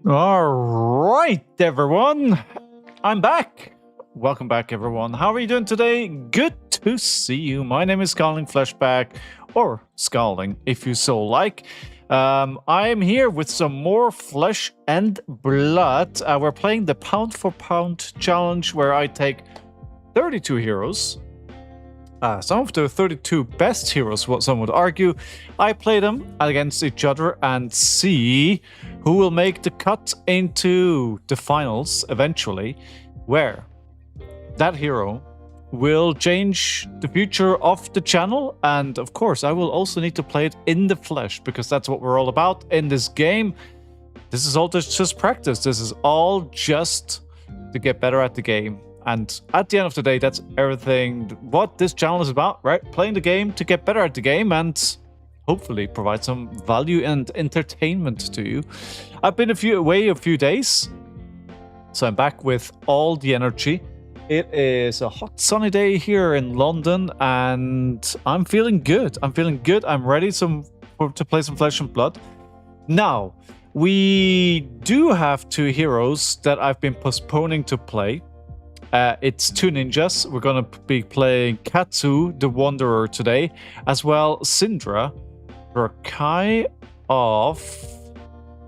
All right, everyone. I'm back. Welcome back, everyone. How are you doing today? Good to see you. My name is Scalding Fleshback, or Scalding, if you so like. I am here with some more Flesh and Blood. We're playing the Pound for Pound challenge, where I take 32 heroes. Some of the 32 best heroes, what some would argue. I play them against each other and see who will make the cut into the finals eventually, where that hero will change the future of the channel. And of course, I will also need to play it in the flesh, because that's what we're all about in this game. This is all just practice. This is all just to get better at the game. And at the end of the day, that's everything what this channel is about, right? Playing the game to get better at the game and hopefully provide some value and entertainment to you. I've been away a few days, so I'm back with all the energy. It is a hot sunny day here in London, and I'm feeling good. I'm ready to play some Flesh and Blood. Now, we do have two heroes that I've been postponing to play. It's two ninjas. We're going to be playing Katsu, the Wanderer, today, as well Cindra, Rakai of,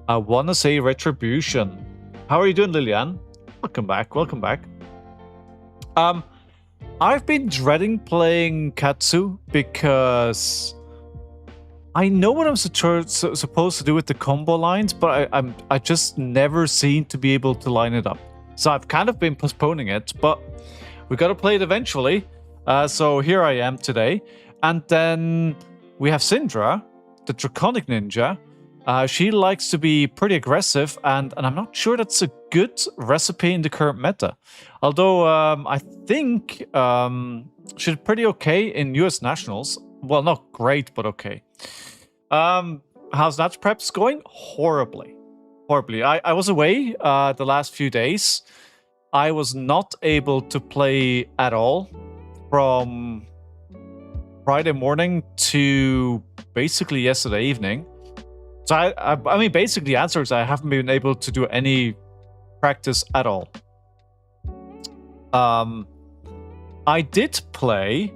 I want to say, Retribution. How are you doing, Lillian? Welcome back. I've been dreading playing Katsu because I know what I'm supposed to do with the combo lines, but I just never seem to be able to line it up. So I've kind of been postponing it, but we got to play it eventually. So here I am today. And then we have Cindra, the Draconic Ninja. She likes to be pretty aggressive, and I'm not sure that's a good recipe in the current meta. Although I think she's pretty okay in US Nationals. Well, not great, but okay. How's that preps going? Horribly. I was away the last few days. I was not able to play at all from Friday morning to basically yesterday evening. So I mean, basically the answer is I haven't been able to do any practice at all. I did play.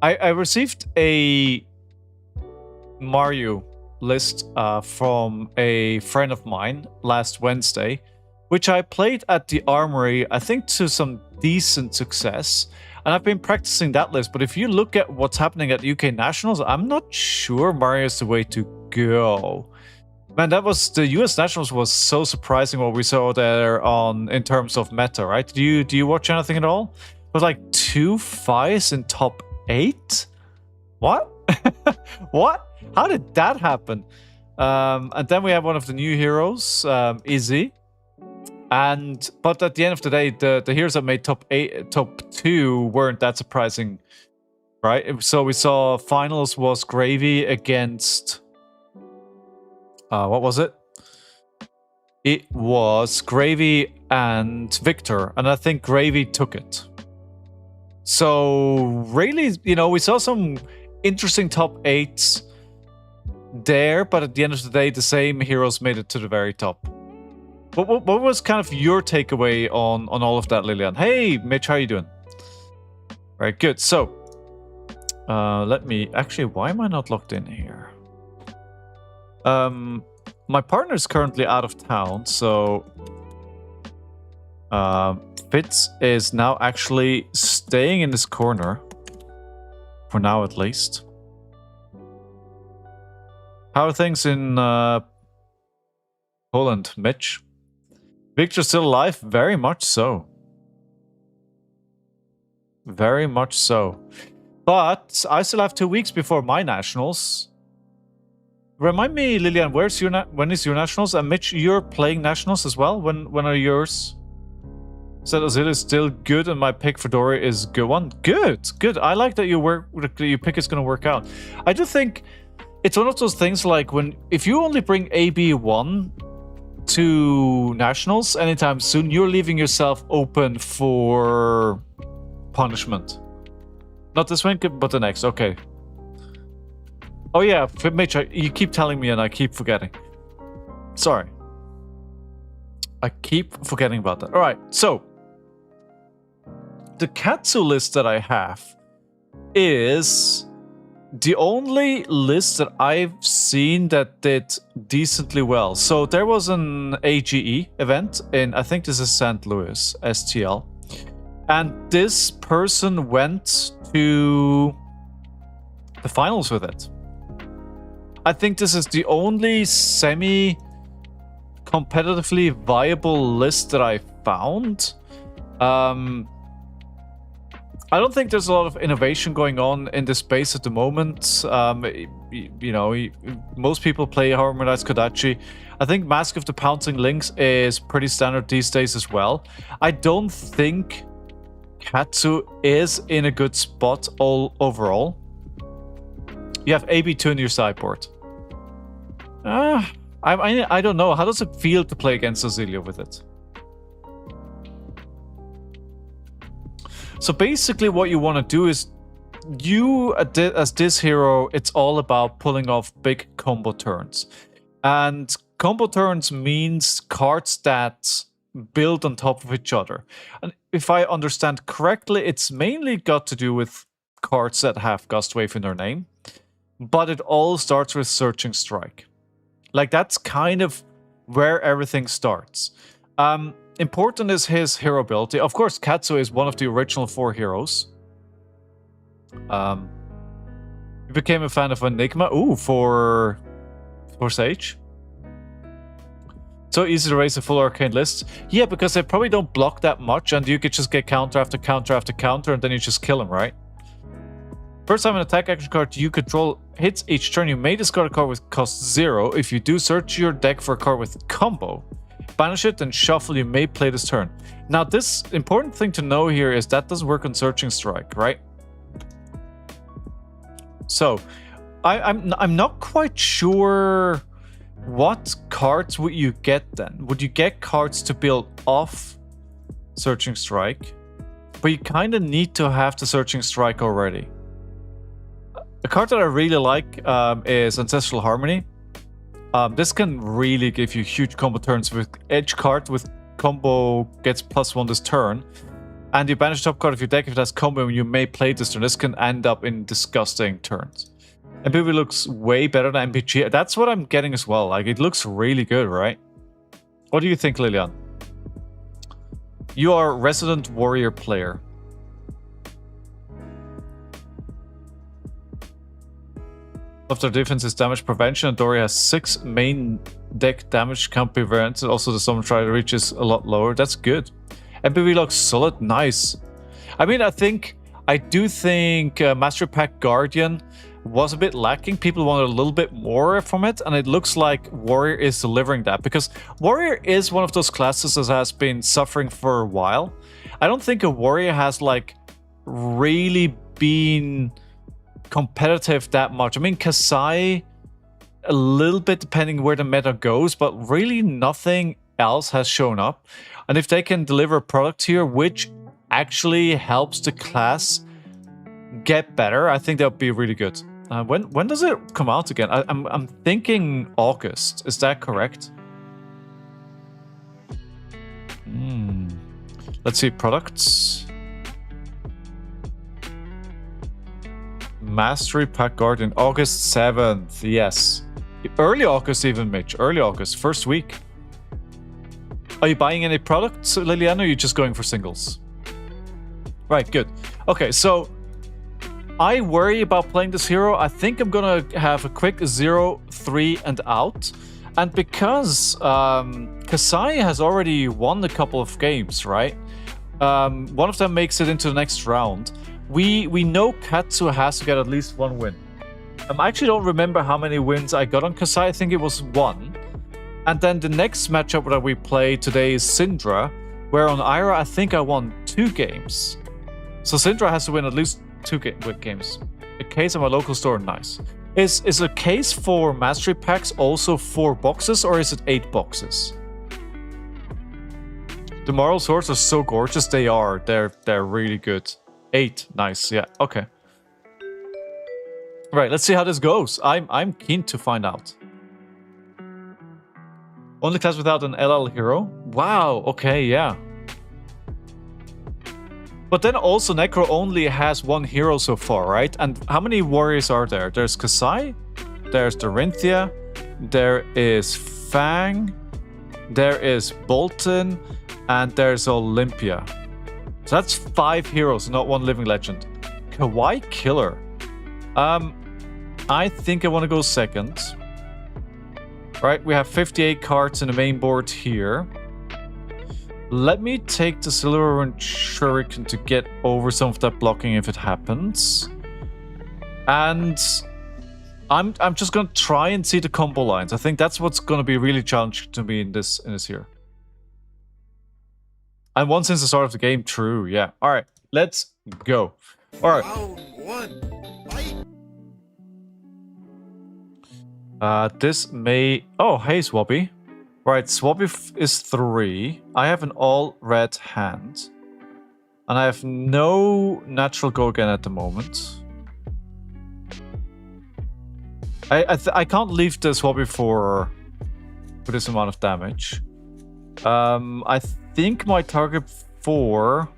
I received a Mario list from a friend of mine last Wednesday, which I played at the Armory, I think to some decent success, and I've been practicing that list. But if you look at what's happening at UK Nationals, I'm not sure Mario's the way to go. Man, the US Nationals was so surprising what we saw there in terms of meta, right? Do you watch anything at all? It was like 2 fights in top 8? What? What? How did that happen? And then we have one of the new heroes, Izzy. But at the end of the day, the heroes that made top 2 weren't that surprising, right? So we saw finals was Gravy against what was it? It was Gravy and Victor, and I think Gravy took it. So really, we saw some interesting top 8s there, but at the end of the day, the same heroes made it to the very top. What was kind of your takeaway on all of that, Lillian? Hey, Mitch, how are you doing? Very good. So, let me... Actually, why am I not logged in here? My partner is currently out of town, so... Fitz is now actually staying in this corner. For now, at least. How are things in Poland, Mitch? Victor's still alive? Very much so. Very much so. But I still have 2 weeks before my nationals. Remind me, Lillian, when is your nationals? And Mitch, you're playing nationals as well? When are yours? Said Ozil is still good, and my pick for Dory is good one. Good. I like that your pick is going to work out. I do think it's one of those things like if you only bring AB1 to nationals anytime soon, you're leaving yourself open for punishment. Not this one, but the next. Okay. Oh yeah, Mitch, you keep telling me and I keep forgetting. Sorry. I keep forgetting about that. All right, so the Katsu list that I have is the only list that I've seen that did decently well. So there was an AGE event in, I think this is St. Louis, STL. And this person went to the finals with it. I think this is the only semi-competitively viable list that I found. I don't think there's a lot of innovation going on in this space at the moment. You know, most people play Harmonized Kodachi. I think Mask of the Pouncing Lynx is pretty standard these days as well. I don't think Katsu is in a good spot overall. You have AB2 in your sideboard. I don't know. How does it feel to play against Azealia with it? So basically what you want to do is, as this hero, it's all about pulling off big combo turns. And combo turns means cards that build on top of each other. And if I understand correctly, it's mainly got to do with cards that have Gustwave in their name. But it all starts with Searching Strike. Like, that's kind of where everything starts. Important is his hero ability. Of course, Katsu is one of the original 4 heroes. He became a fan of Enigma. Ooh, for Sage. So easy to raise a full arcane list. Yeah, because they probably don't block that much, and you could just get counter after counter after counter, and then you just kill him, right? First time an attack action card you control hits each turn, you may discard a card with cost 0. If you do, search your deck for a card with combo. Banish it and shuffle, you may play this turn. Now, this important thing to know here is that doesn't work on Searching Strike, right? So, I'm not quite sure what cards would you get then. Would you get cards to build off Searching Strike? But you kind of need to have the Searching Strike already. A card that I really like is Ancestral Harmony. This can really give you huge combo turns. With each card with combo gets +1 this turn. And you banish top card of your deck if it has combo, and you may play this turn. This can end up in disgusting turns. MPV looks way better than MPG. That's what I'm getting as well. Like, it looks really good, right? What do you think, Lilian? You are a resident warrior player. After defense is damage prevention, and Dory has 6 main deck damage can't be prevented. Also, the summon try reaches a lot lower. That's good. MPV looks solid, nice. I mean, I do think Mastery Pack Guardian was a bit lacking. People wanted a little bit more from it, and it looks like Warrior is delivering that, because Warrior is one of those classes that has been suffering for a while. I don't think a Warrior has like really been competitive that much. I mean, Kasai a little bit depending where the meta goes, but really nothing else has shown up. And if they can deliver a product here which actually helps the class get better, I think that would be really good. When does it come out again? I'm thinking August. Is that correct? Let's see, products. Mastery Pack Guardian, August 7th. Yes. Early August even, Mitch. Early August. First week. Are you buying any products, Liliana, or are you just going for singles? Right, good. Okay, so I worry about playing this hero. I think I'm gonna have a quick 0-3 and out. And because Kasai has already won a couple of games, right? One of them makes it into the next round. We know Katsu has to get at least 1 win. I actually don't remember how many wins I got on Kasai. I think it was 1. And then the next matchup that we play today is Cindra, where on Ira I think I won 2 games. So Cindra has to win at least 2 games. A case at my local store, nice. Is a case for Mastery Packs also 4 boxes, or is it 8 boxes? The Moral Swords are so gorgeous. They are. They're really good. 8, nice. Yeah, okay. Right, let's see how this goes. I'm keen to find out. Only class without an LL hero. Wow, okay, yeah. But then also Necro only has one hero so far, right? And how many warriors are there? There's Kasai, there's Dorinthia, there is Fang, there is Bolton, and there's Olympia. So that's 5 heroes, not one living legend. Kawaii Killer. I think I want to go second. Right, we have 58 cards in the main board here. Let me take the Silver and Shuriken to get over some of that blocking if it happens. And I'm just gonna try and see the combo lines. I think that's what's gonna be really challenging to me in this here. And once since the start of the game, true, yeah. Alright, let's go. Alright. Round 1. Fight. This may... Oh, hey, Swappy. Right, Swappy is 3. I have an all-red hand. And I have no natural go again at the moment. I can't leave the Swappy for this amount of damage. I think my target for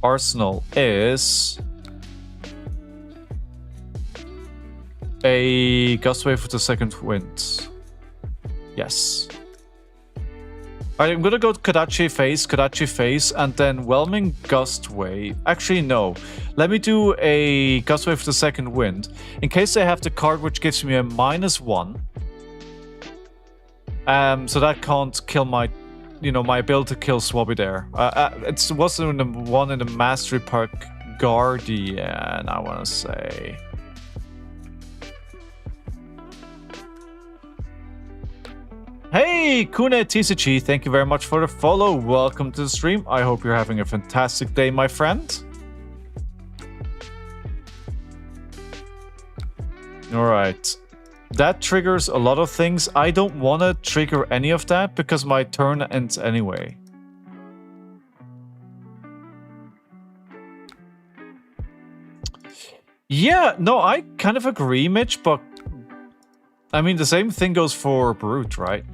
Arsenal is a Gust Wave with the second wind. Yes. Alright, I'm gonna go Kodachi face, and then Whelming Gust Wave. Actually, no. Let me do a Gust Wave with the second wind. In case I have the card which gives me a -1. So that can't kill my, my ability to kill Swabby there. It wasn't the one in the Mastery Park Guardian, I want to say. Hey, Kune TCG, thank you very much for the follow. Welcome to the stream. I hope you're having a fantastic day, my friend. Alright. That triggers a lot of things. I don't want to trigger any of that because my turn ends anyway. Yeah, no, I kind of agree, Mitch, but I mean, the same thing goes for Brute, right?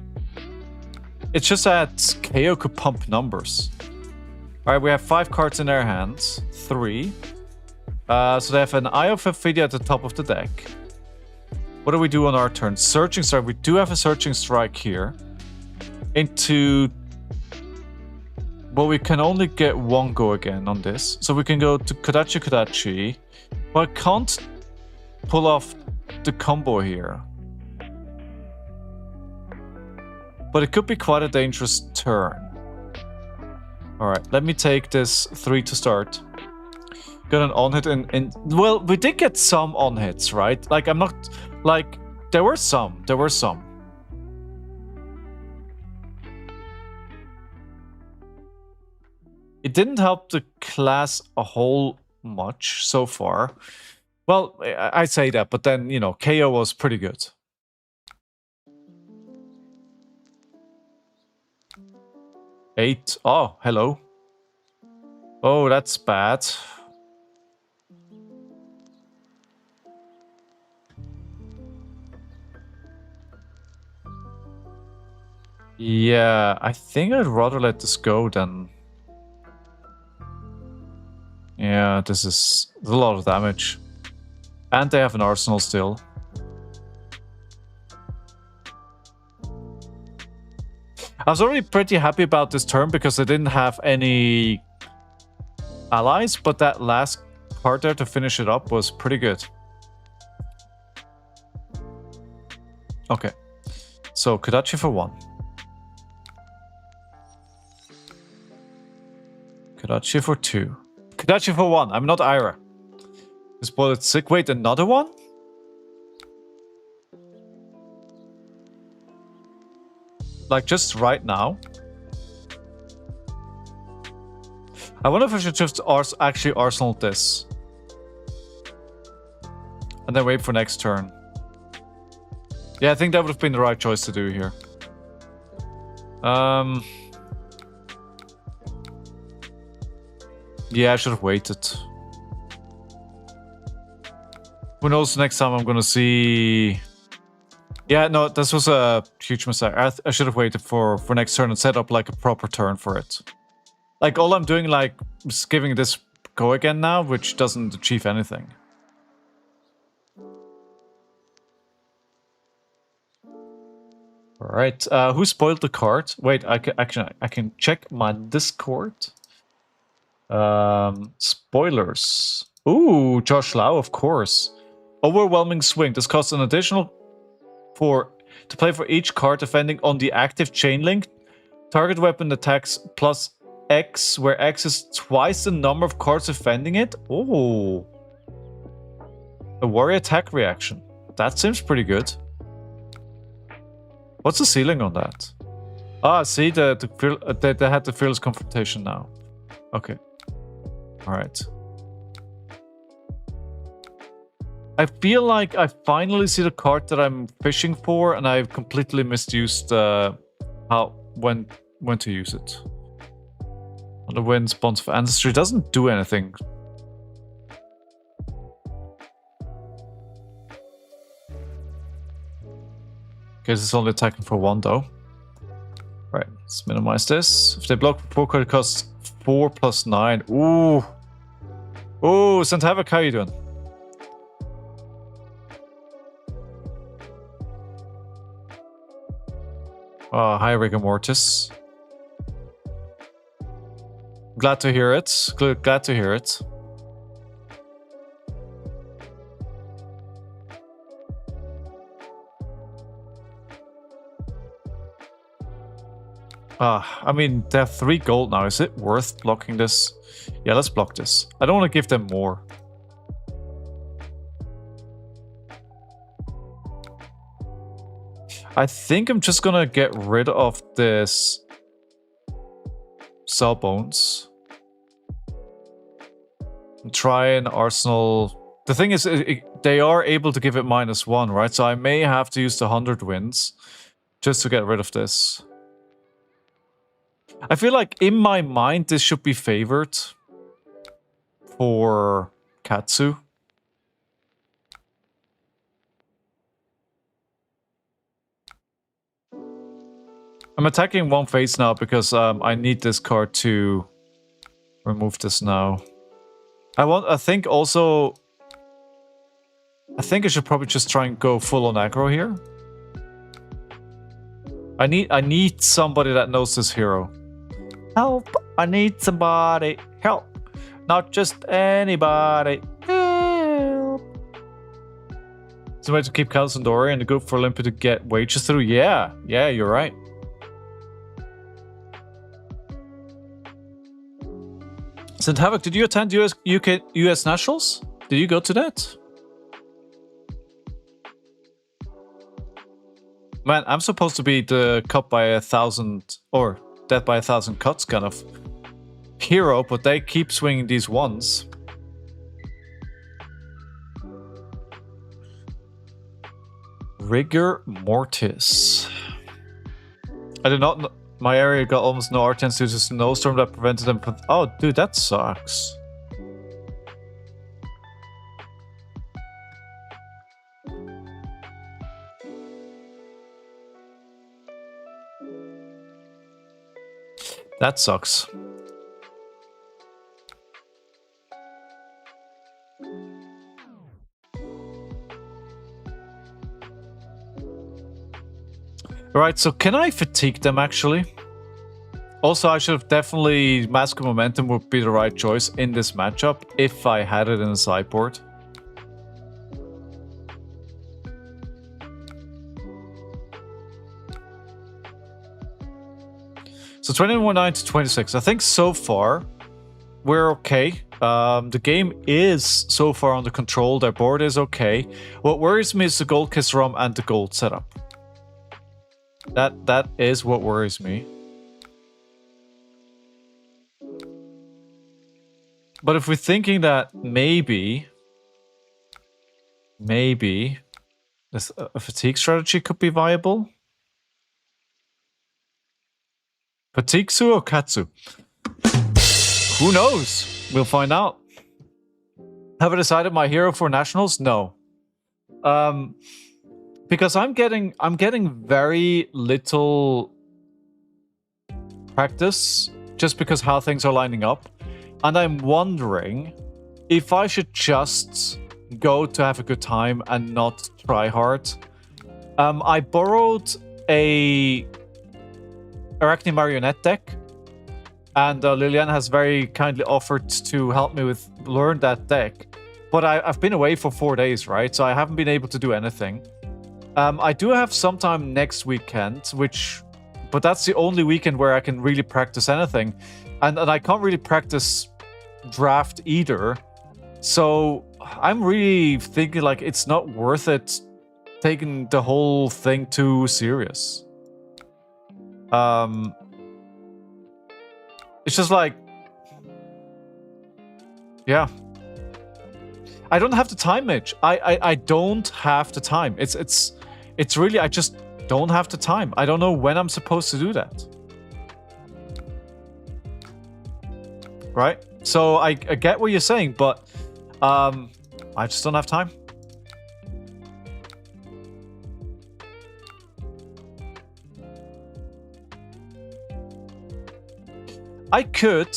It's just that KO could pump numbers. Alright, we have 5 cards in their hands. 3. So they have an Eye of Ophidia at the top of the deck. What do we do on our turn? Searching Strike. We do have a Searching Strike here. Into... Well, we can only get 1 go again on this. So we can go to Kodachi. But I can't pull off the combo here. But it could be quite a dangerous turn. Alright, let me take this 3 to start. Got an on-hit in... Well, we did get some on-hits, right? Like, I'm not... Like, there were some. There were some. It didn't help the class a whole much so far. Well, I say that, but then, KO was pretty good. Eight. Oh, hello. Oh, that's bad. Yeah, I think I'd rather let this go than... Yeah, this is a lot of damage. And they have an arsenal still. I was already pretty happy about this turn because I didn't have any allies, but that last card there to finish it up was pretty good. Okay, so Kodachi for 1. Kodachi for 2. Kodachi for 1, I'm not Ira. This bullet sick. Wait, another one? Like, just right now? I wonder if I should just actually arsenal this. And then wait for next turn. Yeah, I think that would have been the right choice to do here. Yeah, I should have waited. Who knows, next time I'm gonna see Yeah, no, this was a huge mistake. I should have waited for next turn and set up like a proper turn for it. Like all I'm doing, like, is giving this go again now, which doesn't achieve anything. All right, who spoiled the card? Wait, I can check my Discord. Spoilers. Ooh, Josh Lau, of course. Overwhelming swing. This costs an additional to play for each card defending on the active chain link. Target weapon attacks plus X, where X is twice the number of cards defending it. Oh, a warrior attack reaction. That seems pretty good. What's the ceiling on that? Ah, see, they had the fearless confrontation now. Okay. All right. I feel like I finally see the card that I'm fishing for, and I've completely misused when to use it. On the winds, Bonds of Ancestry doesn't do anything. Guess it's only attacking for 1 though. Right, let's minimize this. If they block for 4 card, it costs 4 plus 9. Ooh. Ooh, Santavik, how you doing? Hi, Rigor Mortis. Glad to hear it. Glad to hear it. I mean, they have 3 gold now. Is it worth blocking this? Yeah, let's block this. I don't want to give them more. I think I'm just gonna get rid of this Cell Bones. And try an Arsenal. The thing is, they are able to give it -1, right? So I may have to use the 100 wins just to get rid of this. I feel like in my mind, this should be favored for Katsu. I'm attacking 1 phase now because I need this card to remove this now. I think also... I think I should probably just try and go full on aggro here. I need somebody that knows this hero. Help! I need somebody. Help! Not just anybody. Help! It's a way to keep Calzandori and go for Olympia to get wages through. Yeah, you're right. St. Havoc, did you attend US Nationals? Did you go to that? Man, I'm supposed to be the cut by 1,000 or death by 1,000 cuts kind of hero, but they keep swinging these ones. Rigor Mortis. I did not know. My area got almost no R10s due to a snowstorm that prevented them from... Oh, dude, that sucks. That sucks. Alright, so can I fatigue them actually? Also, I should have definitely... Mask of Momentum would be the right choice in this matchup if I had it in a sideboard. So 21-9 to 26. I think so far we're okay. The game is so far under control. Their board is okay. What worries me is the Gold Kiss ROM and the gold setup. That is what worries me. But if we're thinking that maybe this, a fatigue strategy could be viable. Fatigue-su or Katsu? Who knows? We'll find out. Have I decided my hero for nationals? No. P4P because I'm getting very little practice just because how things are lining up, and I'm wondering if I should just go to have a good time and not try hard. I borrowed a Arachne Marionette deck, and Liliane has very kindly offered to help me with learn that deck. But I've been away for 4 days, right? So I haven't been able to do anything. I do have some time next weekend, but that's the only weekend where I can really practice anything. And I can't really practice draft either. So I'm really thinking like it's not worth it taking the whole thing too serious. It's just like, yeah. I don't have the time, Mitch. I don't have the time. It's really, I just don't have the time. I don't know when I'm supposed to do that. Right? So I get what you're saying, but I just don't have time. I could.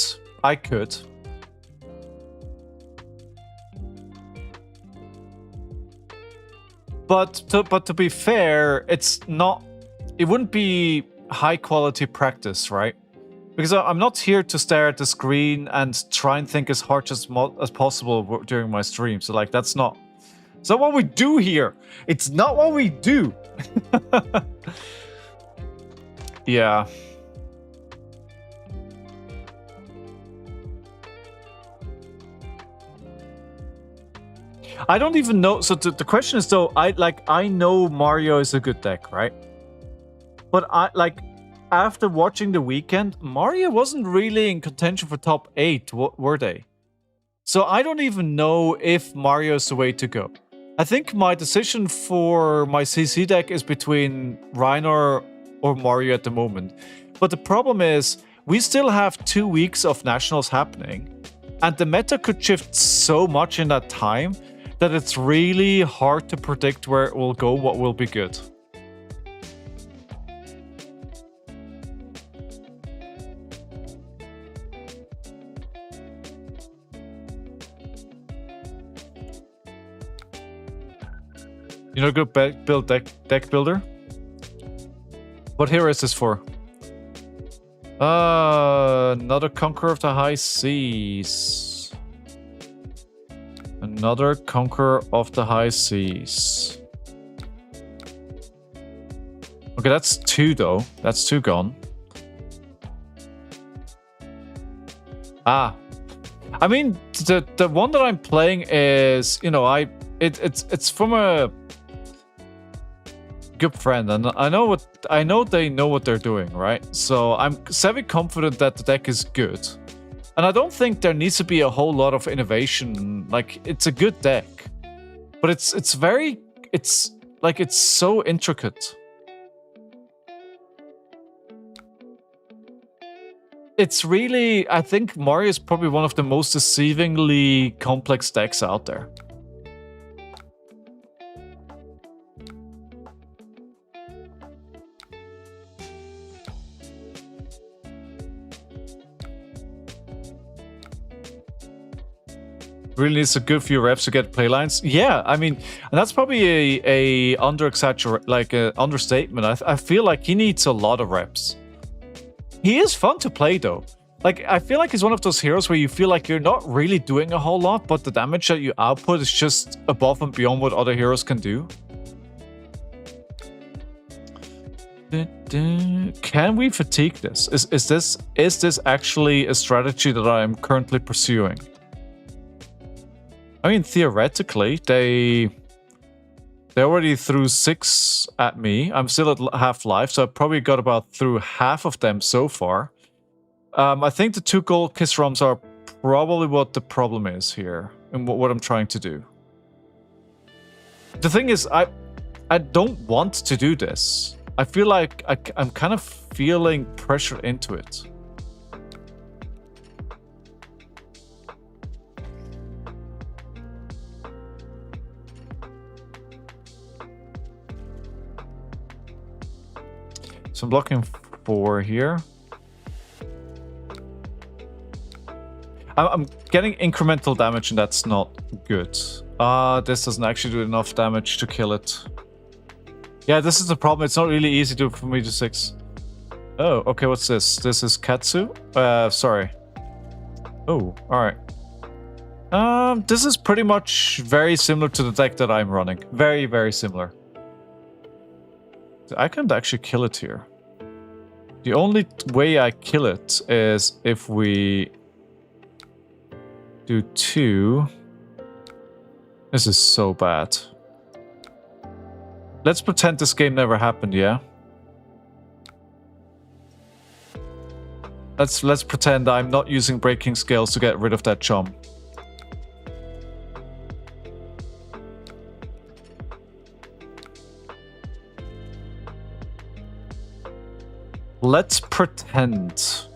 But to be fair, it wouldn't be high quality practice, right? Because I'm not here to stare at the screen and try and think as hard as possible during my stream. So like that's not what we do here. It's not what we do. Yeah. I don't even know. So the question is though, I know Mario is a good deck, right? But after watching the weekend, Mario wasn't really in contention for top 8, were they? So I don't even know if Mario is the way to go. I think my decision for my CC deck is between Reiner or Mario at the moment. But the problem is, we still have 2 weeks of Nationals happening, and the meta could shift so much in that time that it's really hard to predict where it will go, what will be good. You know, good build deck builder. What hero is this for? Another Conqueror of the High Seas. Another Conqueror of the High Seas. Okay, that's 2 though. That's 2 gone. I mean, the one that I'm playing is, you know, it's from a good friend, and I know they know what they're doing, right? So I'm semi-confident that the deck is good. And I don't think there needs to be a whole lot of innovation. Like, it's a good deck. But it's so intricate. It's really, I think Mario is probably one of the most deceivingly complex decks out there. Really needs a good few reps to get playlines. Yeah, I mean, and that's probably a understatement. I feel like he needs a lot of reps. He is fun to play though. Like, I feel like he's one of those heroes where you feel like you're not really doing a whole lot, but the damage that you output is just above and beyond what other heroes can do. Can we fatigue this? Is this actually a strategy that I am currently pursuing? I mean, theoretically, they already threw 6 at me. I'm still at half life, so I probably got about through half of them so far. I think the 2 gold Kiss Roms are probably what the problem is here, and what I'm trying to do. The thing is, I don't want to do this. I feel like I'm kind of feeling pressure into it. So I'm blocking 4 here. I'm getting incremental damage, and that's not good. This doesn't actually do enough damage to kill it. Yeah, this is the problem. It's not really easy to for me to 6. Oh, okay, what's this? This is Katsu? Sorry. Oh, alright. This is pretty much very similar to the deck that I'm running. Very, very similar. I can't actually kill it here. The only way I kill it is if we do 2. This is so bad. Let's pretend this game never happened, yeah? Let's pretend I'm not using breaking scales to get rid of that chum. Let's pretend.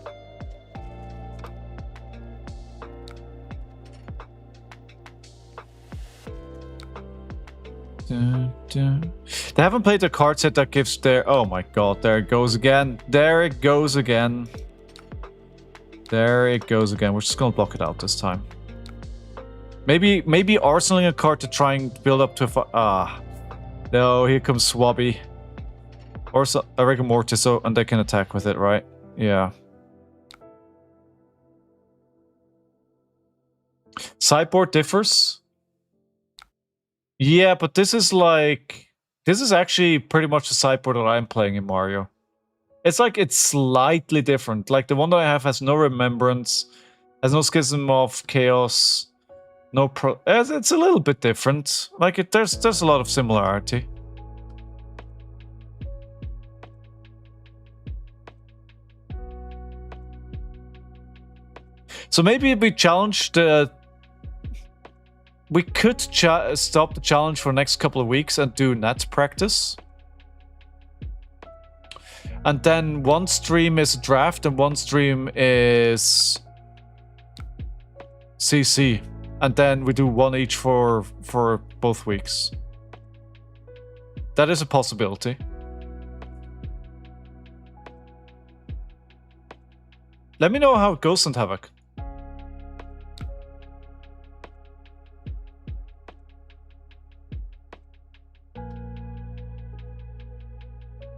They haven't played the card set that gives their... Oh my god, there it goes again. There it goes again. There it goes again. We're just gonna block it out this time. Maybe arsenaling a card to try and build up to a... No, here comes Swabby. Or a Rigor Mortis, and they can attack with it, right? Yeah. Sideboard differs. Yeah, but this is like... This is actually pretty much the sideboard that I'm playing in Mario. It's like it's slightly different. Like the one that I have has no Remembrance, has no Schism of Chaos, no it's a little bit different. Like there's a lot of similarity. So maybe we challenge the... We could stop the challenge for the next couple of weeks and do net practice. And then one stream is draft and one stream is CC. And then we do one each for both weeks. That is a possibility. Let me know how it goes, and Havoc.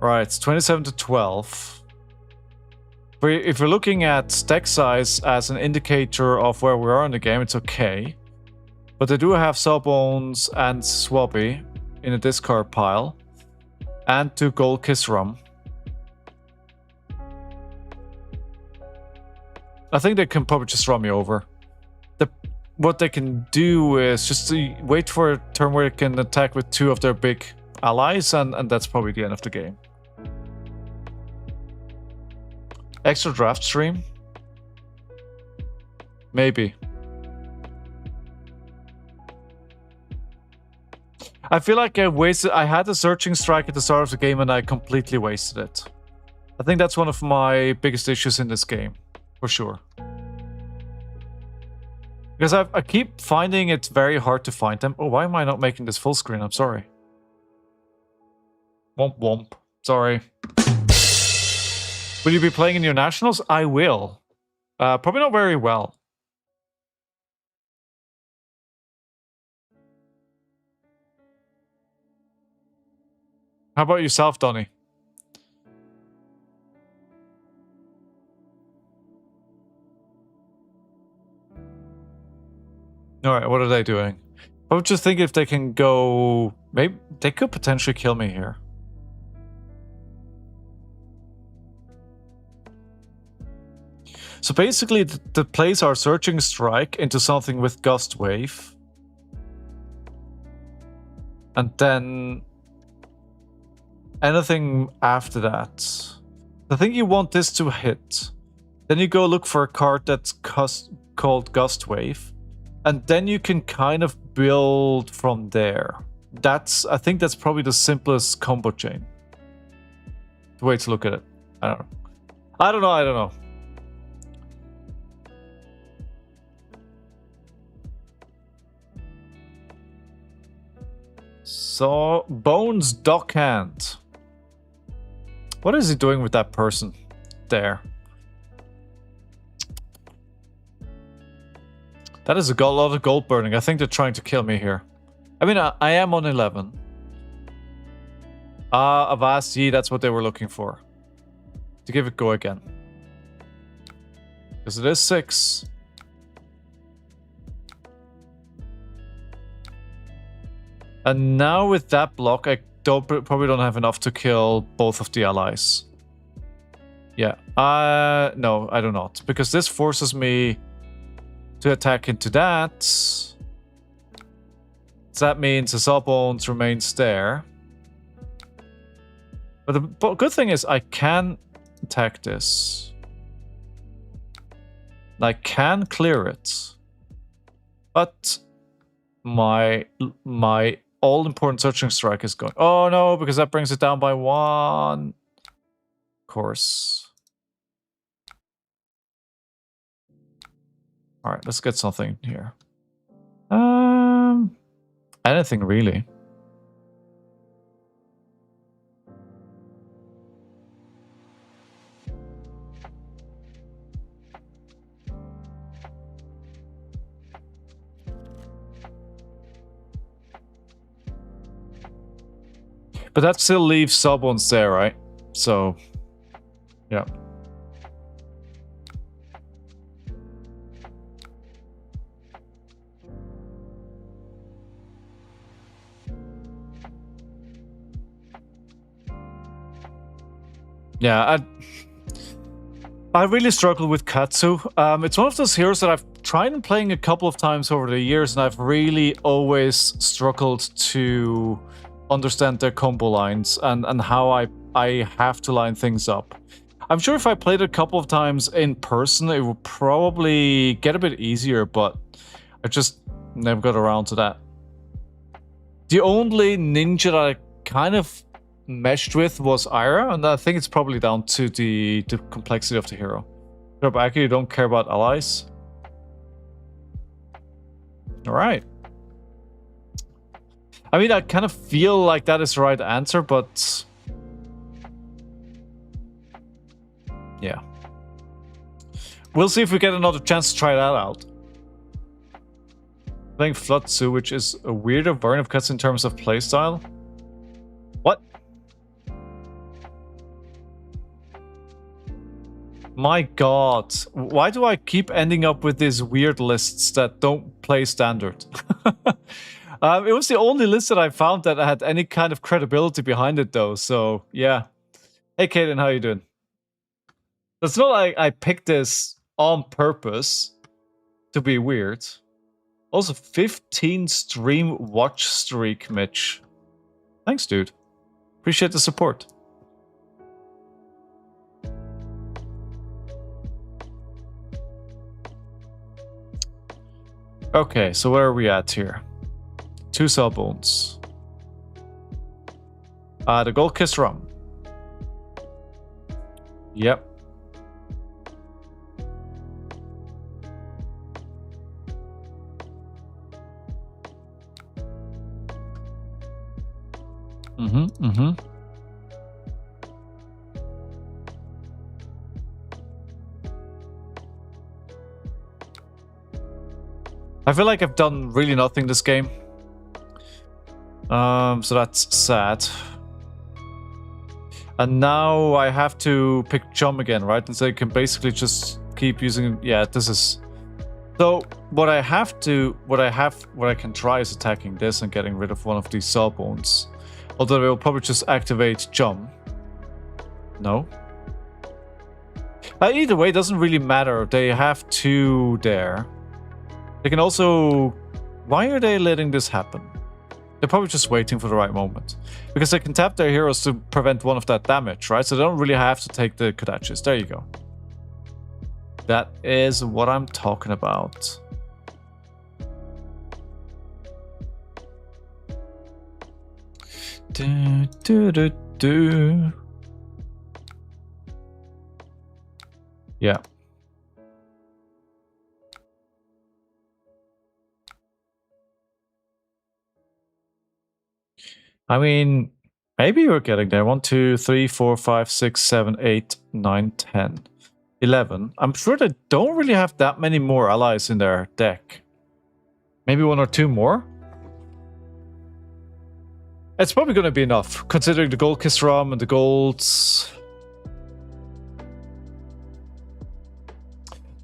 Right, it's 27 to 12. If we're looking at deck size as an indicator of where we are in the game, it's okay. But they do have Sawbones and Swabby in a discard pile. And 2 Gold Kiss Rum. I think they can probably just run me over. What they can do is just to wait for a turn where they can attack with 2 of their big allies, and that's probably the end of the game. Extra draft stream? Maybe. I feel like I had a Searching Strike at the start of the game and I completely wasted it. I think that's one of my biggest issues in this game, for sure. Because I keep finding it very hard to find them. Oh, why am I not making this full screen? I'm sorry. Womp womp. Sorry. Will you be playing in your nationals? I will. Probably not very well. How about yourself, Donny? Alright, what are they doing? I would just think if they can go... Maybe they could potentially kill me here. So basically, the plays are Searching Strike into something with Gust Wave. And then... anything after that. I think you want this to hit. Then you go look for a card that's called Gust Wave. And then you can kind of build from there. I think that's probably the simplest combo chain. The way to look at it. I don't know. So, Bones Dockhand. What is he doing with that person there? That is a lot of gold burning. I think they're trying to kill me here. I mean, I am on 11. Avast, that's what they were looking for. To give it go again. Because it is 6. And now with that block, I probably don't have enough to kill both of the allies. Yeah. No, I do not. Because this forces me to attack into that. So that means the Sawbones remains there. But the good thing is I can attack this. I can clear it. But my all-important searching strike is going. Oh no, because that brings it down by 1. Of course. Alright, let's get something here. Anything really. But that still leaves Sawbones there, right? So, yeah. Yeah, I really struggle with Katsu. It's one of those heroes that I've tried playing a couple of times over the years, and I've really always struggled to understand their combo lines and how I have to line things up. I'm sure if I played it a couple of times in person, it would probably get a bit easier, but I just never got around to that. The only ninja that I kind of meshed with was Ira, and I think it's probably down to the complexity of the hero. Robaki, you don't care about allies? Alright. I mean, I kind of feel like that is the right answer, but... yeah. We'll see if we get another chance to try that out. Playing Floodsu, which is a weirder variant of Katsu in terms of playstyle. What? My god. Why do I keep ending up with these weird lists that don't play standard? It was the only list that I found that had any kind of credibility behind it, though. So, yeah. Hey, Kaden, how you doing? It's not like I picked this on purpose to be weird. Also, 15 stream watch streak, Mitch. Thanks, dude. Appreciate the support. Okay, so where are we at here? 2 Sawbones. The Gold Kiss Rum. Yep. I feel like I've done really nothing this game. So that's sad. And now I have to pick Jump again, right? And so I can basically just keep using... yeah, this is... So what I can try is attacking this and getting rid of one of these Sawbones. Although they will probably just activate Jump. No? Either way, it doesn't really matter. They have 2 there. They can also... why are they letting this happen? They're probably just waiting for the right moment. Because they can tap their heroes to prevent one of that damage, right? So they don't really have to take the Kodaches. There you go. That is what I'm talking about. Do, do, do, do. Yeah. I mean, Maybe you're getting there. 1, 2, 3, 4, 5, 6, 7, 8, 9, 10, 11. I'm sure they don't really have that many more allies in their deck. Maybe 1 or 2 more? It's probably going to be enough, considering the gold Kisram and the golds.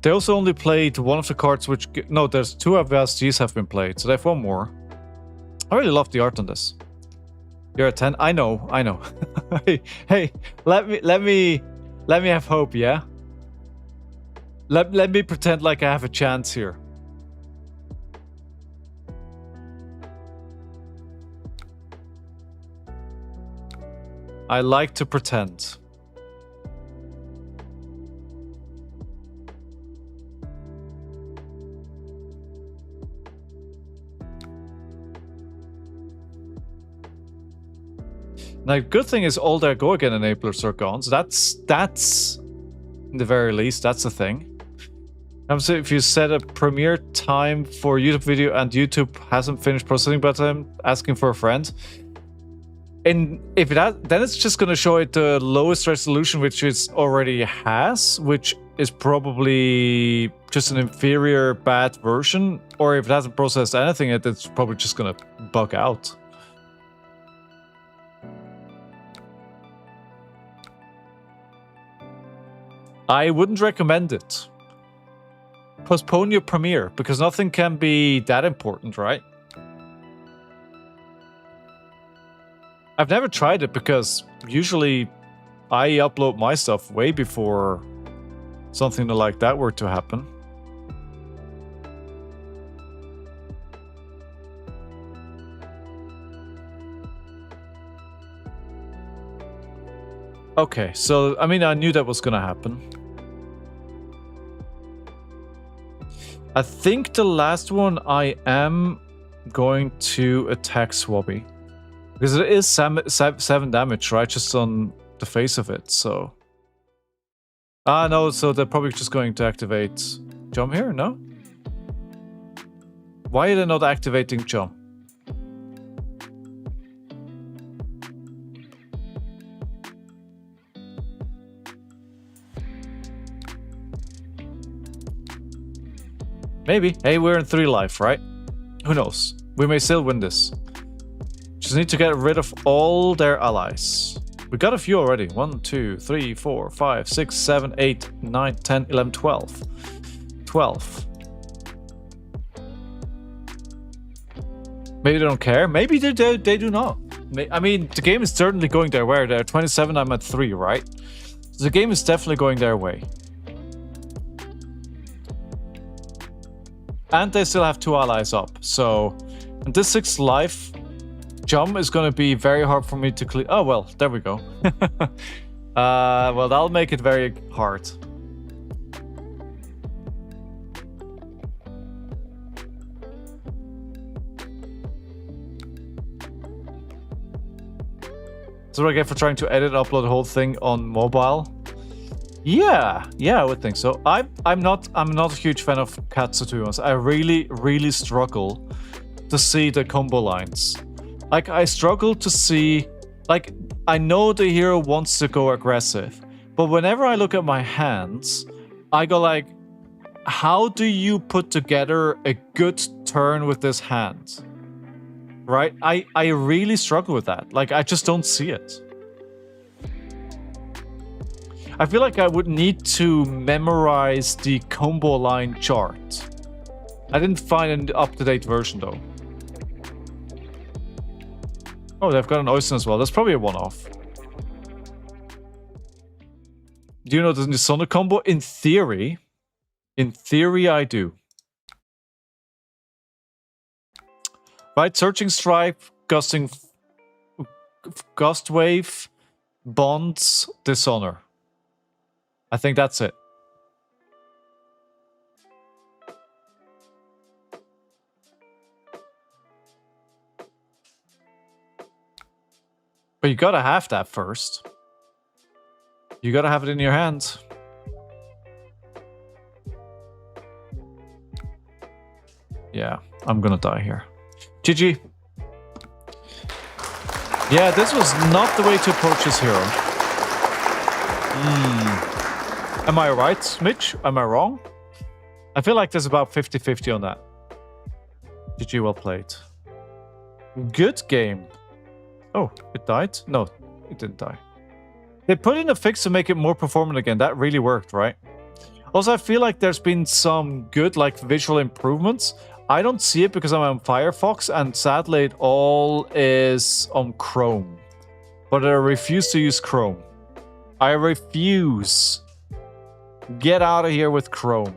They also only played one of the cards which... No, there's 2 FSGs have been played, so they have 1 more. I really love the art on this. You're a 10? I know. hey, let me have hope, yeah? Let me pretend like I have a chance here. I like to pretend. Now, good thing is all their go again enablers are gone. So that's in the very least, that's a thing. So if you set a premiere time for YouTube video and YouTube hasn't finished processing by time, asking for a friend. And if it has, then it's just going to show it the lowest resolution, which it already has, which is probably just an inferior bad version. Or if it hasn't processed anything, it's probably just going to bug out. I wouldn't recommend it. Postpone your premiere, because nothing can be that important, right? I've never tried it because usually I upload my stuff way before something like that were to happen. Okay, so I mean, I knew that was gonna happen. I think the last one I am going to attack Swabby. Because it is 7 damage, right? Just on the face of it, so... Ah, no, so they're probably just going to activate Jump here, no? Why are they not activating Jump? Maybe. Hey, we're in 3 life, right? Who knows? We may still win this. Just need to get rid of all their allies. We got a few already. 1, 2, 3, 4, 5, 6, 7, 8, 9, 10, 11, 12. 12. Maybe they don't care. Maybe they do not. I mean, the game is certainly going their way. They're 27, I'm at 3, right? So the game is definitely going their way. And they still have 2 allies up. So, in this 6th life, Jump is going to be very hard for me to clear. Oh, well, there we go. Well, that'll make it very hard. So what I get for trying to edit, upload the whole thing on mobile? Yeah, I would think so. I'm not a huge fan of Katsu, to be honest. I really struggle to see the combo lines. Like, I struggle to see... Like, I know the hero wants to go aggressive, but whenever I look at my hands, I go like, how do you put together a good turn with this hand? Right? I really struggle with that. Like, I just don't see it. I feel like I would need to memorize the combo line chart. I didn't find an up-to-date version, though. Oh, they've got an Oyster as well. That's probably a one-off. Do you know the Sonic combo? In theory, I do. Right, Searching Stripe, Gust Wave, Bonds, Dishonor. I think that's it. But you gotta have that first. You gotta have it in your hands. Yeah, I'm gonna die here. GG. Yeah, this was not the way to approach this hero. Am I right, Mitch? Am I wrong? I feel like there's about 50-50 on that. GG, well played. Good game. Oh, it died? No, it didn't die. They put in a fix to make it more performant again. That really worked, right? Also, I feel like there's been some good like visual improvements. I don't see it because I'm on Firefox, and sadly it all is on Chrome. But I refuse to use Chrome. I refuse. Get out of here with Chrome.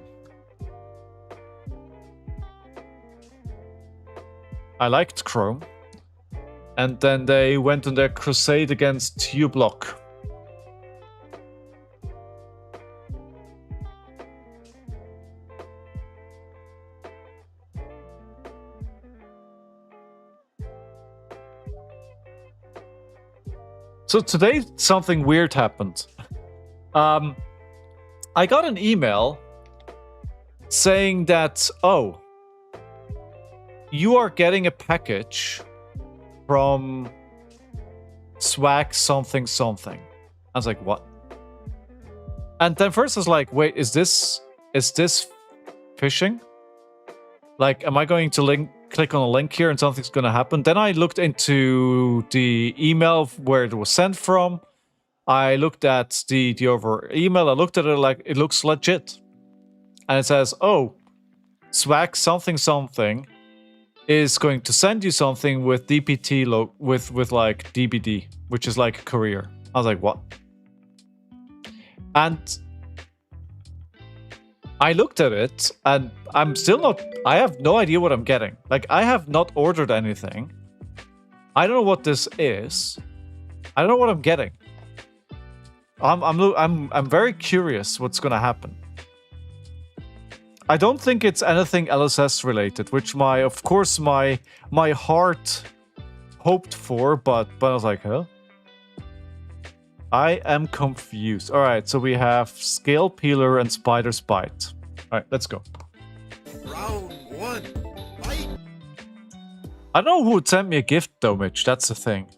I liked Chrome. And then they went on their crusade against uBlock. So today, something weird happened. I got an email saying that, oh, you are getting a package from swag something something. I was like, what? And then first I was like, wait, is this phishing? Like, am I going to click on a link here and something's going to happen? Then I looked into the email where it was sent from. I looked at the over email. I looked at it like it looks legit. And it says, oh, swag something something is going to send you something with DPT with like DBD, which is like courier. I was like, what? And I looked at it, and I'm still not. I have no idea what I'm getting. Like, I have not ordered anything. I don't know what this is. I don't know what I'm getting. I'm very curious what's gonna happen. I don't think it's anything LSS related, which of course my heart hoped for, but I was like, huh? I am confused. All right, so we have Scale Peeler and Spider's Bite. All right, let's go. Round one, fight! I don't know who would send me a gift though, Mitch. That's the thing.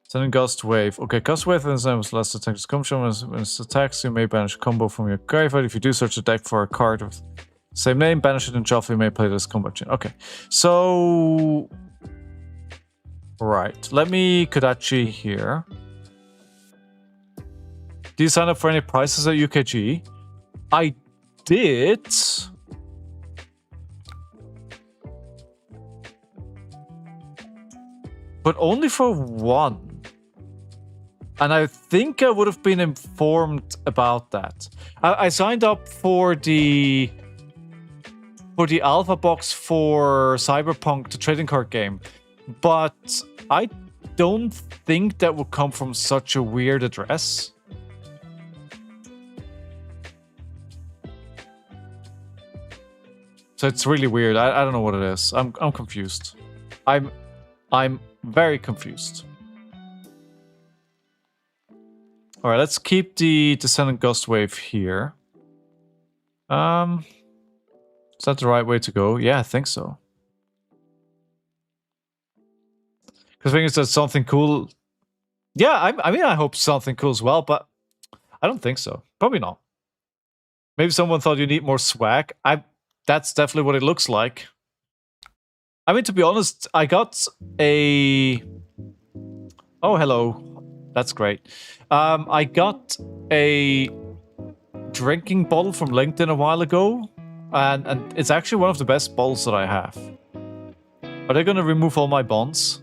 Sending Gust Wave. Okay, Gust Wave is less attack consumption. When it attacks, you may banish a combo from your graveyard. If you do search a deck for a card of same name, banish it and shuffle, you may play this combo chain. Okay, so... Right, let me Kodachi here. Do you sign up for any prices at UKG? I did. But only for one. And I think I would have been informed about that. I signed up for the alpha box for Cyberpunk, the trading card game. But I don't think that would come from such a weird address. So it's really weird. I don't know what it is. I'm confused. I'm very confused. All right, let's keep the Descendant Gust Wave here. Is that the right way to go? Yeah, I think so. Because I think it's something cool. Yeah, I mean, I hope something cool as well, but I don't think so. Probably not. Maybe someone thought you need more swag. That's definitely what it looks like. I mean, to be honest, I got a... Oh, hello. That's great. I got a drinking bottle from LinkedIn a while ago, and it's actually one of the best bottles that I have. Are they going to remove all my bonds?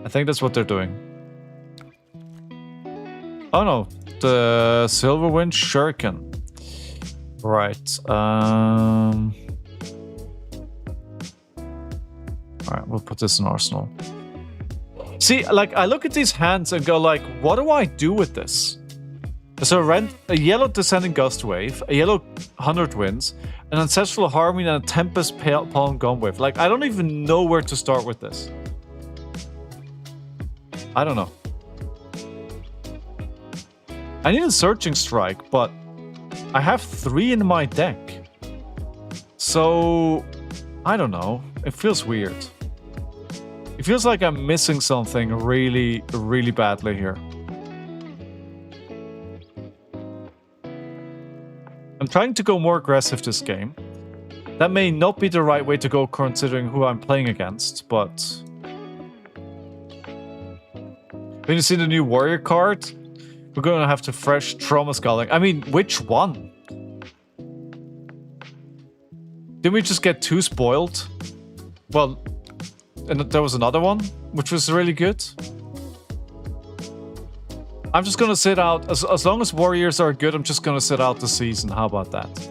I think that's what they're doing. Oh no, the Silverwind Shuriken. Right. Alright, we'll put this in Arsenal. See, like, I look at these hands and go like, what do I do with this? So a yellow Descending Gust Wave, a yellow 100 Winds, an Ancestral Harmony, and a Tempest Palm Gun Wave. Like, I don't even know where to start with this. I don't know. I need a Searching Strike, but I have 3 in my deck. So, I don't know. It feels weird. It feels like I'm missing something really, really badly here. I'm trying to go more aggressive this game. That may not be the right way to go considering who I'm playing against, but... When you see the new warrior card, we're gonna have to fresh trauma sculling. I mean, which one? Didn't we just get 2 spoiled? Well, and there was another one, which was really good. I'm just gonna sit out, as long as warriors are good, I'm just gonna sit out the season. How about that?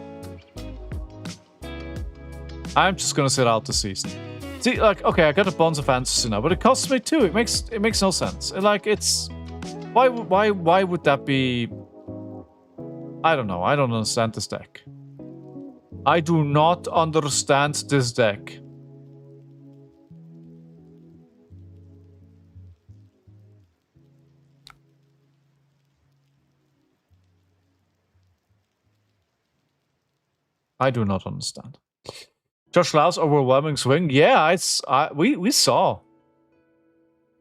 I'm just gonna sit out the season. See, like, okay, I got a Bonds of Ancestry now, but it costs me 2. It makes no sense. Like, it's... Why would that be... I don't know. I don't understand this deck. I do not understand this deck. I do not understand. Josh Lau's overwhelming swing. Yeah, we saw.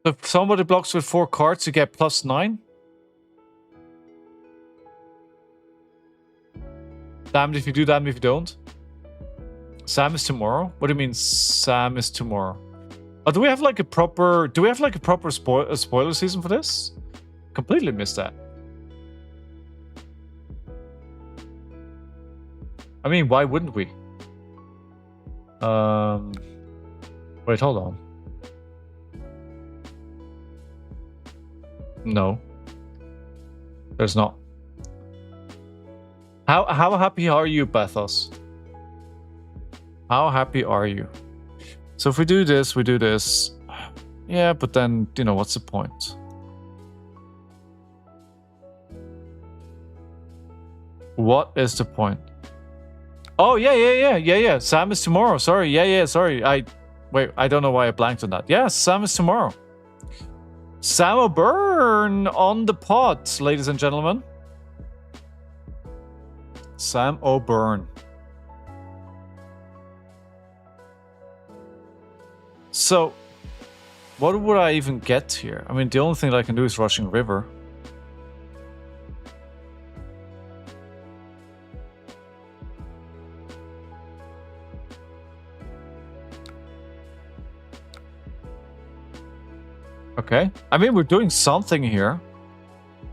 If somebody blocks with 4 cards, you get +9. Damned if you do, damned if you don't. Sam is tomorrow? What do you mean Sam is tomorrow? Oh, do we have like a proper spoiler season for this? Completely missed that. I mean, why wouldn't we? Wait, hold on. No. There's not. How happy are you, Bethos? How happy are you? So if we do this, we do this. Yeah, but then, you know, what's the point? What is the point? Oh, yeah. Sam is tomorrow. Sorry. Yeah, sorry. Wait, I don't know why I blanked on that. Yeah, Sam is tomorrow. Sam O'Byrne on the pot, ladies and gentlemen. Sam O'Byrne. So, what would I even get here? I mean, the only thing that I can do is Rushing River. Okay. I mean, we're doing something here.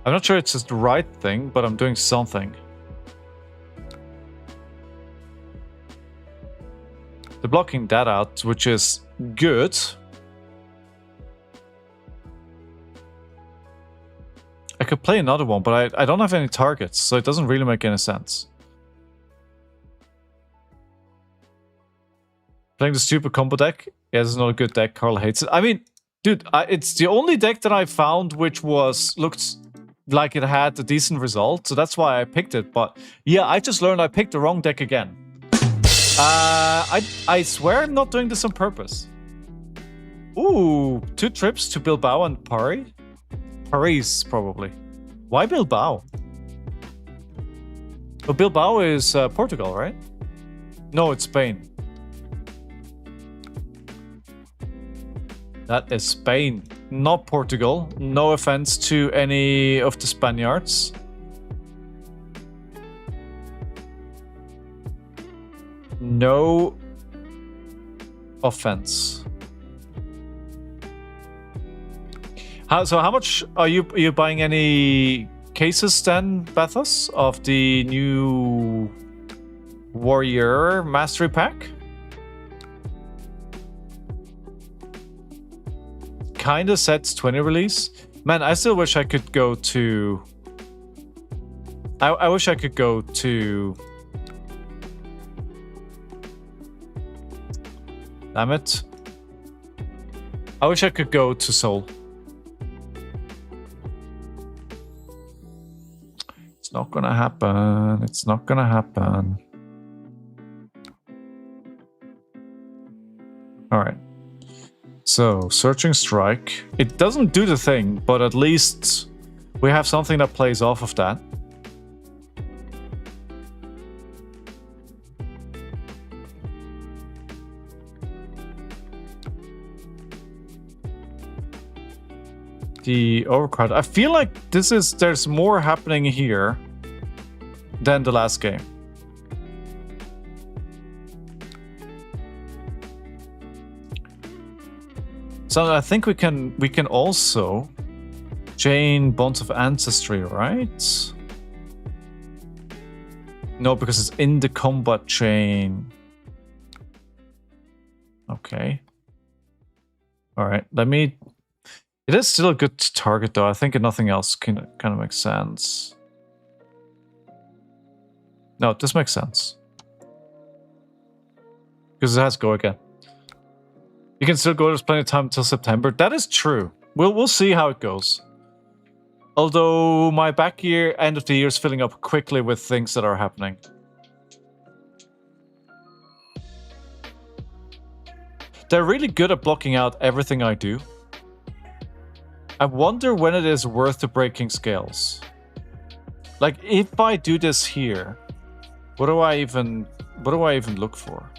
I'm not sure it's just the right thing, but I'm doing something. They're blocking that out, which is good. I could play another one, but I don't have any targets, so it doesn't really make any sense. Playing the stupid combo deck? Yeah, this is not a good deck. Carl hates it. I mean, dude, it's the only deck that I found which looked like it had a decent result, so that's why I picked it. But yeah, I just learned I picked the wrong deck again. I swear I'm not doing this on purpose. Ooh, 2 trips to Bilbao and Paris, probably. Why Bilbao? Oh, Bilbao is Portugal, right? No, it's Spain. That is Spain, not Portugal. No offense to any of the Spaniards. No offense. So how much are you buying any cases then, Bethos, of the new Warrior Mastery Pack? Kinda sets 20 release. Man, I still wish I could go to... I wish I could go to... Damn it. I wish I could go to Seoul. It's not gonna happen. It's not gonna happen. Alright. So, Searching Strike. It doesn't do the thing, but at least we have something that plays off of that. The overcrowd. I feel like there's more happening here than the last game. So I think we can also chain bonds of ancestry, right? No, because it's in the combat chain. Okay. All right. It is still a good target, though. I think nothing else kind of makes sense. No, this makes sense. Because it has go again. You can still go. There's plenty of time until September. That is true. We'll see how it goes. Although my back year, end of the year, is filling up quickly with things that are happening. They're really good at blocking out everything I do. I wonder when it is worth the breaking scales. Like, if I do this here, what do I even look for?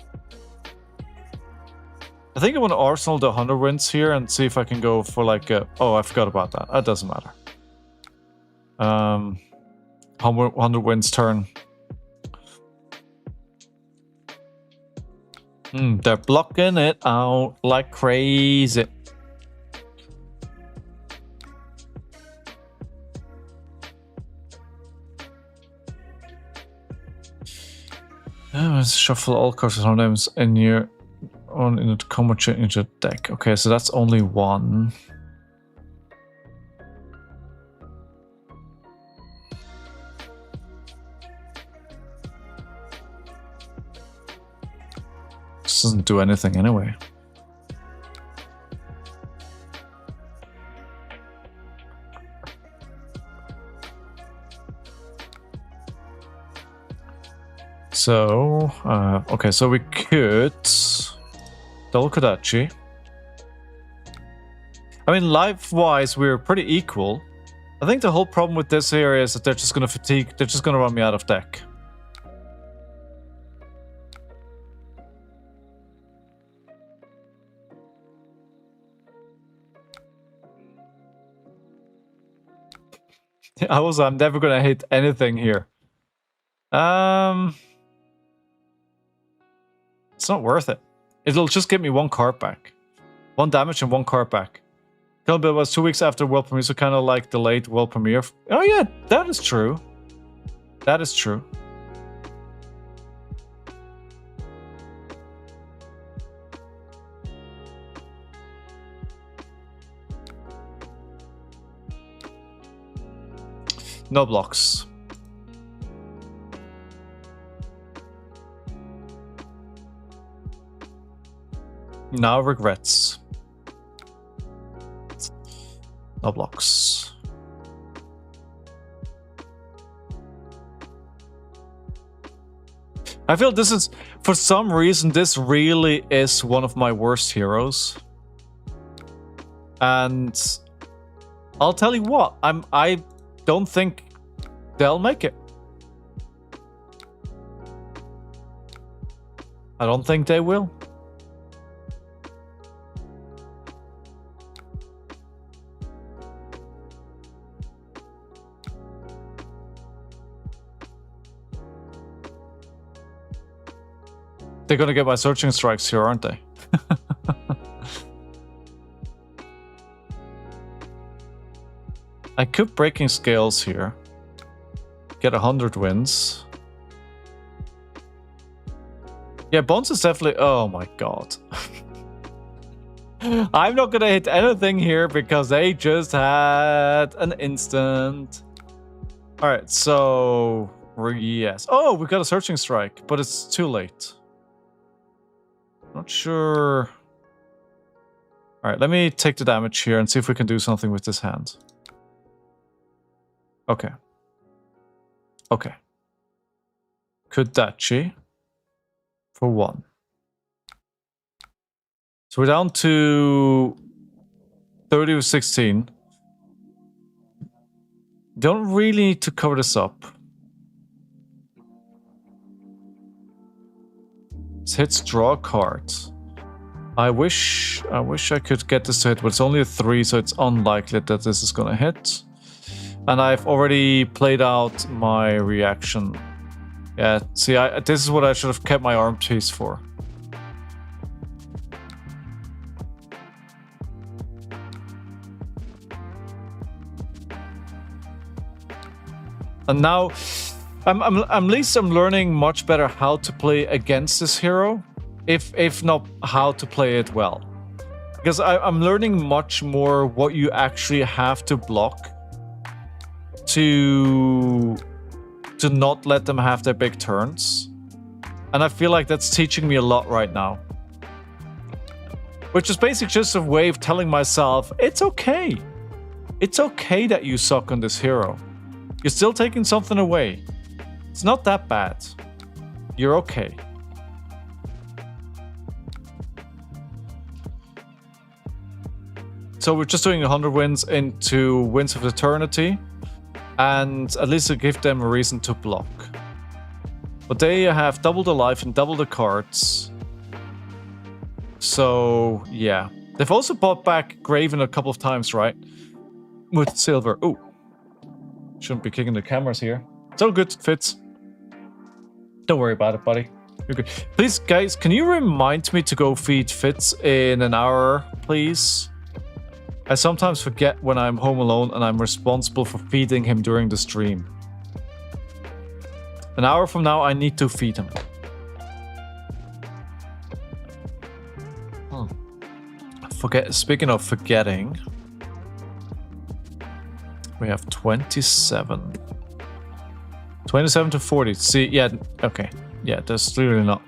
I think I want to arsenal the 100 wins here and see if I can go for like a... Oh, I forgot about that. That doesn't matter. 100 wins turn. They're blocking it out like crazy. Let's shuffle all cards with names in your on in the combo chain into the deck. Okay, so that's only one. This doesn't do anything anyway. So, okay, so we could double Kodachi. I mean, life-wise, we're pretty equal. I think the whole problem with this here is that they're just going to fatigue. They're just going to run me out of deck. I'm never going to hit anything here. It's not worth it. It'll just give me one card back. 1 damage and 1 card back. Build was 2 weeks after world premiere, so kind of like the late world premiere. Oh yeah, that is true. That is true. No blocks. Now regrets. No blocks. I feel this is, for some reason, this really is one of my worst heroes. And I'll tell you what, I don't think they'll make it. I don't think they will. They're gonna get my searching strikes here, aren't they? I could breaking scales here. Get 100 wins. Yeah, Bones is definitely... Oh my god. I'm not gonna hit anything here because they just had an instant. Alright, so... Yes. Oh, we got a searching strike, but it's too late. Not sure. Alright, let me take the damage here and see if we can do something with this hand. Okay. Okay. Kodachi. For 1. So we're down to 30 with 16. Don't really need to cover this up. Hits draw cards. I wish I could get this to hit, but it's only a 3, so it's unlikely that this is gonna hit. And I've already played out my reaction. Yeah, see, this is what I should have kept my arm piece for. And now, at least I'm learning much better how to play against this hero, if not how to play it well. Because I'm learning much more what you actually have to block to not let them have their big turns. And I feel like that's teaching me a lot right now. Which is basically just a way of telling myself, it's okay. It's okay that you suck on this hero. You're still taking something away. It's not that bad. You're okay. So we're just doing 100 wins into Winds of Eternity. And at least to give them a reason to block. But they have double the life and double the cards. So, yeah. They've also bought back Graven a couple of times, right? With silver. Ooh. Shouldn't be kicking the cameras here. It's all good, it fits. Don't worry about it, buddy. You're good. Please, guys, can you remind me to go feed Fitz in an hour, please? I sometimes forget when I'm home alone and I'm responsible for feeding him during the stream. An hour from now, I need to feed him. Speaking of forgetting, we have 27. 27 to 40. See, yeah, okay. Yeah, there's really not.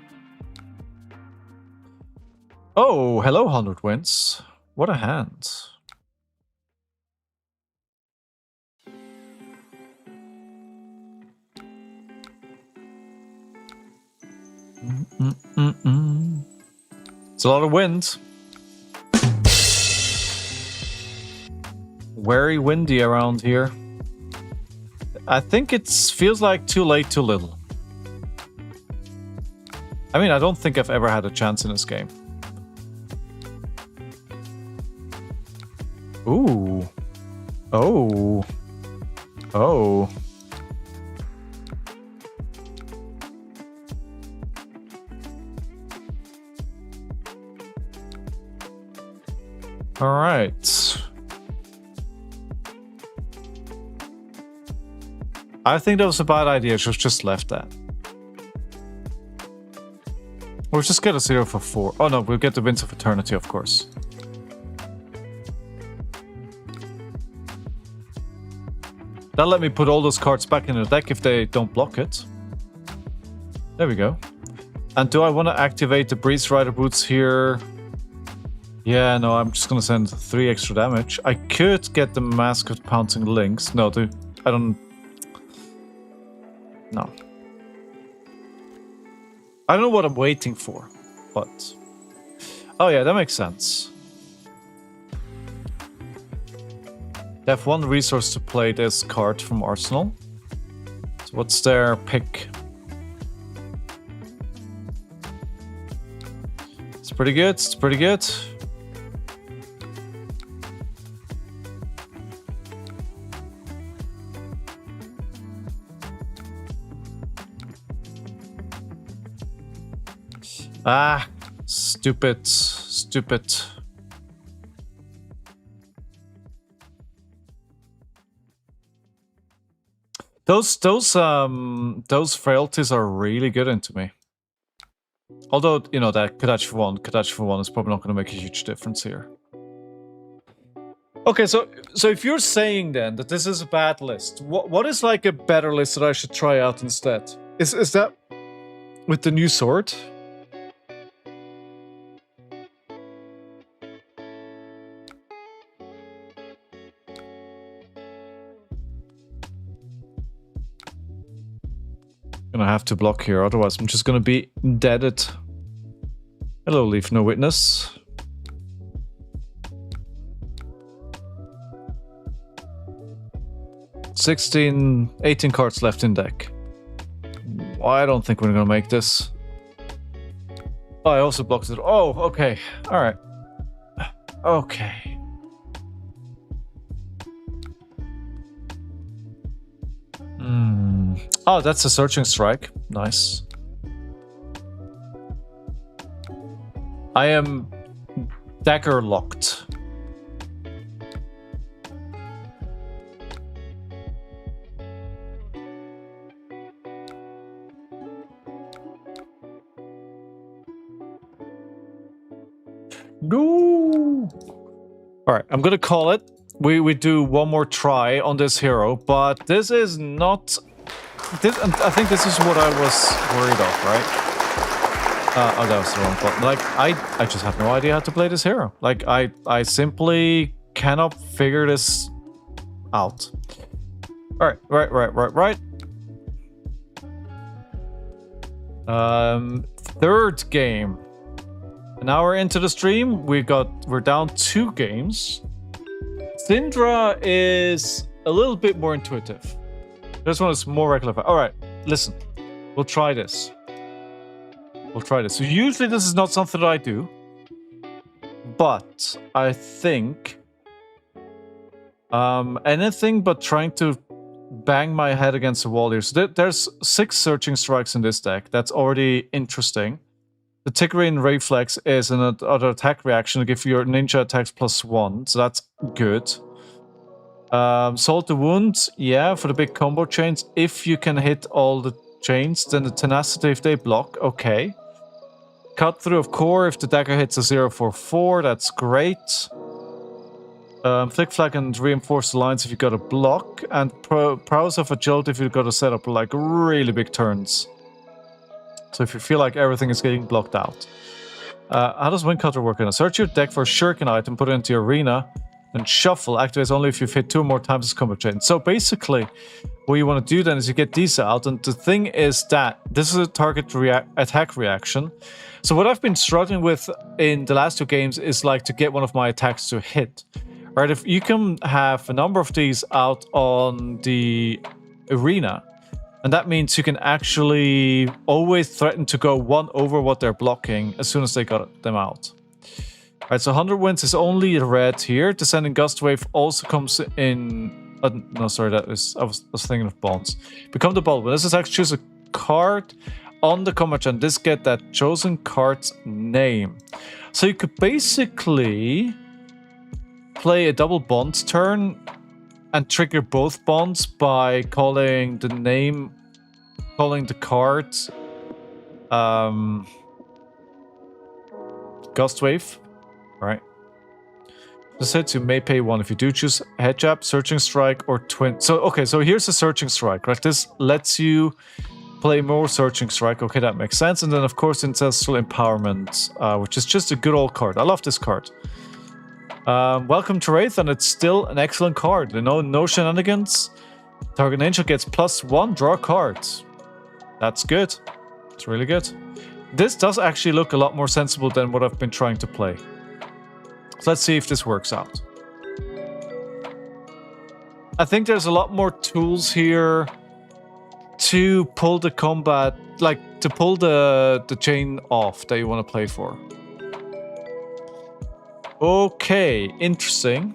Oh, hello, 100 wins. What a hand. It's a lot of wind. Very windy around here. I think it feels like too late, too little. I mean, I don't think I've ever had a chance in this game. Ooh. Oh. Oh. All right. I think that was a bad idea. Should have just left that. We'll just get a 0 for 4. Oh no, we'll get the Winds of Eternity, of course. That'll let me put all those cards back in the deck if they don't block it. There we go. And do I want to activate the Breeze Rider Boots here? Yeah, no, I'm just gonna send 3 extra damage. I could get the Mask of Pouncing Lynx. No, I don't... No. I don't know what I'm waiting for, but... Oh yeah, that makes sense. They have 1 resource to play this card from Arsenal. So what's their pick? It's pretty good, it's pretty good. Ah, stupid, stupid. Those frailties are really good into me. Although, you know, that Kadachi for one is probably not going to make a huge difference here. Okay, so if you're saying then that this is a bad list, what is like a better list that I should try out instead? Is that with the new sword? Gonna have to block here, otherwise I'm just gonna be deaded. Hello, Leave No Witness. $18 cards left in deck. I don't think we're gonna make this. Oh, I also blocked it. Oh, okay. All right. Okay. Oh, that's a searching strike. Nice. I am dagger locked. No. All right, I'm gonna call it. We do one more try on this hero, but this is not. I think this is what I was worried of, right? Oh, that was the wrong button. Like, I just have no idea how to play this hero. Like, I simply cannot figure this out. All right. Third game. An hour into the stream, we're down 2 games. Cindra is a little bit more intuitive. This one is more regular. All right, listen, we'll try this. So usually this is not something that I do, but I think anything but trying to bang my head against the wall here. So there's 6 searching strikes in this deck. That's already interesting. The Tigrean Reflex is another attack reaction to give your ninja attacks +1, so that's good. Salt the Wound, yeah, for the big combo chains. If you can hit all the chains, then the Tenacity if they block, okay. Cut Through of Core if the dagger hits a 0/4/4, that's great. Flick Flag and Reinforce the Lines if you got a block, and Prowess of Agility if you got to set up like really big turns. So if you feel like everything is getting blocked out. How does Wind Cutter work? Search your deck for a shuriken item, put it into your arena, and shuffle. Activates only if you've hit 2 or more times as combo chain. So basically, what you want to do then is you get these out, and the thing is that this is a target attack reaction. So what I've been struggling with in the last 2 games is like to get one of my attacks to hit. Right? If you can have a number of these out on the arena, and that means you can actually always threaten to go 1 over what they're blocking as soon as they got them out. Alright, so 100 Winds is only red here. Descending Gust Wave also comes in... no, sorry, I was thinking of bonds. Become the Baldwin. This is actually choose a card on the combat and this get that chosen card's name. So you could basically play a double bonds turn and trigger both bonds by calling the name, calling the card Gust Wave, right? This hits, you may pay 1 if you do choose Head Jab, Searching Strike, or Twin. So, okay, so here's the Searching Strike, right? This lets you play more Searching Strike. Okay, that makes sense. And then, of course, Ancestral Empowerment, which is just a good old card. I love this card. Welcome to Wraith, and it's still an excellent card. You know, no shenanigans. Target Angel gets +1, draw cards. That's good. It's really good. This does actually look a lot more sensible than what I've been trying to play. So let's see if this works out. I think there's a lot more tools here to pull the combat, like to pull the chain off that you want to play for. Okay, interesting.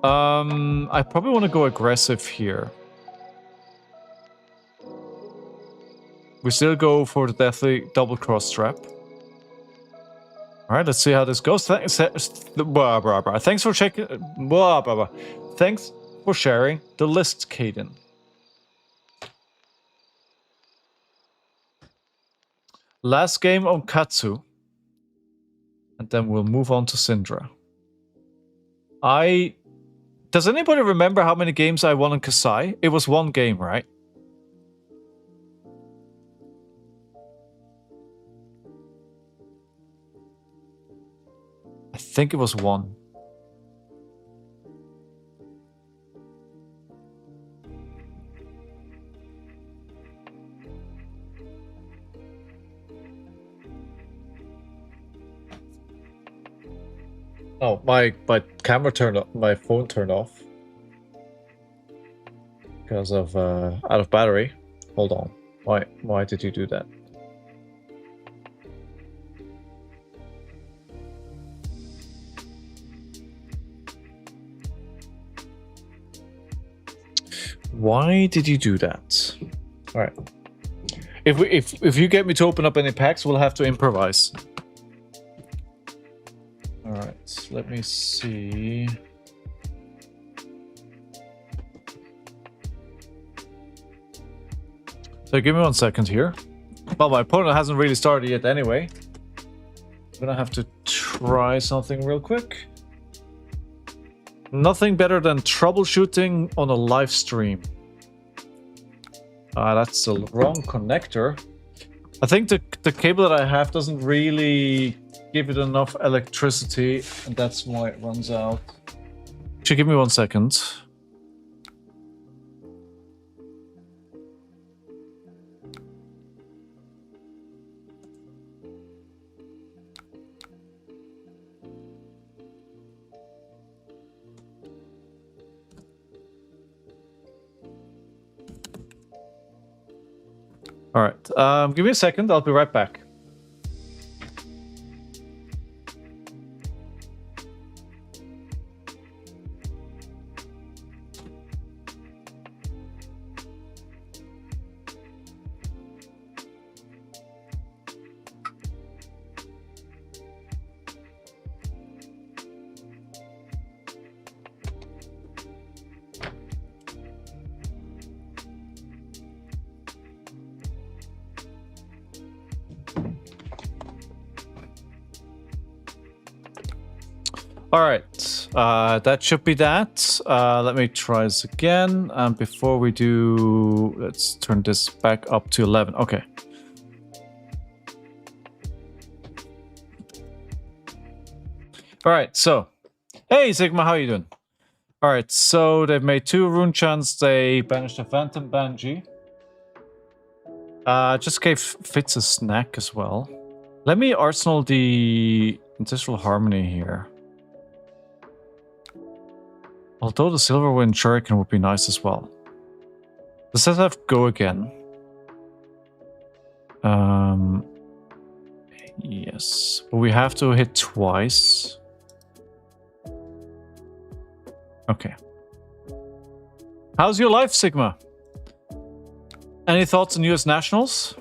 I probably want to go aggressive here. We still go for the deathly double cross trap. All right, let's see how this goes. Thanks for checking. Thanks for sharing the list, Caden. Last game on Katsu. And then we'll move on to Cindra. Does anybody remember how many games I won in Kasai? It was 1 game, right? I think it was 1. Oh, my camera turned off, my phone turned off because of out of battery. Hold on. Why did you do that? Why did you do that? All right. If you get me to open up any packs, we'll have to improvise. All right. Let me see. So give me 1 second here. Well, my opponent hasn't really started yet anyway. I'm gonna have to try something real quick. Nothing better than troubleshooting on a live stream. That's the wrong connector. I think the cable that I have doesn't really give it enough electricity, and that's why it runs out. Actually, give me 1 second. All right, give me a second. I'll be right back. All right, that should be that. Let me try this again. Before we do, let's turn this back up to 11. Okay. All right, so, hey Sigma, how you doing? All right, so they've made 2 rune chants. They banished a Phantom Banshee. Just gave Fitz a snack as well. Let me arsenal the Ancestral Harmony here. Although the Silverwind Shuriken would be nice as well. Does that have go again? Yes. But we have to hit twice. Okay. How's your life, Sigma? Any thoughts on US Nationals?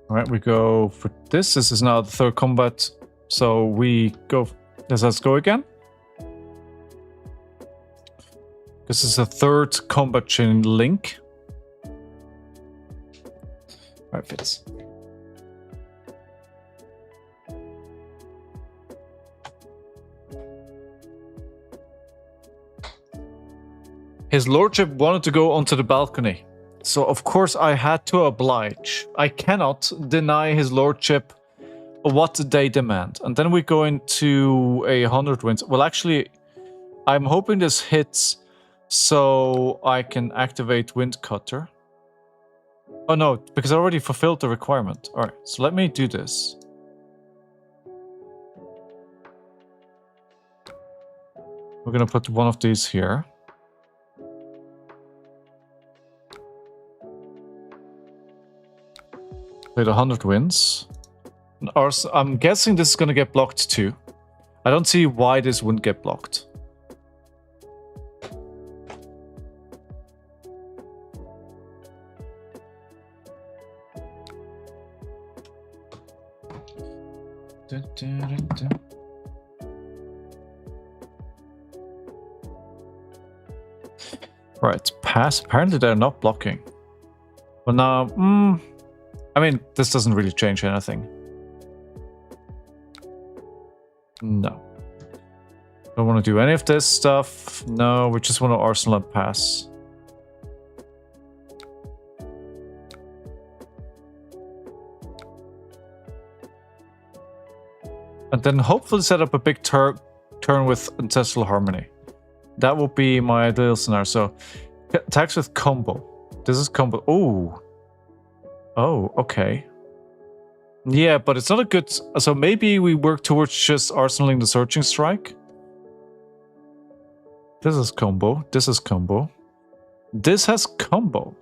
All right, we go for this. This is now the 3rd combat. So we go... Let's go again. This is the 3rd combat chain link. All right, Fitz. His lordship wanted to go onto the balcony. So of course I had to oblige. I cannot deny his lordship what they demand. And then we go into 100 wins. Well, actually, I'm hoping this hits so I can activate Wind Cutter. Oh no, because I already fulfilled the requirement. All right, so let me do this. We're gonna put one of these here. Played 100 wins. I'm guessing this is going to get blocked too. I don't see why this wouldn't get blocked. Right, pass. Apparently they're not blocking. Well now, I mean, this doesn't really change anything. No. Don't want to do any of this stuff. No, we just want to arsenal and pass. And then hopefully set up a big turn with Ancestral Harmony. That would be my ideal scenario. So, attacks with combo. This is combo. Oh. Oh, okay. Yeah, but it's not a good... So maybe we work towards just arsenaling the Searching Strike. This is combo. This is combo. This has combo.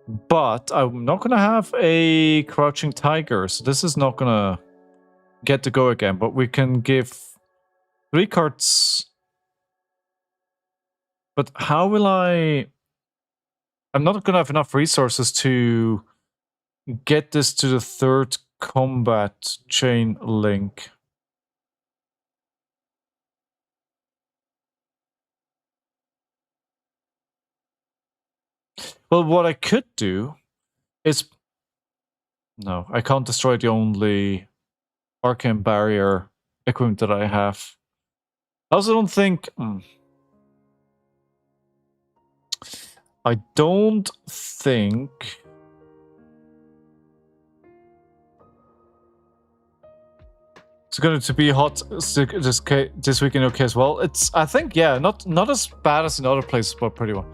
But I'm not gonna have a Crouching Tiger, so this is not gonna get to go again. But we can give 3 cards. But how will I... I'm not gonna have enough resources to get this to the 3rd combat chain link. Well, what I could do is... No, I can't destroy the only arcane barrier equipment that I have. I also don't think... I don't think... It's going to be hot this weekend, okay, as well. It's, I think, yeah, not as bad as in other places, but pretty well.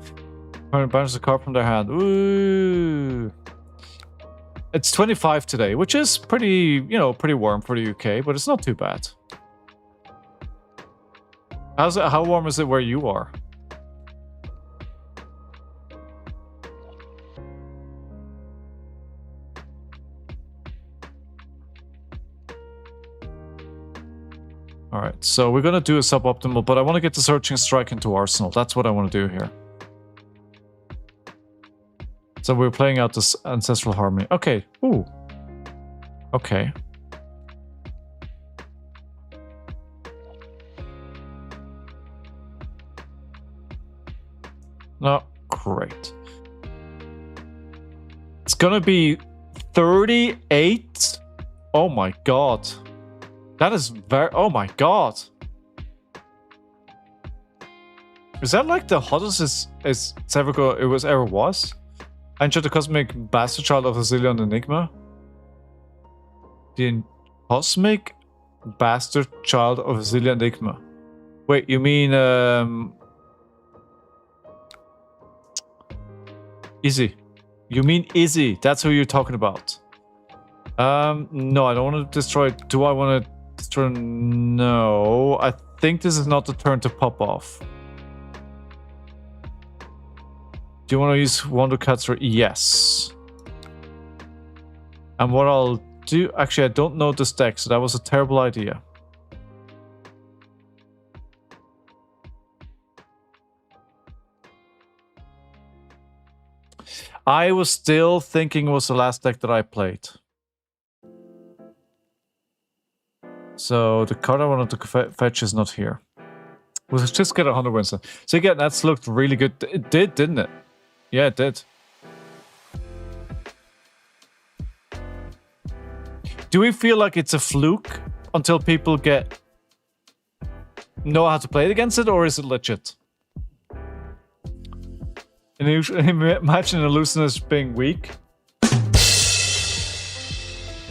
Banish the card from their hand. Ooh. It's 25 today, which is pretty, you know, pretty warm for the UK, but it's not too bad. How's it? How warm is it where you are? Alright, so we're gonna do a suboptimal, but I want to get the Searching Strike into Arsenal. That's what I want to do here. So we're playing out this Ancestral Harmony. Okay. Ooh. Okay. No, great. It's gonna be 38. Oh my god. That is very... Oh my god. Is that like the hottest it's ever was? Enter the Cosmic Bastard Child of Azilian Enigma? The Cosmic Bastard Child of Azilian Enigma. Wait, you mean Izzy. You mean Izzy. That's who you're talking about. No, I don't want to destroy... Do I want to destroy... No. I think this is not the turn to pop off. Do you want to use Wonder Katsu? Yes. And what I'll do... Actually, I don't know this deck, so that was a terrible idea. I was still thinking it was the last deck that I played. So the card I wanted to fetch is not here. We'll just get 100 wins. So again, that's looked really good. It did, didn't it? Yeah, it did. Do we feel like it's a fluke until people know how to play against it, or is it legit? And imagine Illusionist being weak.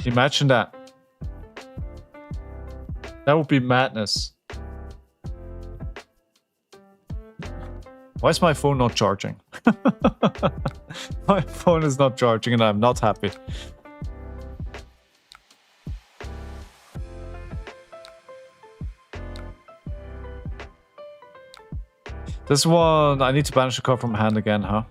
Imagine that. That would be madness. Why is my phone not charging? My phone is not charging and I'm not happy. This one, I need to banish a card from hand again, huh?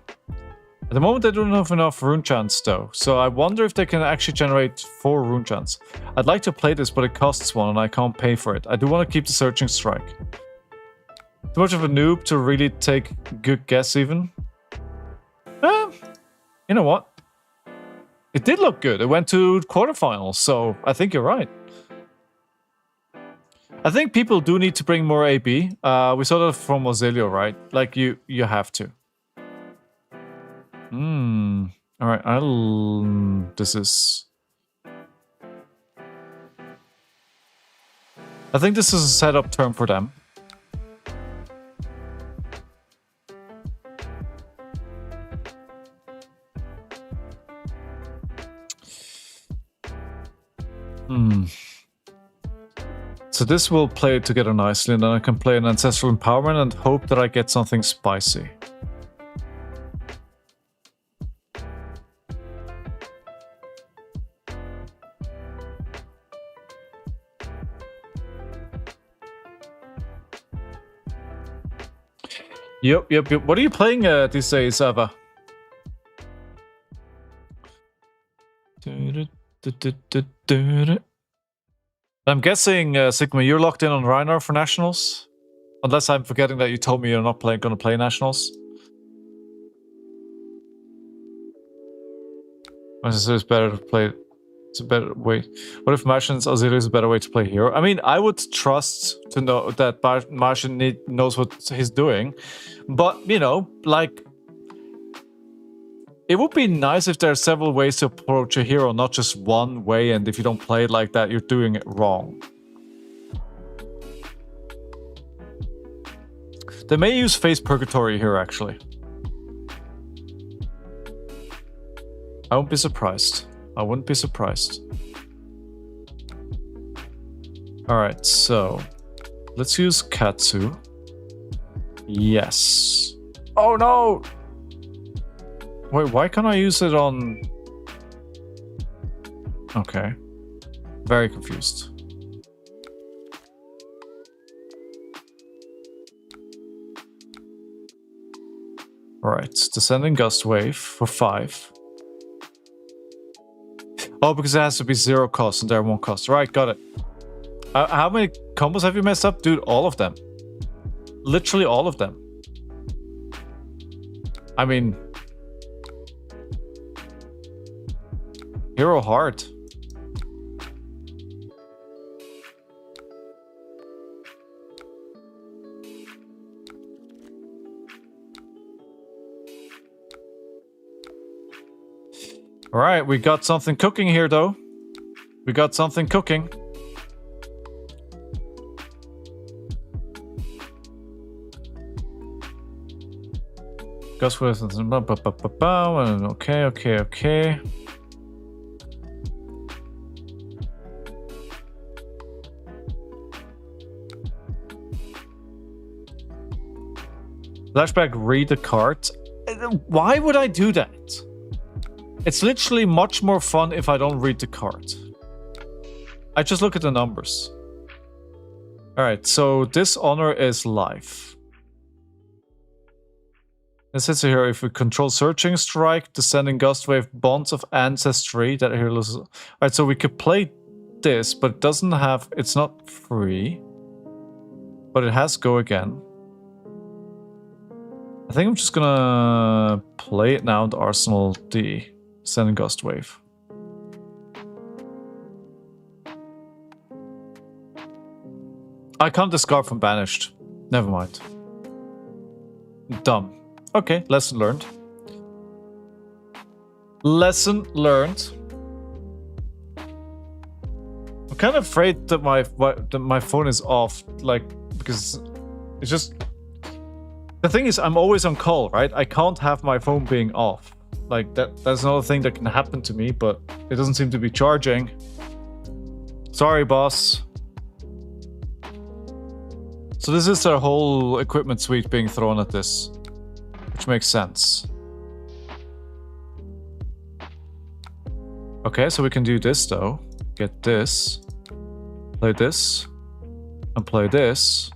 At the moment, I don't have enough rune chants, though. So I wonder if they can actually generate 4 rune chants. I'd like to play this, but it costs 1 and I can't pay for it. I do want to keep the Searching Strike. Too much of a noob to really take a good guess, even. You know what? It did look good. It went to quarterfinals, so I think you're right. I think people do need to bring more AB. We saw that from Ozilio, right? Like, you have to. Alright, this is... I think this is a setup term for them. So this will play together nicely, and then I can play an Ancestral Empowerment and hope that I get something spicy. Yep. What are you playing these days, Ava? I'm guessing, Sigma, you're locked in on Reinar for Nationals? Unless I'm forgetting that you told me you're not going to play Nationals. It's better to play. It's a better way. What if Martian's Auxiliary is a better way to play hero? I mean, I would trust to know that Martian knows what he's doing. But, you know, like... It would be nice if there are several ways to approach a hero, not just one way, and if you don't play it like that, you're doing it wrong. They may use Face Purgatory here, actually. I won't be surprised. I wouldn't be surprised. Alright, so... Let's use Katsu. Yes. Oh no! Wait, why can't I use it on... Okay. Very confused. Alright, Descending Gust Wave for 5. Oh, because it has to be 0 cost and they're 1 cost. Right, got it. How many combos have you messed up? Dude, all of them. Literally all of them. I mean... Hero Heart. Alright, we got something cooking here, though. We got something cooking. Gust with... Okay. Flashback, read the card. Why would I do that? It's literally much more fun if I don't read the card. I just look at the numbers. Alright, so this honor is life. It says here, if we control Searching Strike, Descending Gust Wave, Bonds of Ancestry, that here loses... Alright, so we could play this, but it doesn't have... It's not free. But it has Go Again. I think I'm just gonna play it now in the Arsenal D. Descending Gust Wave. I can't discard from Banished. Never mind. Dumb. Okay, lesson learned. Lesson learned. I'm kind of afraid that my phone is off, like, because it's just... The thing is, I'm always on call, right? I can't have my phone being off. Like, that's another thing that can happen to me, but it doesn't seem to be charging. Sorry, boss. So this is their whole equipment suite being thrown at this. Which makes sense. Okay, so we can do this, though. Get this. Play this. And play this.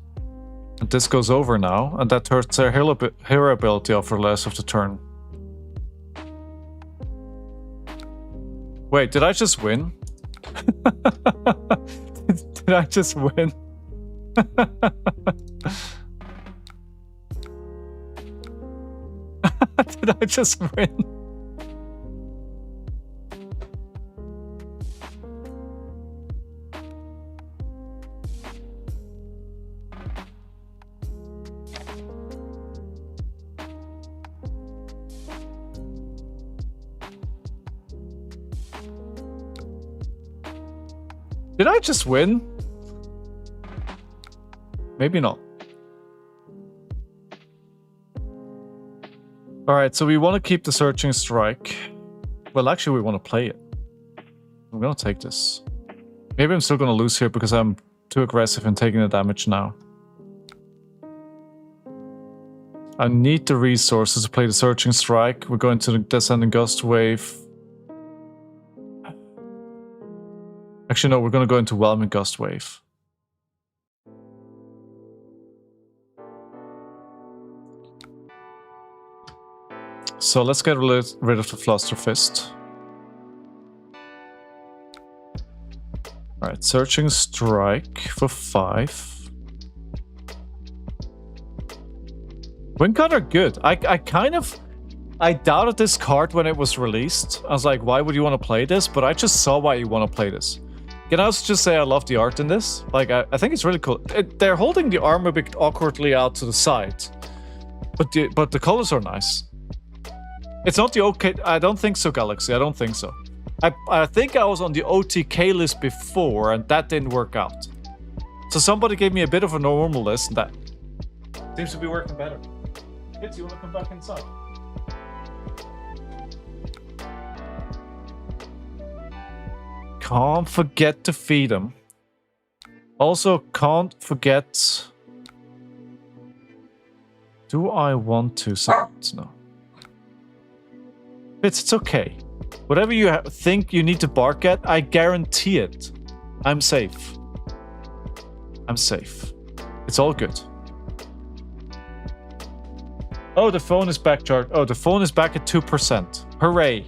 And this goes over now, and that hurts their hero ability off for less of the turn. Wait, did I just win? Did I just win? Did I just win? Did I just win? Maybe not. Alright, so we want to keep the Searching Strike. Well, actually, we want to play it. I'm going to take this. Maybe I'm still going to lose here because I'm too aggressive in taking the damage now. I need the resources to play the Searching Strike. We're going to the Descending Gust Wave. Actually, no, we're going to go into Whelming Gust Wave. So let's get rid of the Fluster Fist. Alright, Searching Strike for 5. Win cards are good. I doubted this card when it was released. I was like, why would you want to play this? But I just saw why you want to play this. Can I also just say I love the art in this? Like, I think it's really cool. They're holding the arm a bit awkwardly out to the side. But the colors are nice. It's not the OK... I don't think so, Galaxy. I don't think so. I think I was on the OTK list before, and that didn't work out. So somebody gave me a bit of a normal list, and that seems to be working better. Kids, you want to come back inside? Can't forget to feed them. Also, can't forget... Do I want to? No. It's okay. Whatever you think you need to bark at, I guarantee it. I'm safe. I'm safe. It's all good. Oh, the phone is back, Chart. Oh, the phone is back at 2%. Hooray.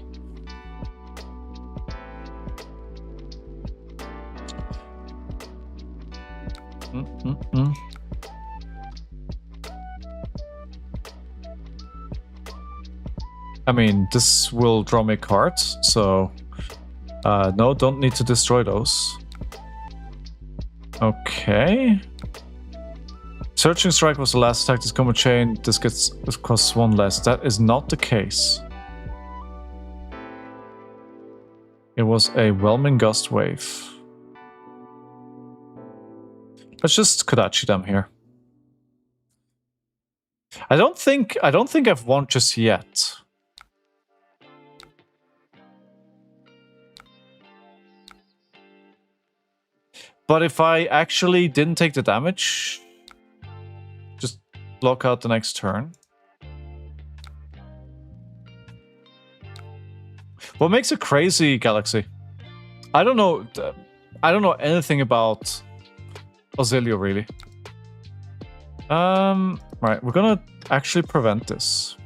I mean, this will draw me cards, so... no, don't need to destroy those. Okay. Searching Strike was the last attack. This combo chain, this costs 1 less. That is not the case. It was a Whelming Gust Wave. Let's just Kodachi them here. I don't think I've won just yet. But if I actually didn't take the damage, just block out the next turn. What makes it crazy, Galaxy? I don't know anything about Auxilio, really. Right, we're gonna actually prevent this.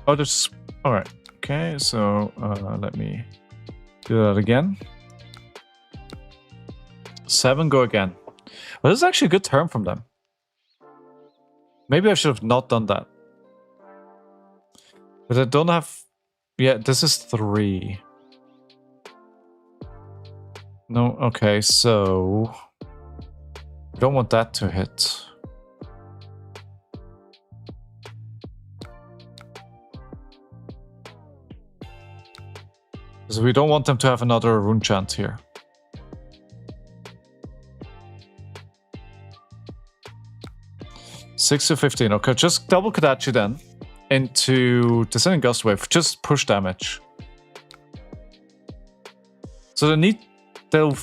Oh, there's... Alright. Okay, so let me do that again. 7, go again. Well, this is actually a good turn from them. Maybe I should have not done that. But I don't have... Yeah, this is 3. No, okay, so... I don't want that to hit. Because we don't want them to have another rune chant here. Six to 15. Okay, just double Kodachi then into Descending Gust Wave. Just push damage. So they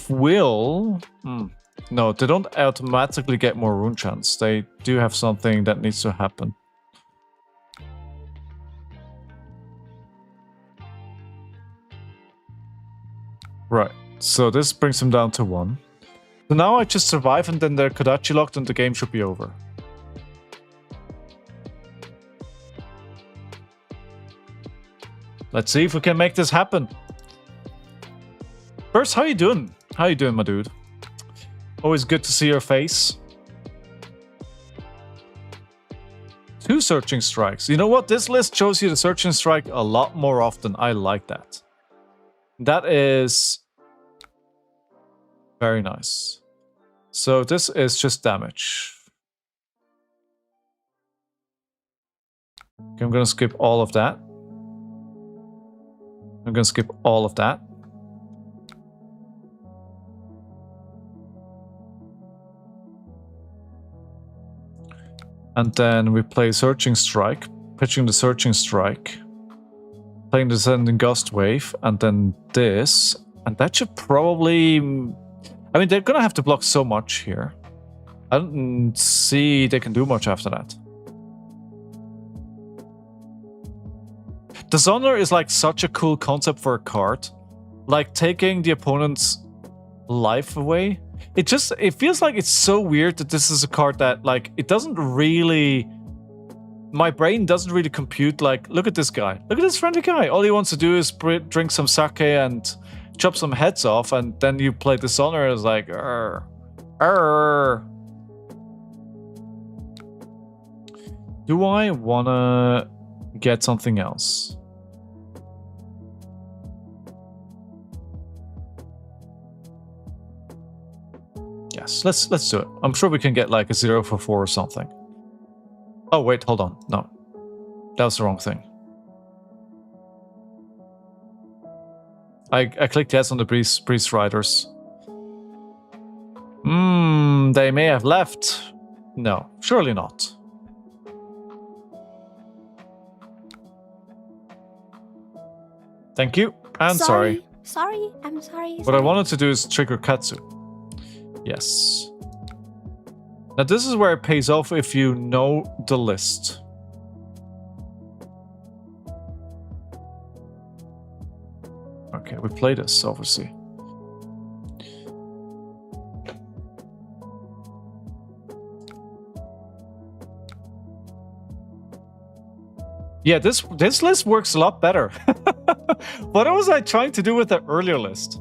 will... No, they don't automatically get more rune chants. They do have something that needs to happen. Right, so this brings them down to 1. So now I just survive and then they're Kodachi locked and the game should be over. Let's see if we can make this happen. First, how you doing? How you doing, my dude? Always good to see your face. 2 Searching Strikes. You know what? This list shows you the Searching Strike a lot more often. I like that. That is... very nice. So this is just damage. Okay, I'm gonna skip all of that. I'm gonna skip all of that. And then we play Searching Strike, pitching the Searching Strike, playing the Descending Gust Wave, and then this. And that should probably... I mean, they're gonna have to block so much here. I don't see they can do much after that. Dishonor is like such a cool concept for a card. Like taking the opponent's life away. It feels like it's so weird that this is a card that, like, it doesn't really my brain doesn't really compute, like, look at this guy. Look at this friendly guy. All he wants to do is drink some sake and chop some heads off, and then you play Dishonor as like, Do I wanna get something else? Yes, let's do it. I'm sure we can get like a 0 for 4 or something. Oh wait, hold on. No. That was the wrong thing. I clicked yes on the priest riders. They may have left. No, surely not. Thank you. And sorry. Sorry, I'm sorry. What I wanted to do is trigger Katsu. Yes. Now this is where it pays off if you know the list. Okay, we play this, obviously. Yeah, this list works a lot better. What was I trying to do with the earlier list?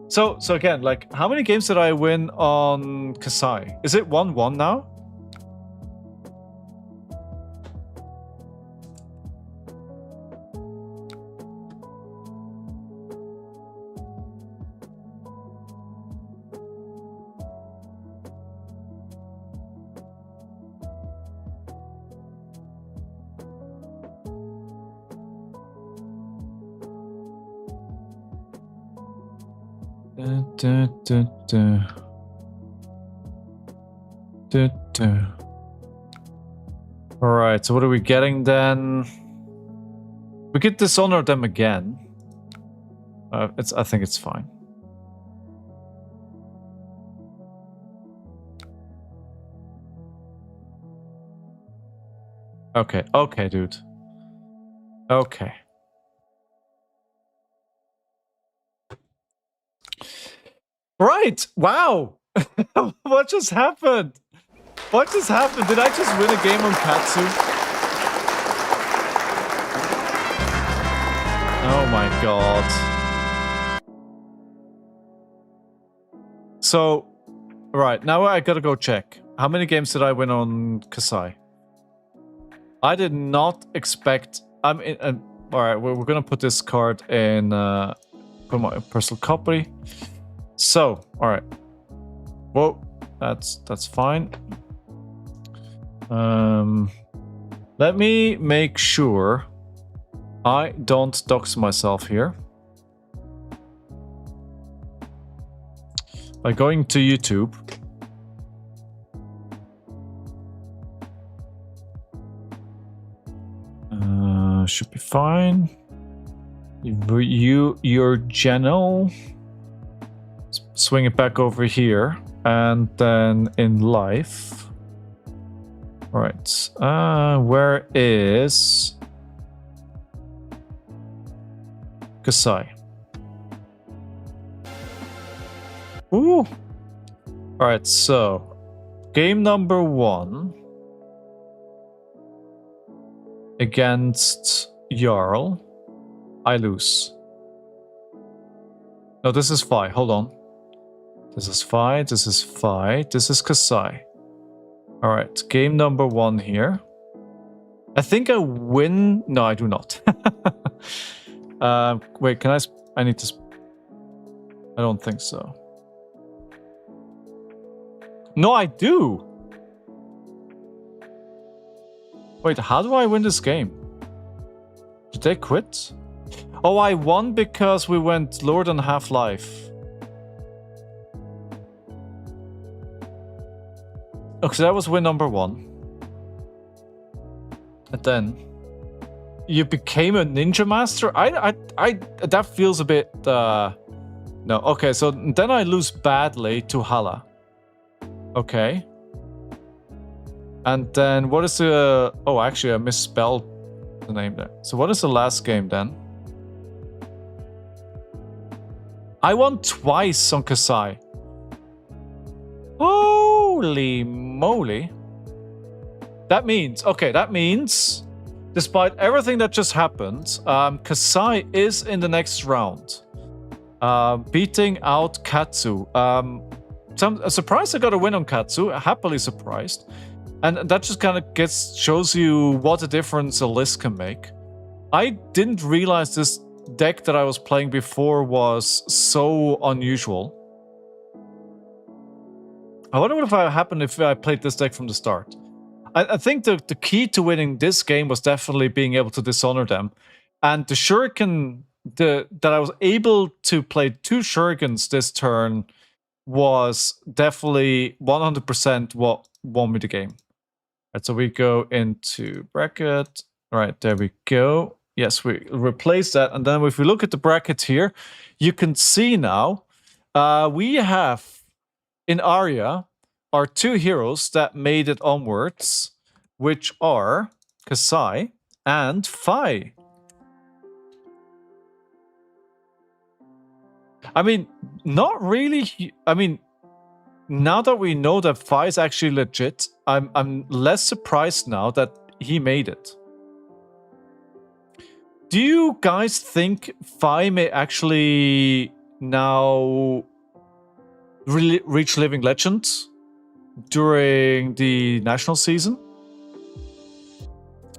So again, like, how many games did I win on Kasai? Is it 1-1 now? Alright, so what are we getting then? We could dishonor them again. I think it's fine. Okay, dude. Okay. Right! Wow! What just happened? What just happened? Did I just win a game on Katsu? Oh my god. So, right, now I gotta go check. How many games did I win on Kasai? I did not expect... Alright, we're gonna put this card in... put my personal copy. So, alright. Whoa, that's fine. Let me make sure I don't dox myself here by going to YouTube. Should be fine. Your channel. Swing it back over here, and then in life. All right. Where is Kasai? Ooh. All right. So, game number 1 against Jarl. I lose. No, this is Phi. Hold on. This is Phi. This is Phi. This is Kasai. All right. Game number 1 here. I think I win. No, I do not. Wait, can I need to... I don't think so. No, I do. Wait, how do I win this game? Did they quit? Oh, I won because we went lower than half-life. Okay, so that was win number 1. And then you became a ninja master? I that feels a bit no. Okay, so then I lose badly to Hala. Okay. And then what is the... Oh, actually, I misspelled the name there. So what is the last game then? I won twice on Kasai. Holy moly. That means, despite everything that just happened, Kasai is in the next round, beating out Katsu. I'm surprised I got a win on Katsu, happily surprised. And that just kind of shows you what a difference a list can make. I didn't realize this deck that I was playing before was so unusual. I wonder what would happen if I played this deck from the start. I think the key to winning this game was definitely being able to dishonor them. And the Shuriken, that I was able to play 2 Shurikens this turn was definitely 100% what won me the game. Right, so we go into bracket. Right, there we go. Yes, we replace that. And then if we look at the bracket here, you can see now we have in Arya are 2 heroes that made it onwards, which are Kasai and Fai. I mean, not really. I mean, now that we know that Fai is actually legit, I'm less surprised now that he made it. Do you guys think Fai may actually now reach Living Legends during the national season?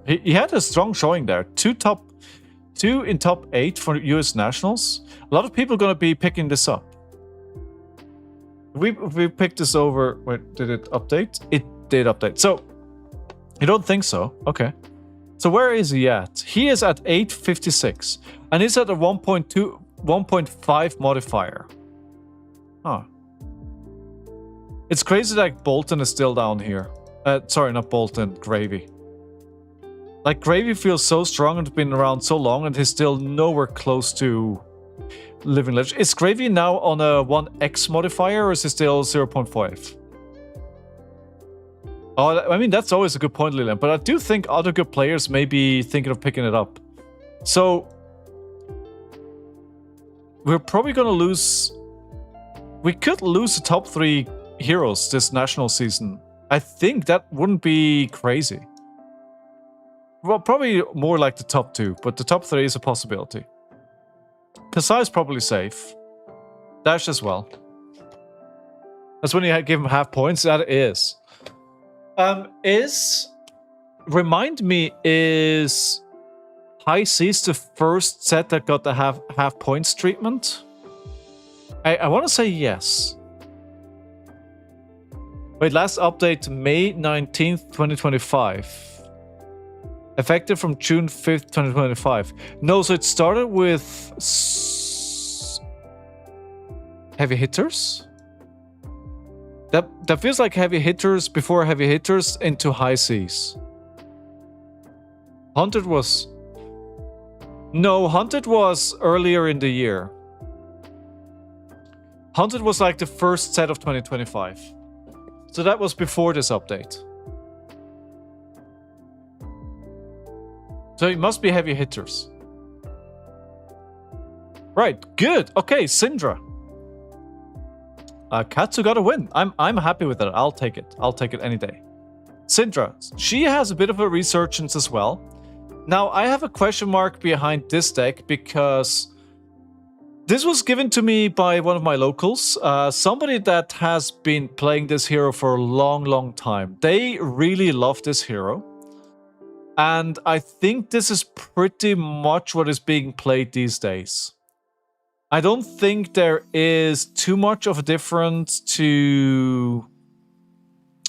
He had a strong showing there. 2 in top 8 for US Nationals. A lot of people are going to be picking this up. We picked this over. Wait, did it update? It did update. So, you don't think so? Okay. So where is he at? He is at 856. And he's at a 1.5 modifier. Huh. It's crazy that Bolton is still down here. Sorry, not Bolton, Gravy. Like, Gravy feels so strong and been around so long, and he's still nowhere close to Living Legend. Is Gravy now on a 1x modifier, or is he still 0.5? Oh, I mean, that's always a good point, Lilian, but I do think other good players may be thinking of picking it up. So, we're probably going to lose... We could lose the top 3 heroes this national season. I think that wouldn't be crazy. Well, probably more like the top 2, but the top 3 is a possibility. Kasai is probably safe. Dash as well. That's when you give him half points. That is. Remind me, is High Seas the first set that got the half points treatment? I want to say yes. Wait, last update May 19th, 2025. Effective from June 5th, 2025. No, so it started with heavy hitters? That feels like heavy hitters before heavy hitters into High Seas. Hunted was... No, Hunted was earlier in the year. Hunted was like the first set of 2025. So that was before this update. So it must be heavy hitters. Right, good. Okay, Cindra. Katsu got a win. I'm happy with it. I'll take it. I'll take it any day. Cindra, she has a bit of a resurgence as well. Now, I have a question mark behind this deck because this was given to me by one of my locals. Somebody that has been playing this hero for a long time. They really love this hero. And I think this is pretty much what is being played these days. I don't think there is too much of a difference to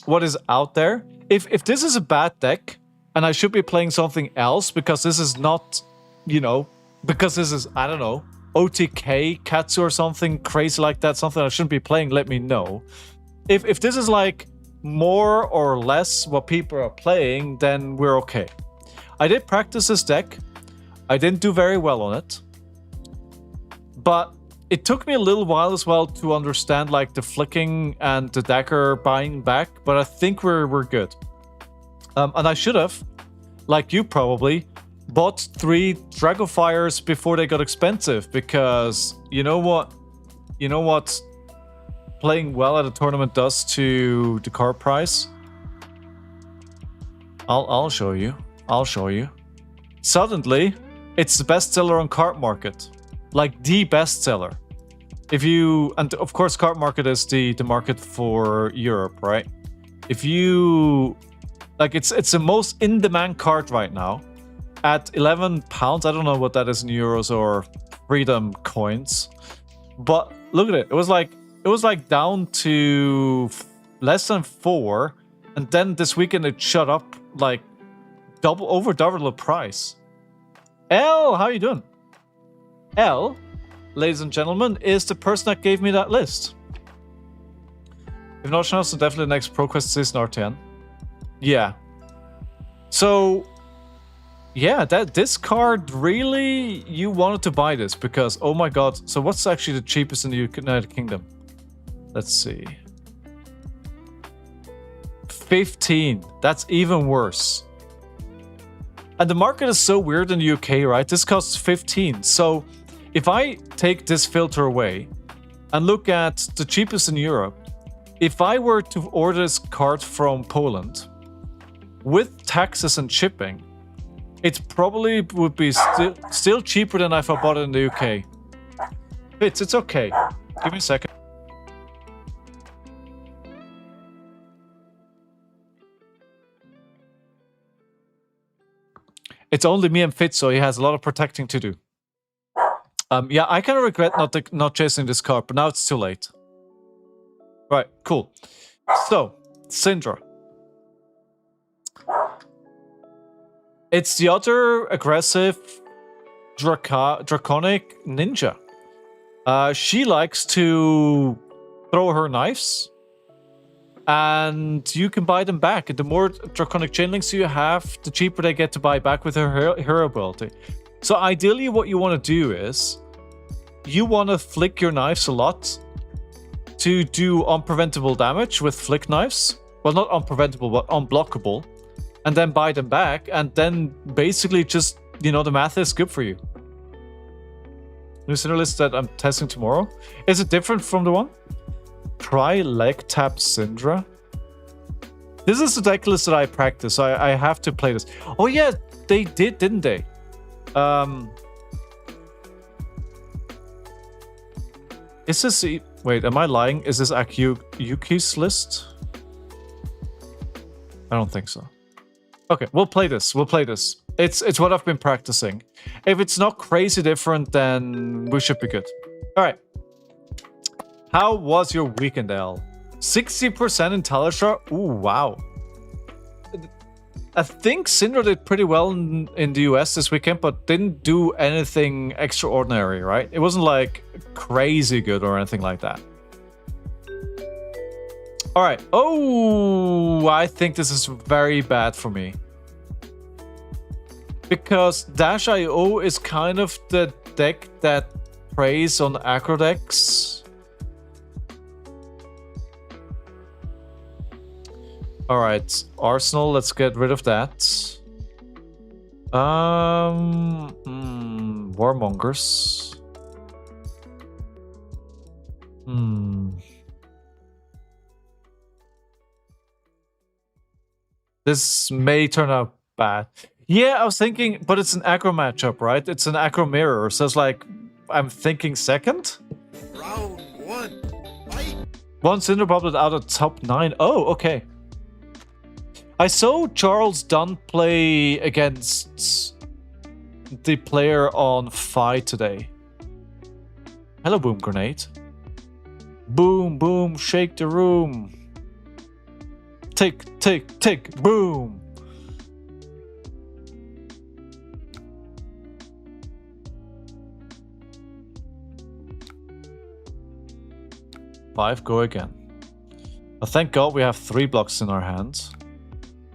what is out there. If this is a bad deck, and I should be playing something else because this is not, you know, because this is, I don't know, OTK, Katsu or something crazy like that, something I shouldn't be playing, let me know. If this is like more or less what people are playing, then we're okay. I did practice this deck. I didn't do very well on it. But it took me a little while as well to understand like the flicking and the dagger buying back, but I think we're good. And I should have, like you probably, bought 3 Dragofires before they got expensive, because you know what playing well at a tournament does to the card price? I'll show you. I'll show you. Suddenly, it's the bestseller on Card Market. Like the bestseller. If you, and of course Card Market is the market for Europe, right? If you, like it's the most in-demand card right now at £11. I don't know what that is in euros or freedom coins. But look at it. It was like down to less than 4, and then this weekend it shot up like over double the price. L, how you doing? L, ladies and gentlemen, is the person that gave me that list. If not chance, so definitely the next ProQuest season R10. Yeah. So yeah, this card really, you wanted to buy this because, oh my god. So what's actually the cheapest in the United Kingdom? Let's see. 15. That's even worse. And the market is so weird in the UK, right? This costs 15. So if I take this filter away and look at the cheapest in Europe, if I were to order this card from Poland with taxes and shipping, it probably would be still cheaper than if I bought it in the UK. It's okay. Give me a second. It's only me and Fitz, so he has a lot of protecting to do. Yeah, I kind of regret not chasing this card, but now it's too late. Right, cool. So, Cindra. It's the other aggressive draconic ninja. She likes to throw her knives, and you can buy them back. And the more draconic chainlinks you have, the cheaper they get to buy back with her hero ability. So ideally what you want to do is, you want to flick your knives a lot to do unpreventable damage with flick knives. Well, not unpreventable, but unblockable. And then buy them back, and then basically just, you know, the math is good for you. New Cindra list that I'm testing tomorrow. Is it different from the one? Try leg tap Cindra. This is the deck list that I practice. I have to play this. Oh yeah, they did, didn't they? Is this... Wait, am I lying? Is this Yuki's list? I don't think so. Okay, we'll play this. We'll play this. It's what I've been practicing. If it's not crazy different, then we should be good. All right. How was your weekend, L? 60% in Telstra? Ooh, wow. I think Cindra did pretty well in the US this weekend, but didn't do anything extraordinary, right? It wasn't like crazy good or anything like that. All right. Oh, I think this is very bad for me. Because Dash.io is kind of the deck that preys on aggro decks. All right, Arsenal, let's get rid of that. Warmongers. This may turn out bad. Yeah, I was thinking, but it's an aggro matchup, right? It's an aggro mirror, so it's like, I'm thinking second? Round 1, fight! One Cindra popped out of top 9. Oh, okay. I saw Charles Dunn play against the player on Fi today. Hello, Boom Grenade. Boom, boom, shake the room. Tick, tick, tick, boom. Five, go again. Well, thank God we have 3 blocks in our hands.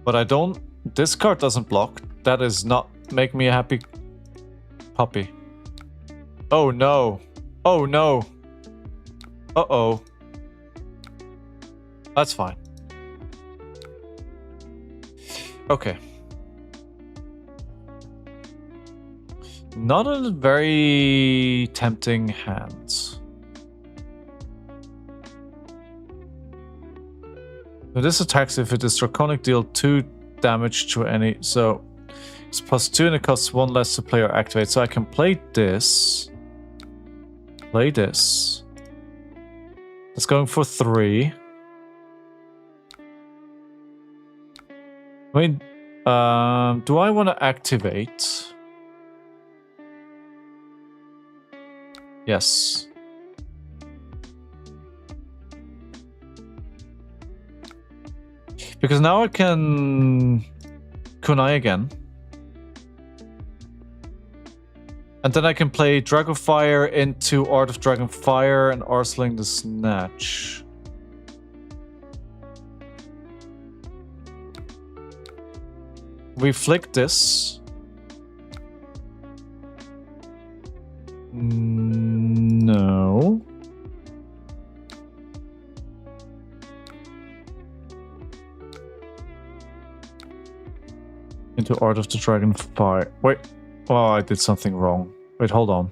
But I don't... This card doesn't block. That does not make me a happy puppy. Oh no. Oh no. Uh-oh. That's fine. Okay. Not a very tempting hand. Now this attacks if it is Draconic, deal 2 damage to any. So it's +2 and it costs 1 less to play or activate. So I can play this. Play this. It's going for 3. I mean, do I want to activate? Yes. Because now I can kunai again. And then I can play Dragonfire into Art of Dragonfire and Arsling the Snatch. We flick this. No. Into Art of the Dragonfire. Wait. Oh, I did something wrong. Wait, hold on.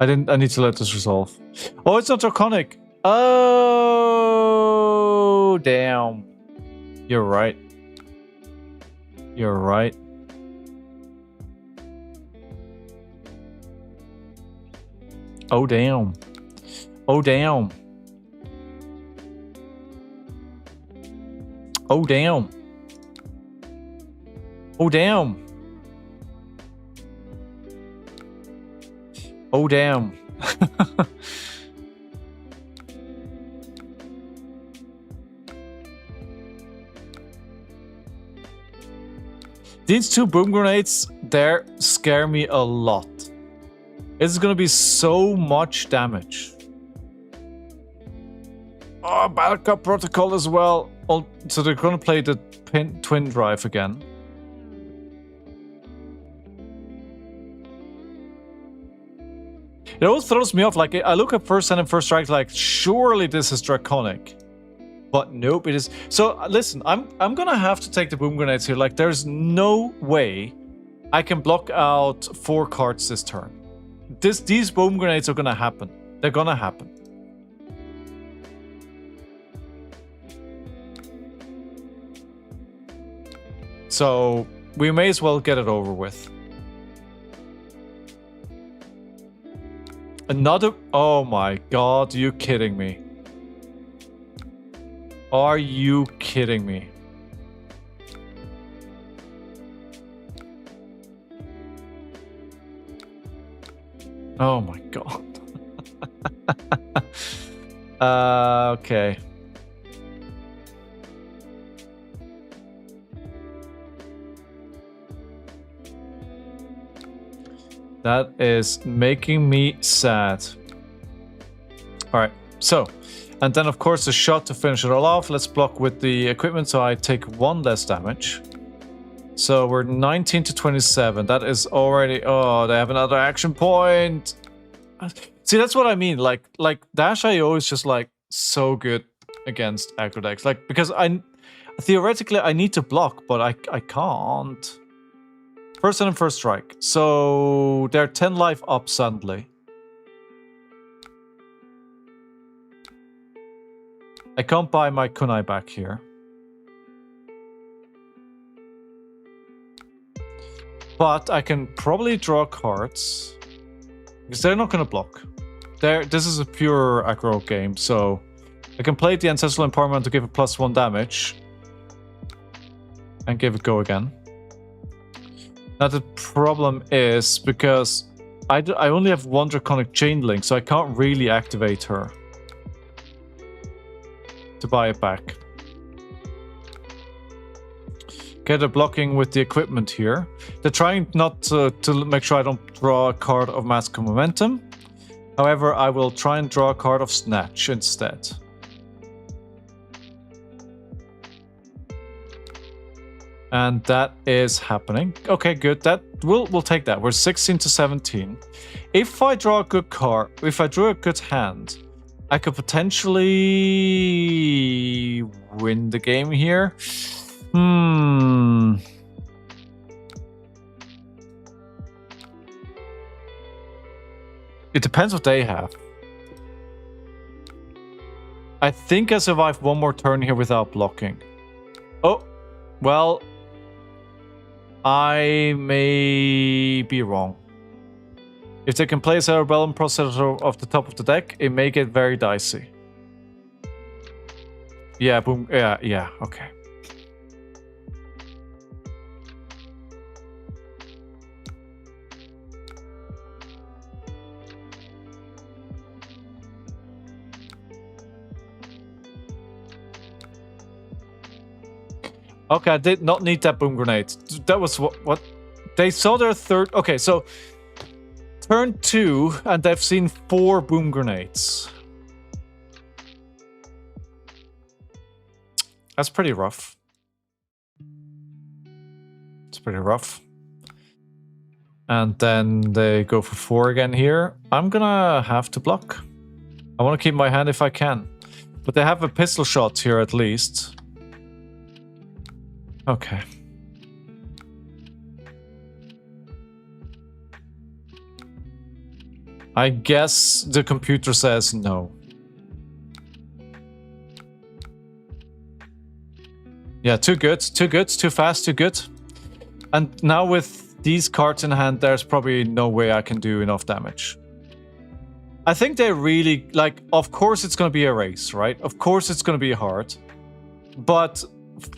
I need to let this resolve. Oh, it's not Draconic. Oh, damn. You're right. You're right. Oh, damn. Oh, damn. Oh, damn. Oh, damn. Oh, damn. These 2 boom grenades there scare me a lot. It's gonna be so much damage. Oh, Battle Cup Protocol as well. Oh, so they're gonna play the twin drive again. It always throws me off. Like, I look at first hand and first strike, like, surely this is Draconic. But nope, it is. So listen, I'm gonna have to take the boom grenades here. Like, there's no way I can block out 4 cards this turn. These boom grenades are gonna happen. They're gonna happen. So we may as well get it over with. Another. Oh my god, are you kidding me? Are you kidding me? Oh my god. Okay. That is making me sad. Alright, so. And then of course the shot to finish it all off. Let's block with the equipment so I take 1 less damage. So we're 19 to 27. That is already... Oh, they have another action point. See, that's what I mean. Like Dash IO is just like so good against aggro decks. Like, because theoretically I need to block, but I can't. First and first strike. So they're 10 life up suddenly. I can't buy my kunai back here. But I can probably draw cards. Because they're not going to block. This is a pure aggro game, so I can play the Ancestral Empowerment to give it +1 damage. And give it go again. Now the problem is, because I only have 1 Draconic Chain Link, so I can't really activate her. To buy it back. Okay, they're blocking with the equipment here. They're trying not to make sure I don't draw a card of Mask of Momentum. However, I will try and draw a card of Snatch instead. And that is happening. Okay, good. That we'll take that. We're 16 to 17. If I draw a good card, if I drew a good hand, I could potentially win the game here. It depends what they have. I think I survived one more turn here without blocking. Oh, well, I may be wrong. If they can play a Cerebellum Processor off the top of the deck, it may get very dicey. Yeah, boom. Yeah, okay. Okay, I did not need that boom grenade. That was what they saw their third. Okay, so turn 2, and they've seen 4 boom grenades. That's pretty rough. It's pretty rough. And then they go for 4 again here. I'm gonna have to block. I want to keep my hand if I can. But they have a pistol shot here at least. Okay. I guess the computer says no. Yeah, too good, too fast, too good. And now with these cards in hand, there's probably no way I can do enough damage. I think they really, like, of course it's going to be a race, right? Of course it's going to be hard. But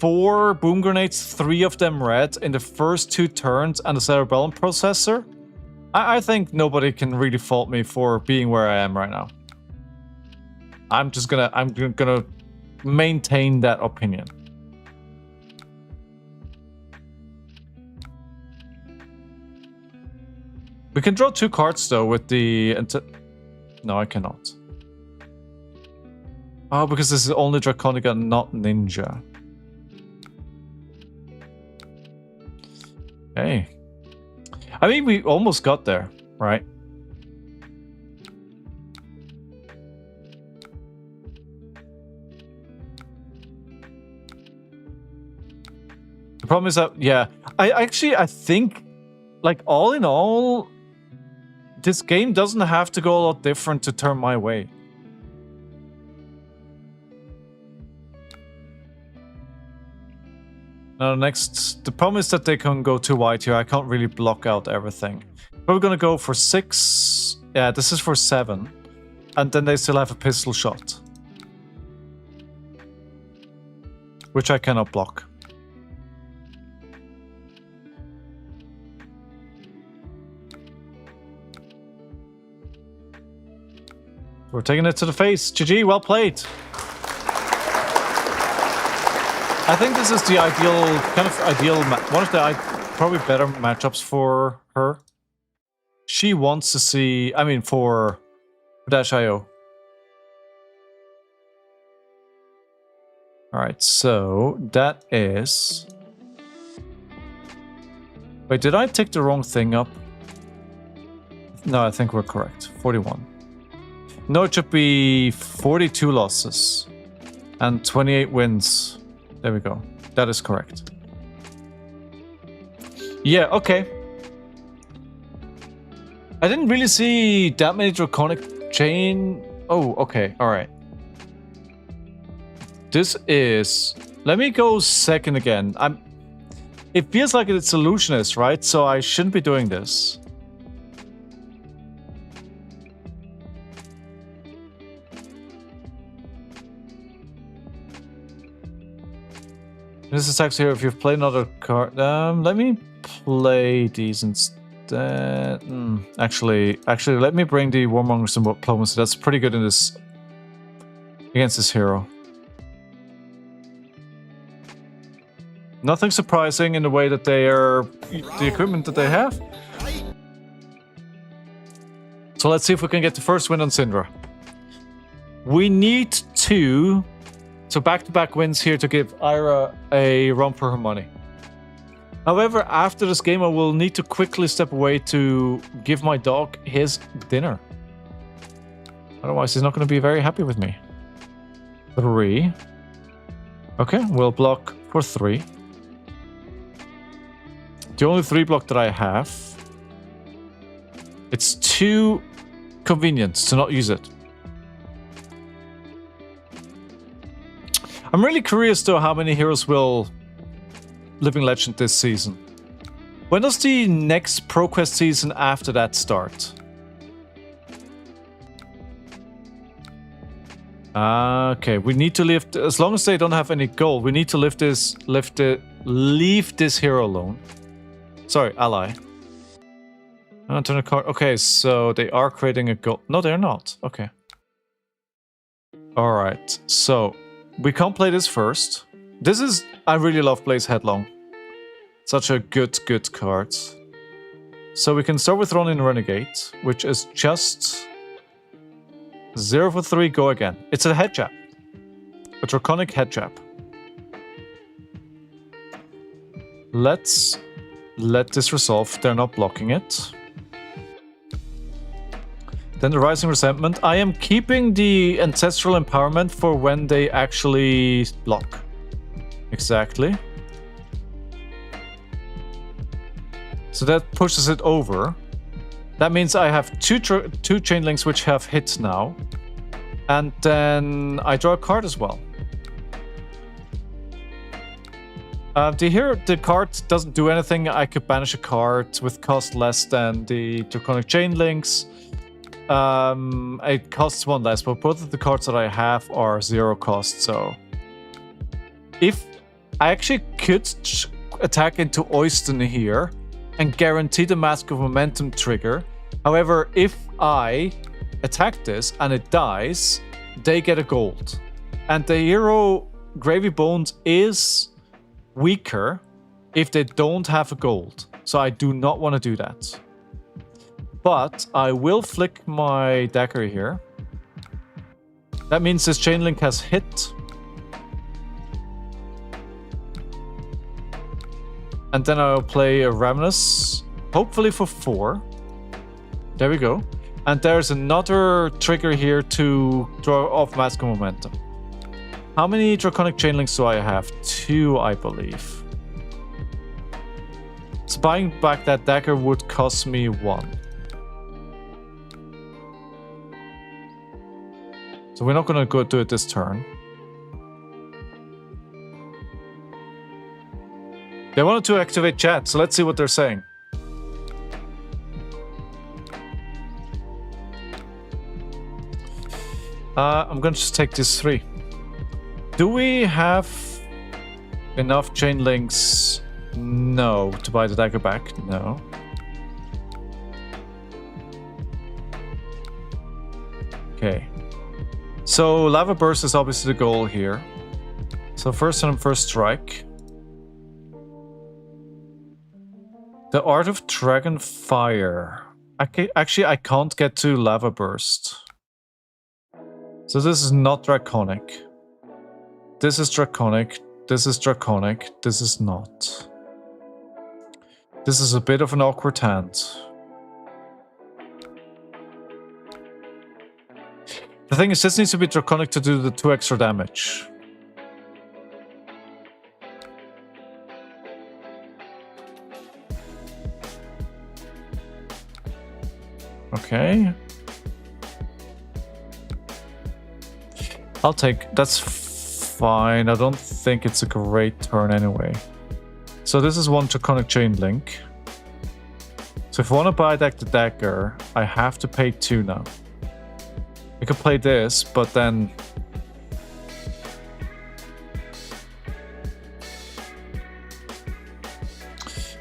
4 boom grenades, 3 of them red in the first 2 turns and a Cerebellum Processor. I think nobody can really fault me for being where I am right now. I'm gonna maintain that opinion. We can draw 2 cards though with the... No, I cannot. Oh, because this is only Draconica, not Ninja. Hey. I mean, we almost got there, right? The problem is that, yeah, I think, like, all in all, this game doesn't have to go a lot different to turn my way. Now, next, the problem is that they can go too wide here. I can't really block out everything. But we're gonna go for 6. Yeah, this is for 7. And then they still have a pistol shot, which I cannot block. We're taking it to the face. GG, well played. I think this is the ideal, one of the probably better matchups for her. She wants to see, I mean, for Dash.io. Alright, so that is... Wait, did I take the wrong thing up? No, I think we're correct. 41. No, it should be 42 losses and 28 wins. There we go. That is correct. Yeah, okay. I didn't really see that many Draconic Chain. Oh, okay. Alright. This is... Let me go second again. It feels like it's Illusionist, right? So I shouldn't be doing this. This is actually if you've played another card. Let me play these instead. Actually, let me bring the Warmongers and Diplomacy. That's pretty good in this against this hero. Nothing surprising in the way that they are the equipment that they have. So let's see if we can get the first win on Cindra. We need 2. So back-to-back wins here to give Ira a run for her money. However, after this game, I will need to quickly step away to give my dog his dinner. Otherwise, he's not going to be very happy with me. 3. Okay, we'll block for 3. The only 3 block that I have. It's too convenient to not use it. I'm really curious though how many heroes will Living Legend this season. When does the next ProQuest season after that start? Okay, we need to lift, as long as they don't have any gold, we need to leave this hero alone. Sorry, ally. Turn a card. Okay, so they are creating a gold. No, they're not. Okay. Alright, so we can't play this first. This is, I really love Blaze Headlong. Such a good card. So we can start with Ronin Renegade, which is just 0 for 3, go again. It's a head jab. A Draconic head jab. Let's let this resolve. They're not blocking it. Then the Rising Resentment. I am keeping the Ancestral Empowerment for when they actually block. Exactly. So that pushes it over. That means I have two chain links which have hits now. And then I draw a card as well. The card doesn't do anything. I could banish a card with cost less than the Draconic Chain Links. It costs 1 less, but both of the cards that I have are 0 cost, so... If I actually could attack into Oyston here and guarantee the Mask of Momentum trigger. However, if I attack this and it dies, they get a gold. And the hero Gravy Bones is weaker if they don't have a gold. So I do not want to do that. But I will flick my dagger here. That means this chain link has hit. And then I'll play a Ravenous, hopefully for 4. There we go. And there's another trigger here to draw off Mask of Momentum. How many Draconic Chain Links do I have? 2, I believe. So buying back that dagger would cost me 1. So we're not going to go do it this turn. They wanted to activate chat, so let's see what they're saying. I'm going to just take these 3. Do we have enough chain links? No. To buy the dagger back? No. Okay. So Lava Burst is obviously the goal here. So first on first strike. The Art of Dragon Fire. Actually, I can't get to Lava Burst. So this is not Draconic. This is Draconic. This is Draconic. This is not. This is a bit of an awkward hand. The thing is, this needs to be Draconic to do the 2 extra damage. Okay. I'll take... That's fine. I don't think it's a great turn anyway. So this is 1 Draconic Chain Link. So if I want to buy back the dagger, I have to pay 2 now. I could play this, but then...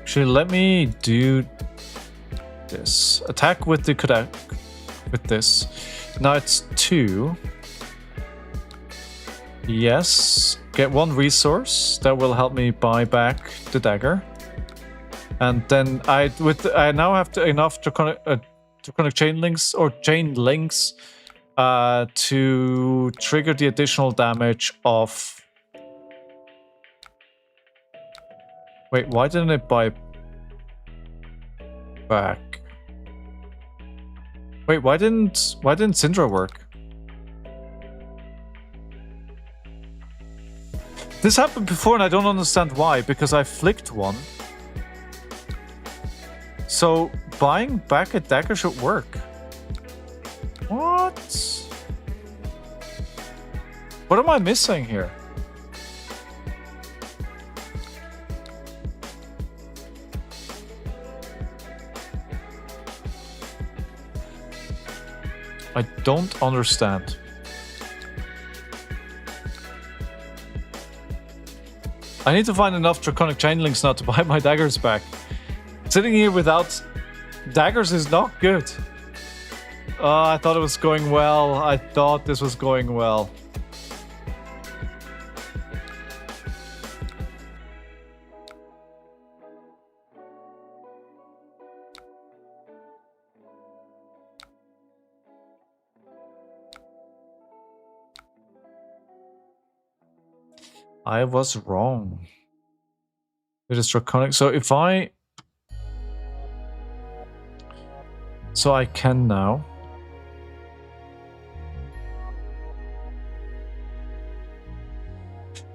Actually, let me do this. Attack with the Kodak with this. Now it's 2. Yes. Get 1 resource. That will help me buy back the dagger. And then I now have enough Draconic Chain Links or Chain Links to trigger the additional damage of... Wait, why didn't it buy back? Wait, why didn't Cindra work? This happened before and I don't understand why, because I flicked 1. So buying back a dagger should work. What? What am I missing here? I don't understand. I need to find enough Draconic Chainlinks now to buy my daggers back. Sitting here without daggers is not good. I thought it was going well. I thought this was going well. I was wrong. It is Draconic. So if I... So I can now...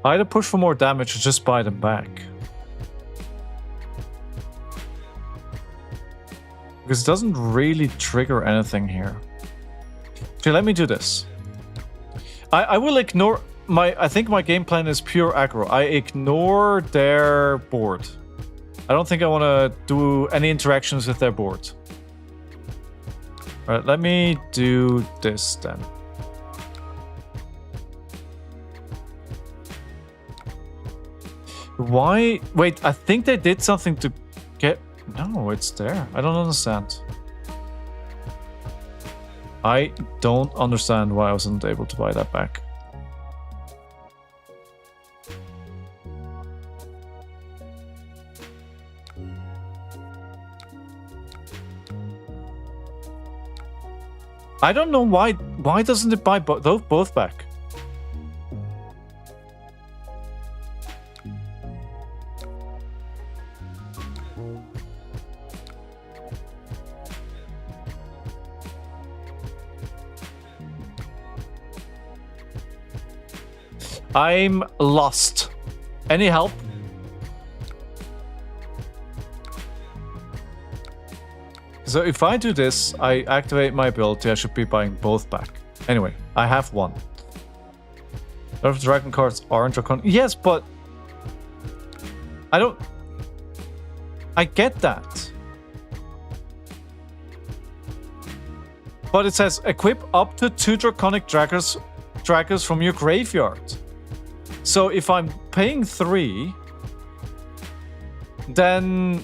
either push for more damage or just buy them back. Because it doesn't really trigger anything here. Okay, let me do this. I will ignore... I think my game plan is pure aggro. I ignore their board. I don't think I want to do any interactions with their board. Alright, let me do this then. Why? Wait, I think they did something to get... No, it's there. I don't understand. I don't understand why I wasn't able to buy that back. I don't know why. Why doesn't it buy both back? I'm lost. Any help? So if I do this, I activate my ability, I should be buying both back. Anyway, I have one. A lot of dragon cards aren't draconic. Yes, but... I don't... I get that. But it says, equip up to 2 draconic daggers from your graveyard. So if I'm paying 3, then...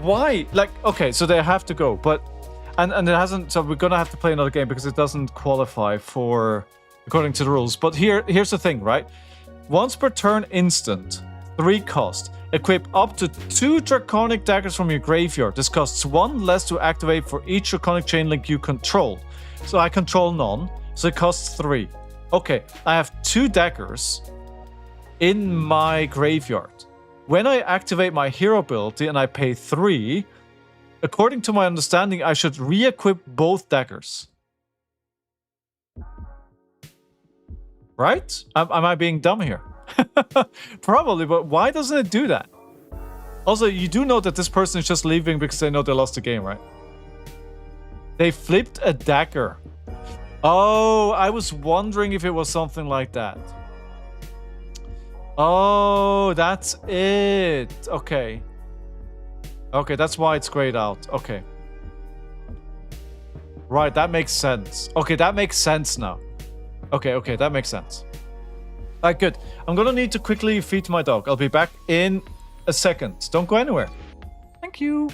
Why? Like, okay, so they have to go, but... And it hasn't... So we're gonna have to play another game because it doesn't qualify for... According to the rules. But here's the thing, right? Once per turn instant, 3 cost. Equip up to 2 draconic daggers from your graveyard. This costs 1 less to activate for each draconic chain link you control. So I control none, so it costs 3. Okay, I have 2 daggers in my graveyard. When I activate my hero ability and I pay 3, according to my understanding, I should re-equip both daggers. Right? Am I being dumb here? Probably, but why doesn't it do that? Also, you do know that this person is just leaving because they know they lost the game, right? They flipped a dagger. Oh, I was wondering if it was something like that. Oh, that's it. Okay. Okay, that's why it's grayed out. Okay. Right, that makes sense. Okay, that makes sense now. Okay, that makes sense. Alright, good. I'm gonna need to quickly feed my dog. I'll be back in a second. Don't go anywhere. Thank you.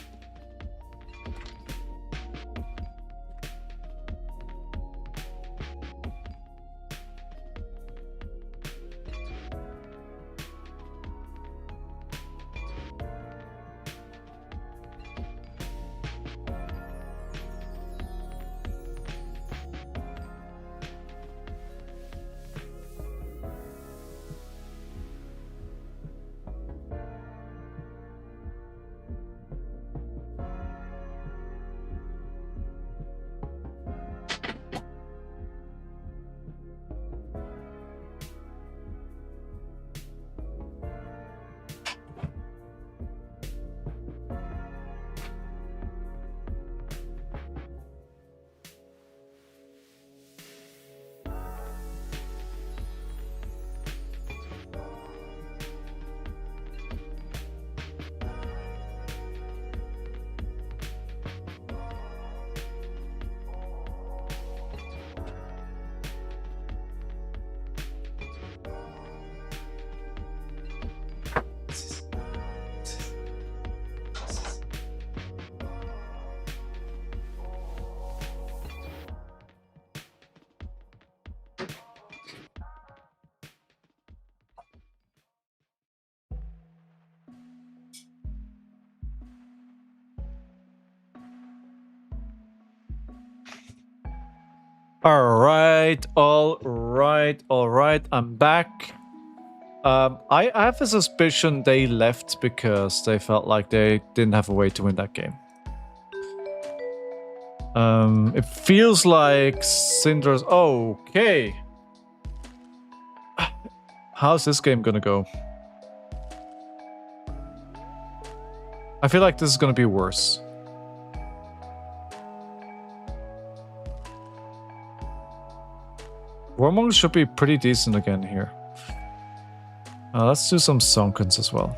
All right. I'm back. I have a suspicion they left because they felt like they didn't have a way to win that game. It feels like Cindra's... Okay. How's this game gonna go? I feel like this is gonna be worse. Warmongers should be pretty decent again here. Let's do some Sunkens as well.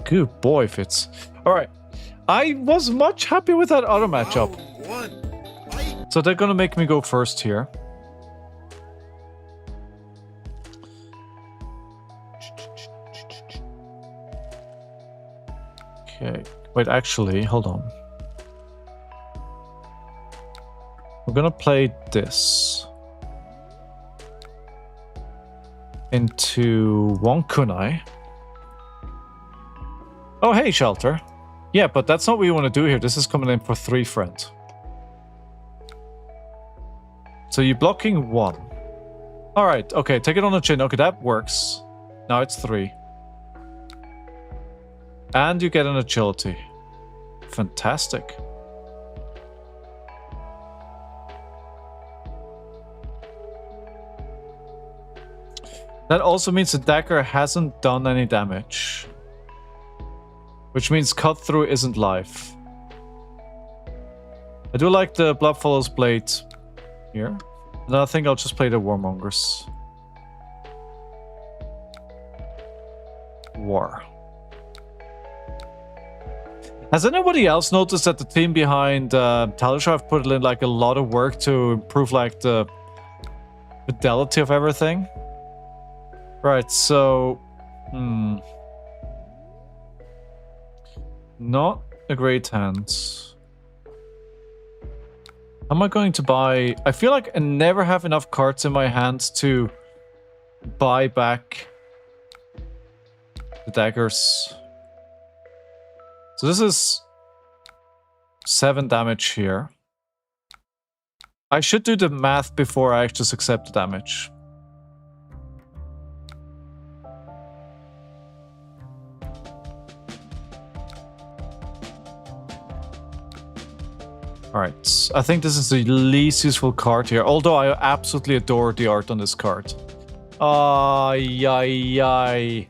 Good boy, Fitz. Alright. I was much happy with that other matchup. So they're gonna make me go first here. Okay. Wait, actually, hold on. We're gonna play this into one kunai. Oh, hey, Shelter. Yeah, but that's not what we want to do here. This is coming in for 3 friend. So you're blocking 1. Alright, okay, take it on the chin. Okay, that works. Now it's 3. And you get an agility. Fantastic. That also means the dagger hasn't done any damage. Which means cut through isn't live. I do like the Blood Follows Blade here. And I think I'll just play the Warmongers. War. Has anybody else noticed that the team behind Talisha have put in like a lot of work to improve like the fidelity of everything? Right, so... Not a great hand. How am I going to buy... I feel like I never have enough cards in my hand to buy back the daggers. So this is 7 damage here. I should do the math before I just accept the damage. Alright, I think this is the least useful card here, although I absolutely adore the art on this card. Ay, ay, ay.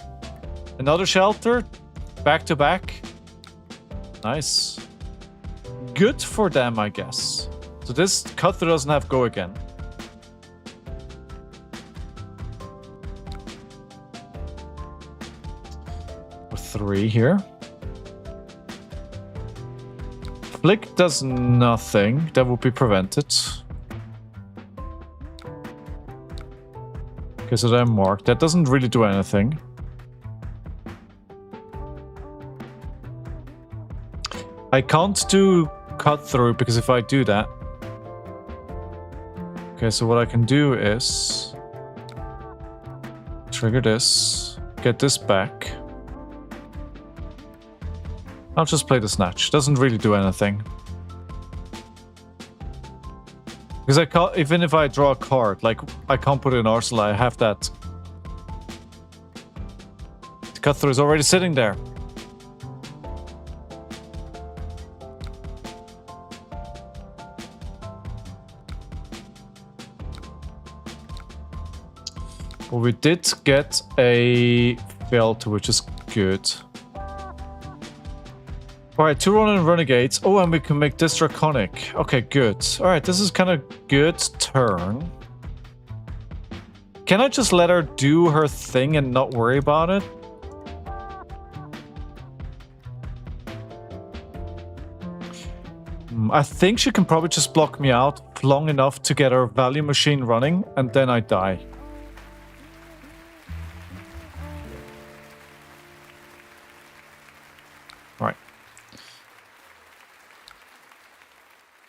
Another Shelter? Back to back? Nice. Good for them, I guess. So this Cutthroat doesn't have go again. For 3 here. Flick does nothing. That would be prevented. Okay, so they're marked. That doesn't really do anything. I can't do cut through because if I do that... Okay, so what I can do is... Trigger this. Get this back. I'll just play the Snatch. Doesn't really do anything. Because I can't, even if I draw a card, like, I can't put it in Arsenal, I have that. The Cut-Through is already sitting there. Well, we did get a Filter, which is good. Alright, 2 Ronin Renegades. Oh, and we can make this Draconic. Okay, good. Alright, this is kind of good turn. Can I just let her do her thing and not worry about it? I think she can probably just block me out long enough to get her value machine running, and then I die. Alright.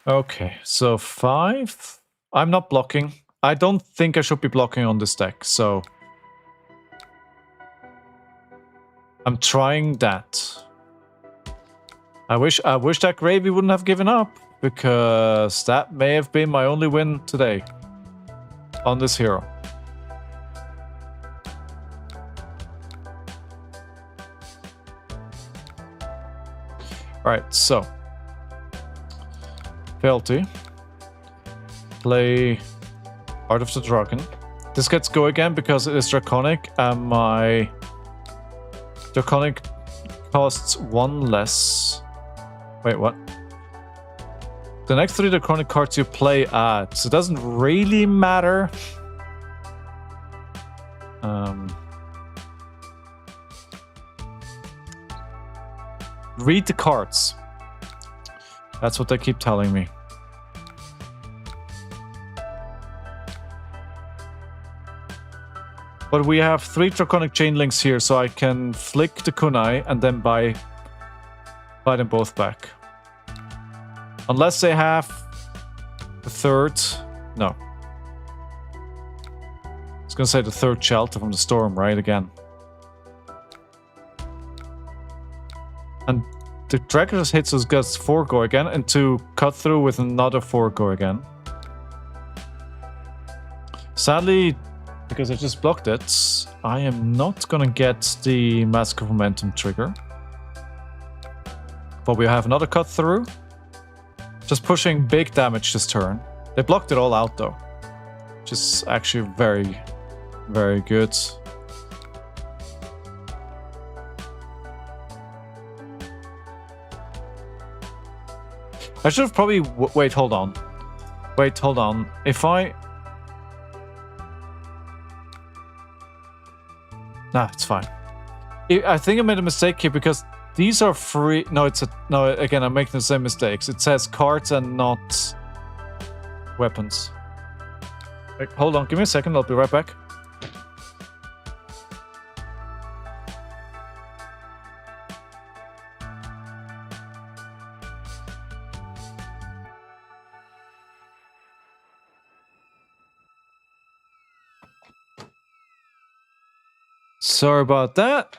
Okay, so 5. I'm not blocking. I don't think I should be blocking on this deck, so... I'm trying that. I wish that Gravy wouldn't have given up. because that may have been my only win today on this hero. Alright, so Fealty. Play Art of the Dragon. This gets go again because it is Draconic, and my Draconic costs 1 less. Wait, what? The next 3 Draconic cards you play add, so it doesn't really matter. Read the cards. That's what they keep telling me. But we have 3 Draconic Chain Links here, so I can flick the kunai and then buy them both back. Unless they have the 3rd... No. I was gonna say the 3rd Shelter from the Storm, right? Again. And the Dragon just hits us, gets 4 go again, and to cut through with another 4 go again. Sadly, because I just blocked it, I am not gonna get the Mask of Momentum trigger. But we have another cut through. Just pushing big damage this turn. They blocked it all out though, which is actually very, very good. I should have probably... Wait, hold on. Wait, hold on. If I... Nah, it's fine. I think I made a mistake here because these are free... No, it's a... No, again, I'm making the same mistakes. It says cards and not weapons. Wait, hold on. Give me a second. I'll be right back. Sorry about that.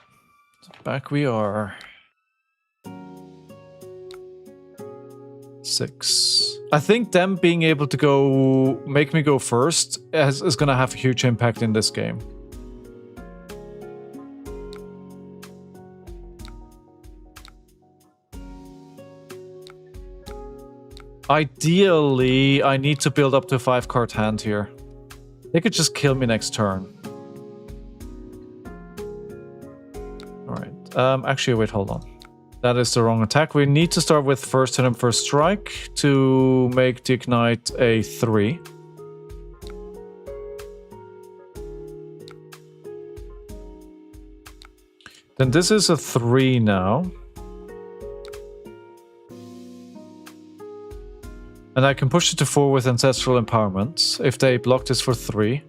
Back we are. 6. I think them being able to go make me go first is going to have a huge impact in this game. Ideally, I need to build up to a 5-card hand here. They could just kill me next turn. Actually, wait, hold on. That is the wrong attack. We need to start with first hit and first strike to make the Ignite a 3. Then this is a 3 now. And I can push it to 4 with Ancestral Empowerment if they block this for 3.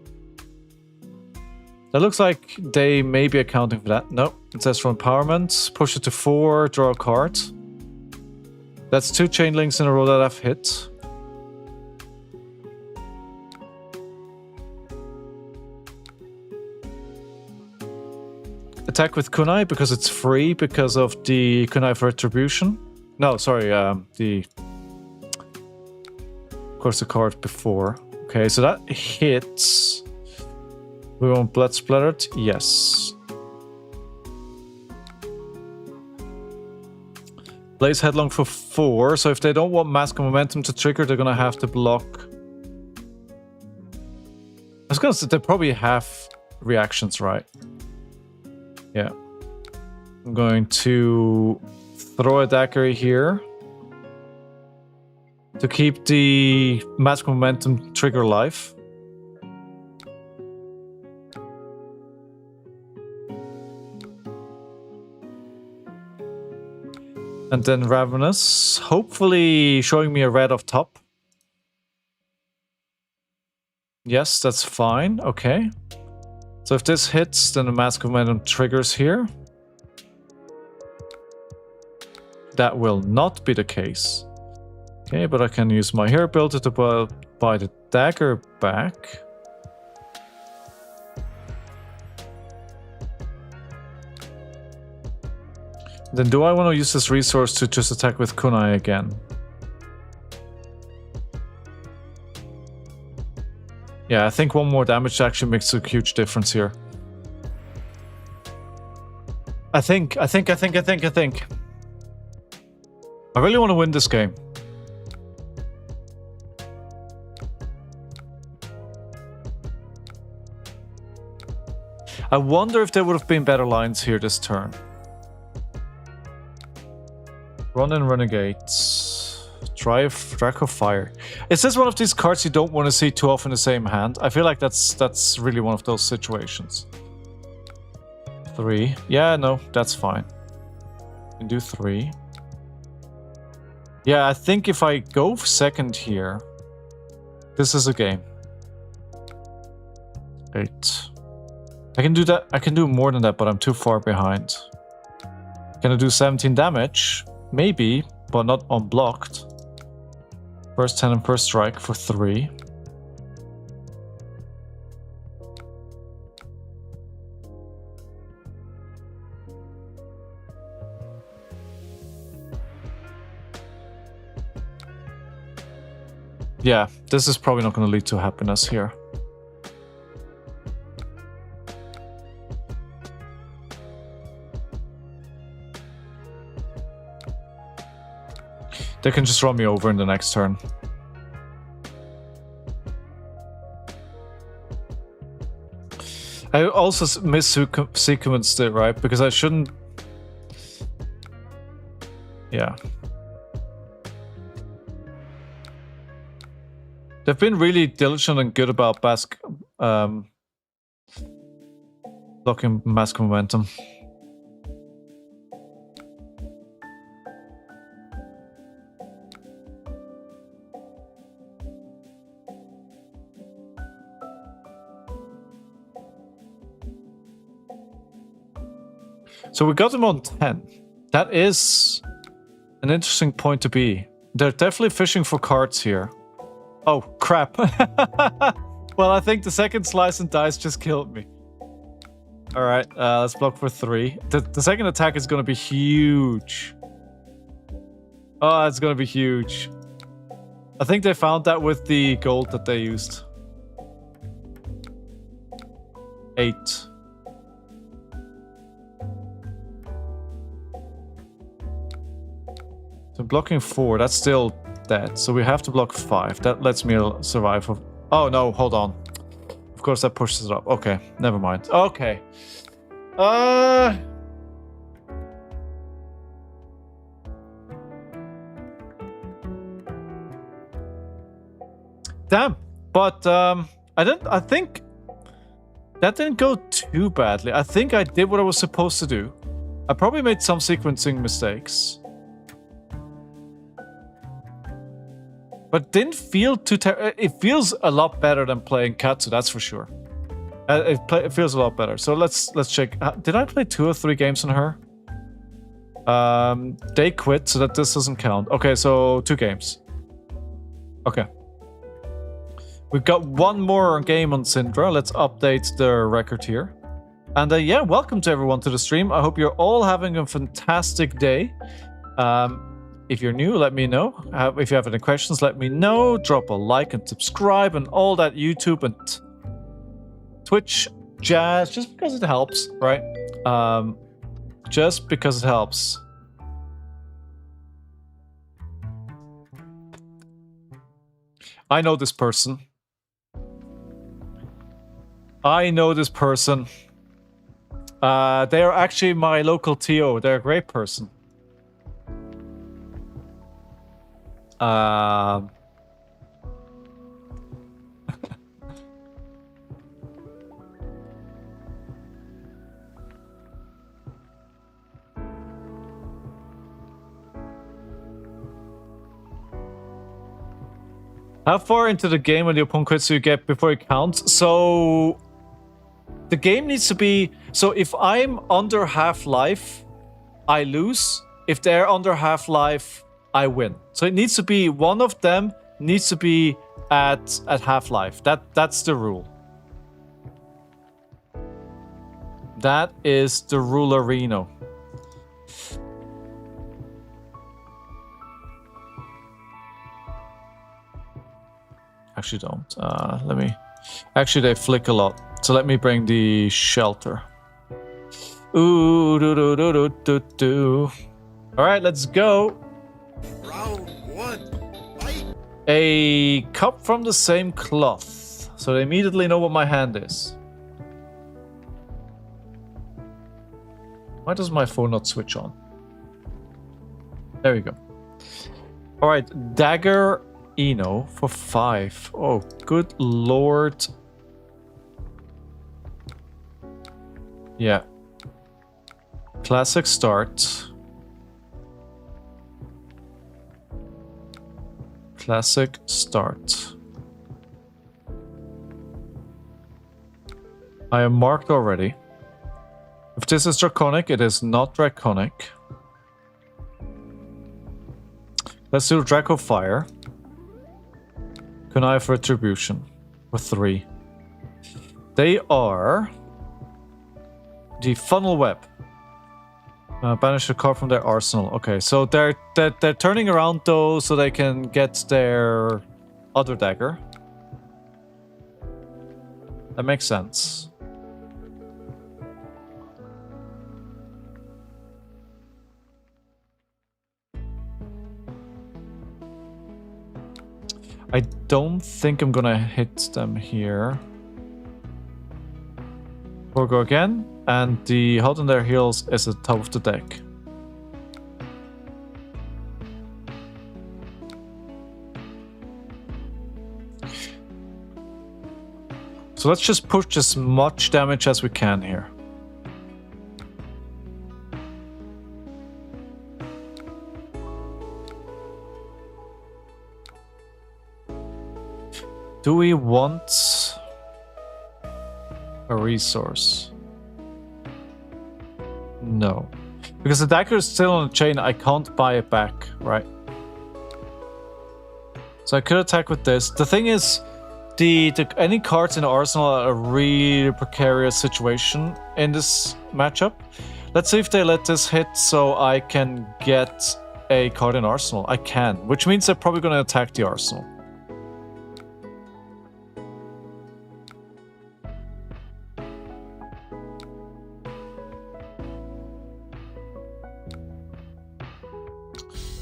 That looks like they may be accounting for that. No, Ancestral Empowerment. Push it to 4, draw a card. That's 2 Chain Links in a row that I've hit. Attack with Kunai because it's free because of the Kunai for Retribution. No, sorry, of course the card before. Okay, so that hits. We want Blood Splattered? Yes. Blaze Headlong for 4, so if they don't want Mask of Momentum to trigger, they're gonna have to block. I was gonna say they probably have reactions, right? Yeah. I'm going to throw a dagger here to keep the Mask of Momentum trigger alive. And then Ravenous, hopefully showing me a red off top. Yes, that's fine. Okay. So if this hits, then the Mask of Momentum triggers here. That will not be the case. Okay, but I can use my hero builder to buy the dagger back. Then do I want to use this resource to just attack with Kunai again? Yeah, I think one more damage actually makes a huge difference here. I think. I really want to win this game. I wonder if there would have been better lines here this turn. Run and Renegades. Draco Fire. Is this one of these cards you don't want to see too often in the same hand? I feel like that's really one of those situations. 3. Yeah, no, that's fine. You can do 3. Yeah, I think if I go second here, this is a game. 8. I can do that. I can do more than that, but I'm too far behind. Can I do 17 damage? Maybe, but not unblocked. First 10 and first strike for 3. Yeah, this is probably not going to lead to happiness here. They can just run me over in the next turn. I also missequenced it, right? Because I shouldn't... Yeah. They've been really diligent and good about blocking Mask Momentum. So we got them on 10. That is an interesting point to be. They're definitely fishing for cards here. Oh, crap. Well, I think the second slice and dice just killed me. Alright, let's block for 3. The second attack is going to be huge. Oh, it's going to be huge. I think they found that with the gold that they used. 8. So blocking 4, that's still dead. So we have to block 5. That lets me survive. Oh no, hold on. Of course that pushes it up. Okay, never mind. Okay. Damn. But I think that didn't go too badly. I think I did what I was supposed to do. I probably made some sequencing mistakes. But didn't feel too it feels a lot better than playing Katsu, that's for sure. It feels a lot better. So let's check. Did I play 2 or 3 games on her? They quit, so that this doesn't count. Okay, so 2 games. Okay. We've got one more game on Cindra. Let's update the record here. And yeah, welcome to everyone to the stream. I hope you're all having a fantastic day. If you're new, let me know. If you have any questions, let me know. Drop a like and subscribe and all that YouTube and Twitch jazz, just because it helps, right? Just because it helps. I know this person. I know this person. They are actually my local TO. They're a great person. How far into the game when the opponent quits do you get before it counts? So the game needs to be... So if I'm under half-life, I lose. If they're under half-life, I win. So it needs to be one of them needs to be at half-life. That's the rule. That is the rulerino. Actually don't. Let me Actually, they flick a lot. So let me bring the shelter. Ooh, do do do do do do. All right, let's go. Round 1. Fight! A cup from the same cloth. So they immediately know what my hand is. Why does my phone not switch on? There we go. All right, dagger Eno for 5. Oh, good lord. Yeah. Classic start. Classic start. I am marked already. If this is draconic, it is not draconic. Let's do Draco Fire. Connive Retribution for 3. They are the Funnel Web. Banish a card from their arsenal. Okay, so they're turning around though, so they can get their other dagger. That makes sense. I don't think I'm gonna hit them here. We'll go again, and the Hot on their heels is at the top of the deck. So let's just push as much damage as we can here. Do we want a resource? No. Because the dagger is still on the chain, I can't buy it back, right? So I could attack with this. The thing is, any cards in the arsenal are a really precarious situation in this matchup. Let's see if they let this hit so I can get a card in arsenal. I can, which means they're probably going to attack the arsenal.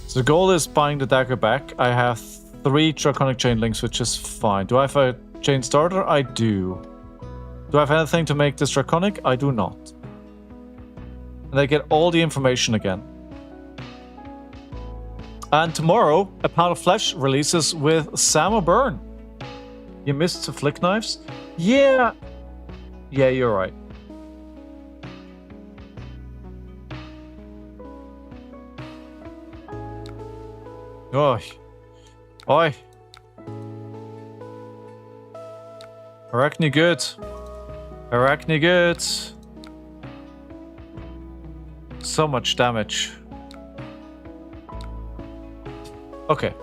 So the goal is buying the dagger back. I have 3 draconic chain links, which is fine. Do I have a chain starter? I do. Do I have anything to make this draconic? I do not. And I get all the information again. And tomorrow, A Pound of Flesh releases with Sam O'Byrne. You missed the flick knives? Yeah. Yeah, you're right. Oi. Oi. Arachne good. Arachne good. So much damage. Okay.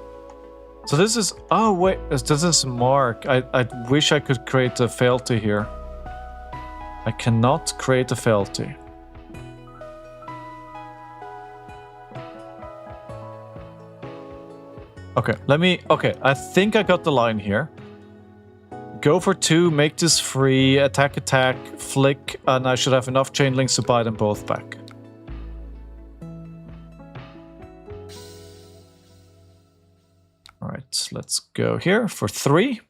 So this is... Oh, wait. This is Mark. I wish I could create a fealty here. I cannot create a fealty. Okay, let me... Okay, I think I got the line here. Go for 2, make this free, attack, flick, and I should have enough chain links to buy them both back. Alright, let's go here for 3.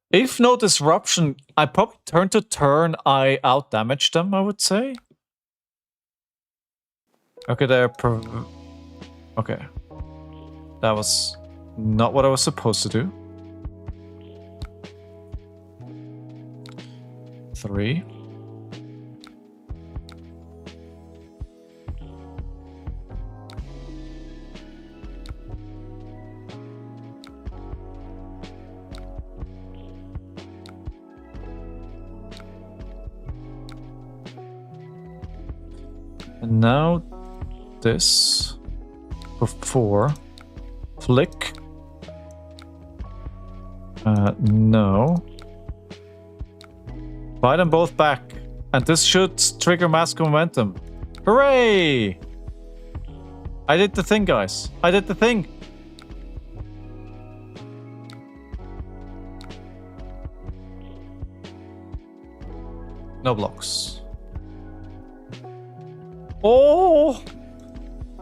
If no disruption, I probably turn to turn, I out-damage them, I would say. Okay, they're... Okay. That was not what I was supposed to do. 3. And now this for 4. Flick. No. Buy them both back. And this should trigger mask momentum. Hooray! I did the thing, guys. I did the thing. No blocks. Oh!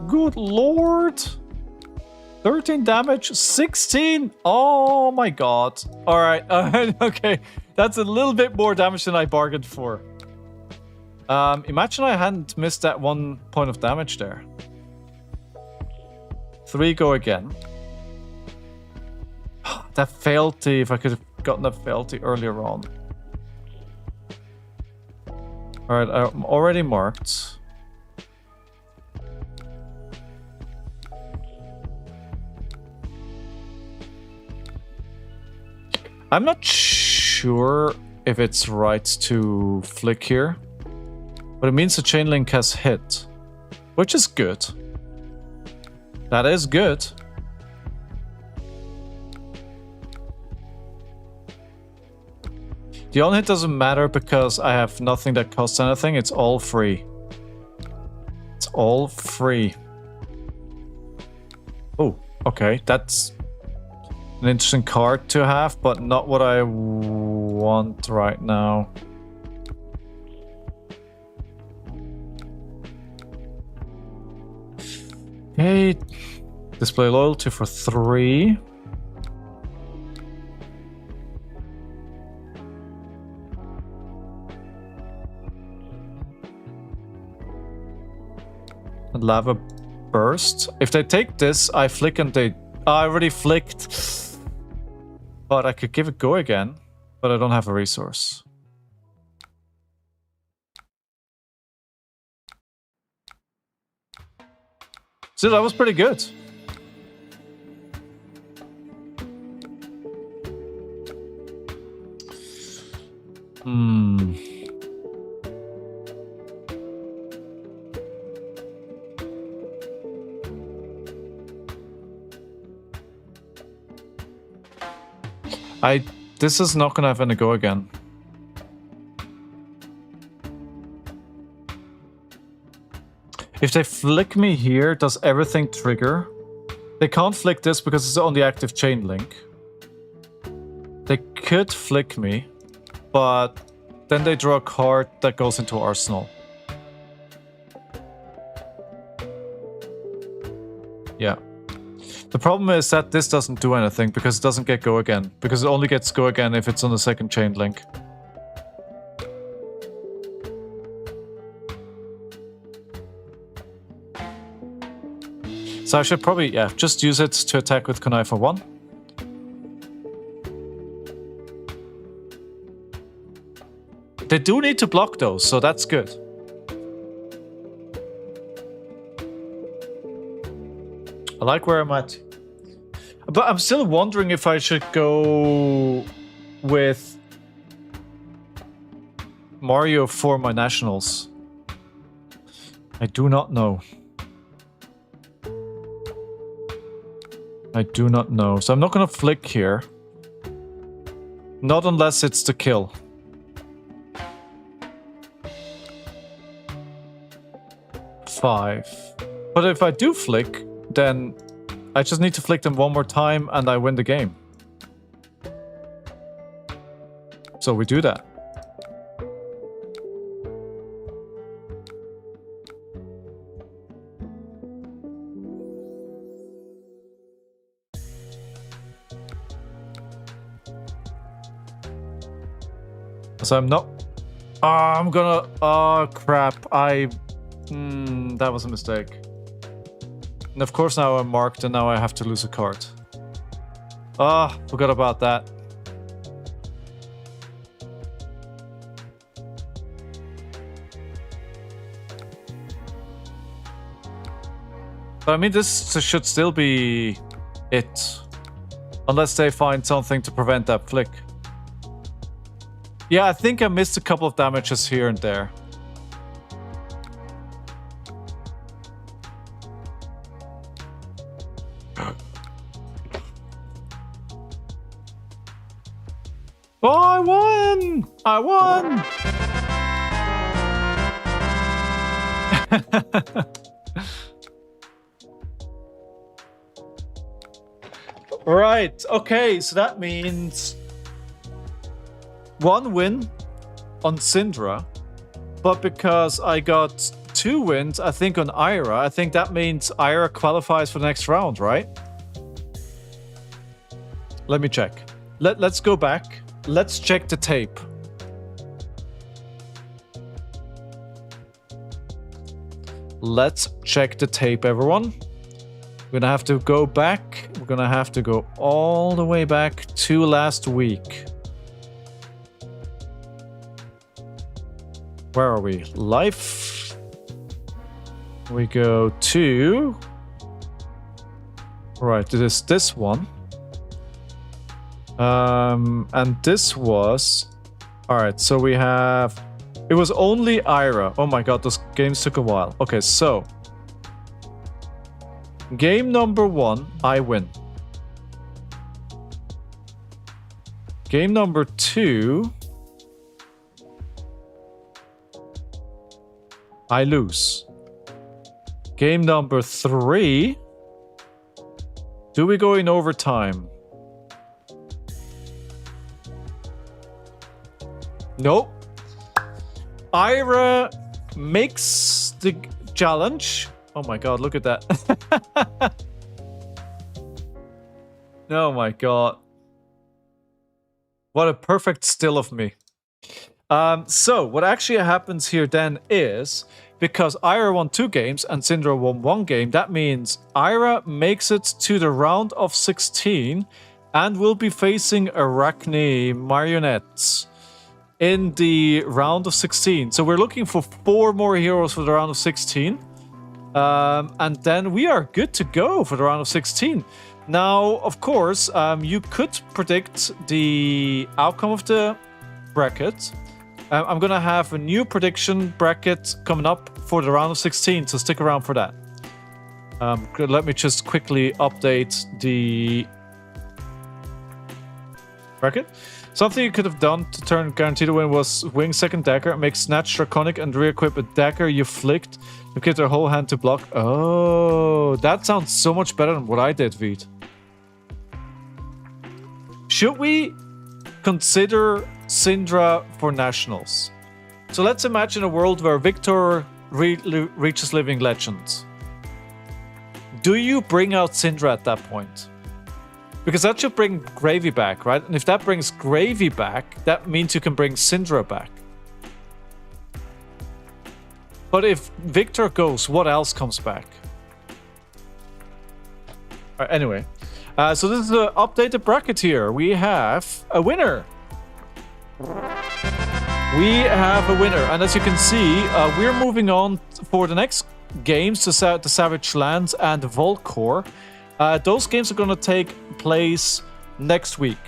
Good lord! 13 damage, 16! Oh my god. Alright, okay. That's a little bit more damage than I bargained for. Imagine I hadn't missed that 1 point of damage there. 3 go again. That fealty, if I could have gotten that fealty earlier on. Alright, I'm already marked. I'm not sure if it's right to flick here, but it means the chain link has hit, which is good. That is good. The on hit doesn't matter because I have nothing that costs anything. It's all free. It's all free. Oh, okay. That's an interesting card to have, but not what I want right now. Okay. Display loyalty for 3. Lava burst. If they take this, I flick and they... I already flicked. But I could give it go again. But I don't have a resource. So that was pretty good. This is not gonna have any go again. If they flick me here, does everything trigger? They can't flick this because it's on the active chain link. They could flick me, but then they draw a card that goes into Arsenal. Yeah. The problem is that this doesn't do anything because it doesn't get go again. Because it only gets go again if it's on the second chain link. So I should probably, yeah, just use it to attack with Kunai for 1. They do need to block those, so that's good. I like where I'm at. But I'm still wondering if I should go with Mario for my nationals. I do not know. I do not know. So I'm not gonna flick here. Not unless it's to kill. Five. But if I do flick, then I just need to flick them one more time and I win the game. So we do that. So I'm not... I'm gonna... Oh, crap. That was a mistake. And of course now I'm marked and now I have to lose a card. Forgot about that. But I mean, this should still be it. Unless they find something to prevent that flick. Yeah, I think I missed a couple of damages here and there. Oh, I won! I won! Right, okay, so that means 1 win, on Cindra, but because I got 2 wins, I think, on Ira, I think that means Ira qualifies for the next round, right? Let me check. Let's go back. Let's check the tape. Let's check the tape, everyone. We're gonna have to go back. We're gonna have to go all the way back to last week. Where are we? Life. We go to... Right, it is this one. And this was... Alright, so we have... It was only Ira. Oh my god, those games took a while. Okay, so... Game number 1, I win. Game number 2... I lose. Game number 3... Do we go in overtime? Nope. Ira makes the challenge. Oh my god, look at that. Oh my god. What a perfect still of me. So, what actually happens here then is, because Ira won 2 games and Cindra won 1 game, that means Ira makes it to the round of 16 and will be facing Arachne Marionettes in the round of 16. So we're looking for 4 more heroes for the round of 16. And then we are good to go for the round of 16. Now, of course, you could predict the outcome of the bracket. I'm going to have a new prediction bracket coming up for the round of 16, so stick around for that. Let me just quickly update the bracket. Something you could have done to turn guaranteed to win was wing second dagger, make snatch draconic, and re-equip a dagger you flicked. You get their whole hand to block. Oh, that sounds so much better than what I did, Veed. Should we consider Cindra for nationals? So let's imagine a world where Victor reaches Living Legends. Do you bring out Cindra at that point? Because that should bring Gravy back, right? And if that brings Gravy back, that means you can bring Cindra back. But if Victor goes, what else comes back? Anyway, so this is an updated bracket here. We have a winner. We have a winner. And as you can see, we're moving on for the next games to the Savage Lands and Volcor. Those games are going to take place next week.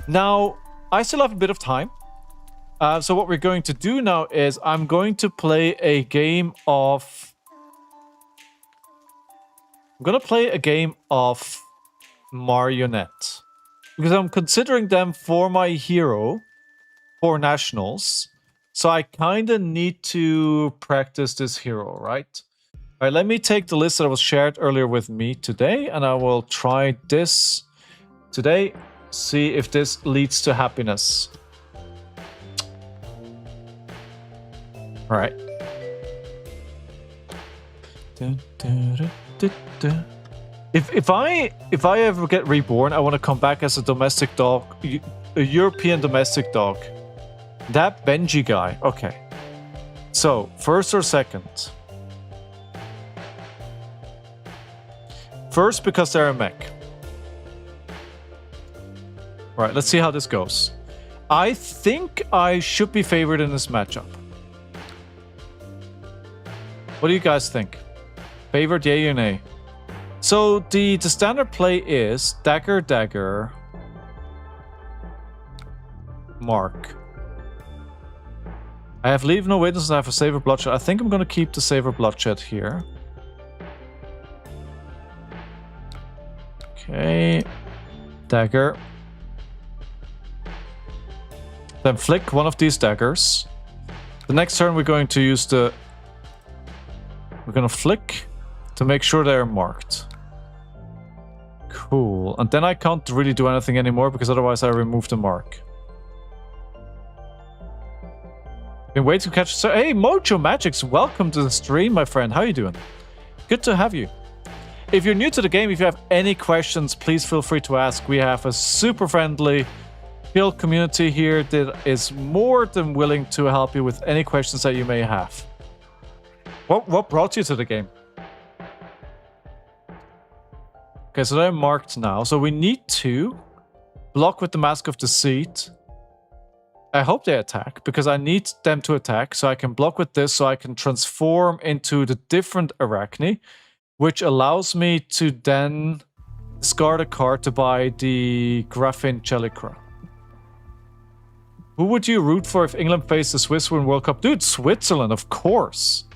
Now, I still have a bit of time. So what we're going to do now is I'm going to play a game of... I'm going to play a game of Marionette. Because I'm considering them for my hero for nationals. So I kind of need to practice this hero, right? All right, let me take the list that was shared earlier with me today, and I will try this today. See if this leads to happiness. All right. If I ever get reborn, I want to come back as a domestic dog, a European domestic dog. That Benji guy. Okay. So first or second? First, because they're a mech. Right, let's see how this goes. I think I should be favored in this matchup. What do you guys think? Favored, yay or nay? So the standard play is dagger, dagger, mark. I have leave no witness and I have a saver bloodshed. I think I'm going to keep the saver bloodshed here. Okay, dagger. Then flick one of these daggers. The next turn we're going to use the... We're going to flick to make sure they're marked. Cool. And then I can't really do anything anymore because otherwise I remove the mark. Been waiting to catch. So, hey, Mojo Magics, welcome to the stream, my friend. How you doing? Good to have you. If you're new to the game, if you have any questions, please feel free to ask. We have a super friendly, chill community here that is more than willing to help you with any questions that you may have. What brought you to the game? Okay, so they're marked now. So we need to block with the Mask of Deceit. I hope they attack, because I need them to attack, so I can block with this, so I can transform into the different Arachne, which allows me to then discard a card to buy the Graphene Chelicra. Who would you root for if England faced the Swiss in World Cup? Dude, Switzerland, of course.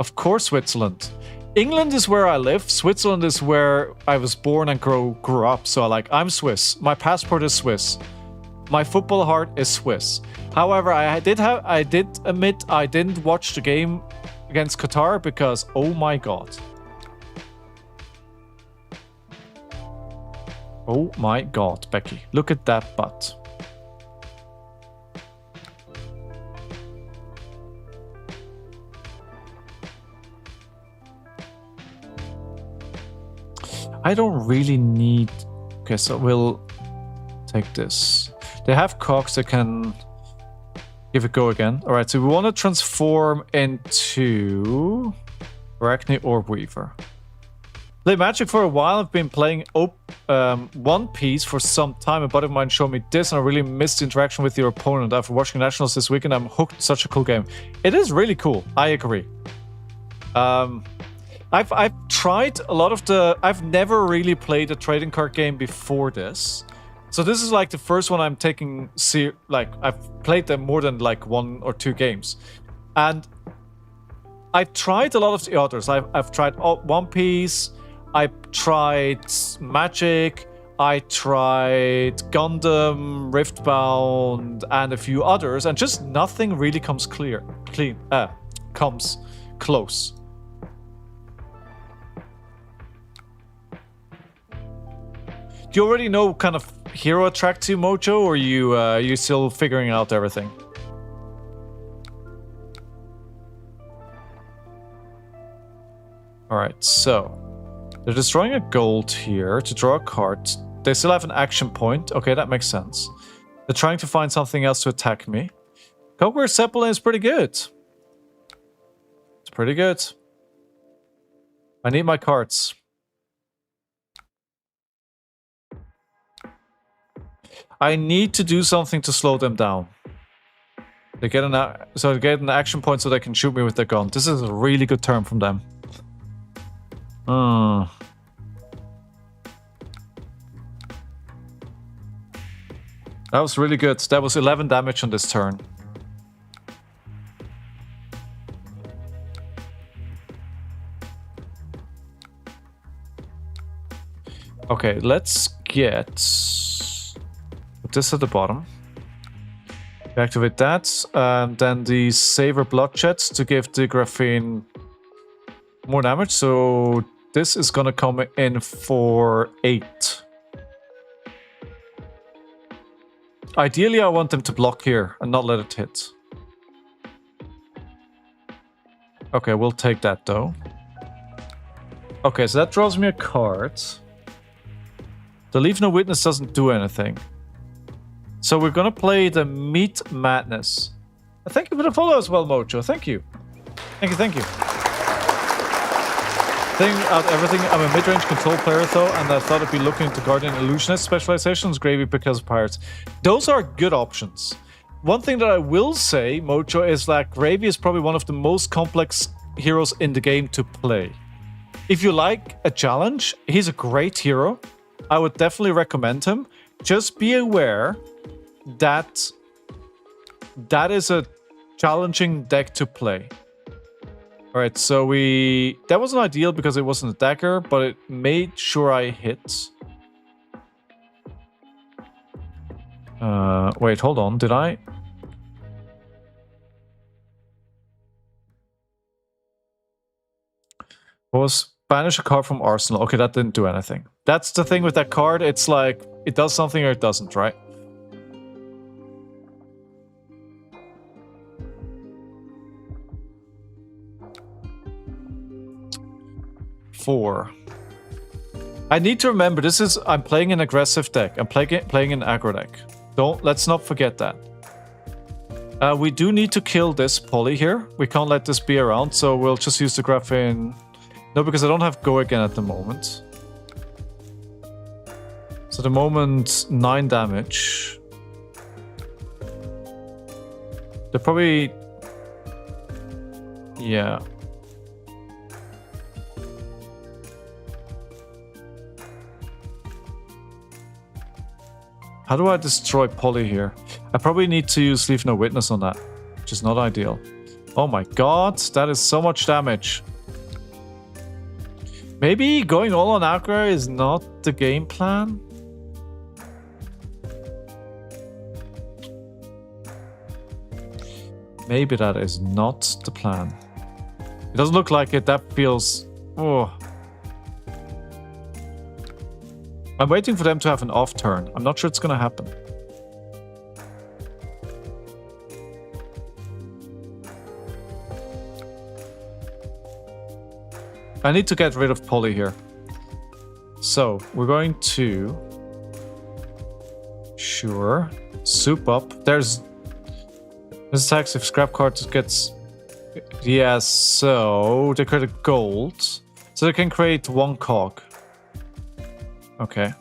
Of course, Switzerland. England is where I live. Switzerland is where I was born and grew up. So I'm Swiss. My passport is Swiss. My football heart is Swiss. However, I did admit I didn't watch the game against Qatar because, oh my god. Oh my god, Becky. Look at that butt. I don't really need... Okay, so we'll take this. They have cocks that can give it go again. All right, so we want to transform into Arachne Orb Weaver. Play Magic for a while. I've been playing One Piece for some time. A buddy of mine showed me this, and I really missed the interaction with your opponent. After watching Nationals this weekend, I'm hooked. Such a cool game. It is really cool. I agree. I've tried a lot of the... I've never really played a trading card game before this. So this is like the first one I'm taking... I've played them more than like 1 or 2 games. And I tried a lot of the others. I've tried One Piece. I tried Magic. I tried Gundam, Riftbound, and a few others. And just nothing really comes comes close. Do you already know kind of hero attract to Mojo, or you still figuring out everything? Alright, so they're destroying a gold here to draw a card. They still have an action point. Okay, that makes sense. They're trying to find something else to attack me. Cogware Zeppelin is pretty good. It's pretty good. I need my cards. I need to do something to slow them down. They get an action point so they can shoot me with their gun. This is a really good turn from them. That was really good. That was 11 damage on this turn. Okay, let's get... Put this at the bottom. Activate that. Then the Savor Bloodsheds to give the Graphene more damage. So this is gonna come in for 8. Ideally, I want them to block here and not let it hit. Okay, we'll take that though. Okay, so that draws me a card. The Leave No Witness doesn't do anything. So we're gonna play the Meat Madness. Thank you for the follow as well, Mojo. Thank you. Thank you, thank you. Thing out everything, I'm a mid-range control player though, and I thought I'd be looking into Guardian Illusionist specializations, gravy because of pirates. Those are good options. One thing that I will say, Mojo, is that Gravy is probably one of the most complex heroes in the game to play. If you like a challenge, he's a great hero. I would definitely recommend him. Just be aware that that is a challenging deck to play. Alright, so that wasn't ideal because it wasn't a dagger, but it made sure I hit. Wait, hold on, did I? What was banish a card from Arsenal? Okay, that didn't do anything. That's the thing with that card, it's like, it does something or it doesn't, right? 4. I need to remember, I'm playing an aggressive deck. I'm playing an aggro deck. Let's not forget that. We do need to kill this poly here. We can't let this be around, so we'll just use the graphene. No, because I don't have go again at the moment. So the moment 9 damage. They're probably... Yeah. How do I destroy poly here? I probably need to use Leave No Witness on that, which is not ideal. Oh my god, that is so much damage. Maybe going all on aggro is not the game plan? Maybe that is not the plan. It doesn't look like it. That feels... Oh. I'm waiting for them to have an off turn. I'm not sure it's going to happen. I need to get rid of poly here. So, we're going to... Sure. Soup up. There's... This attacks if scrap card gets... Yeah, so... They create a gold. So they can create 1 cog. Okay.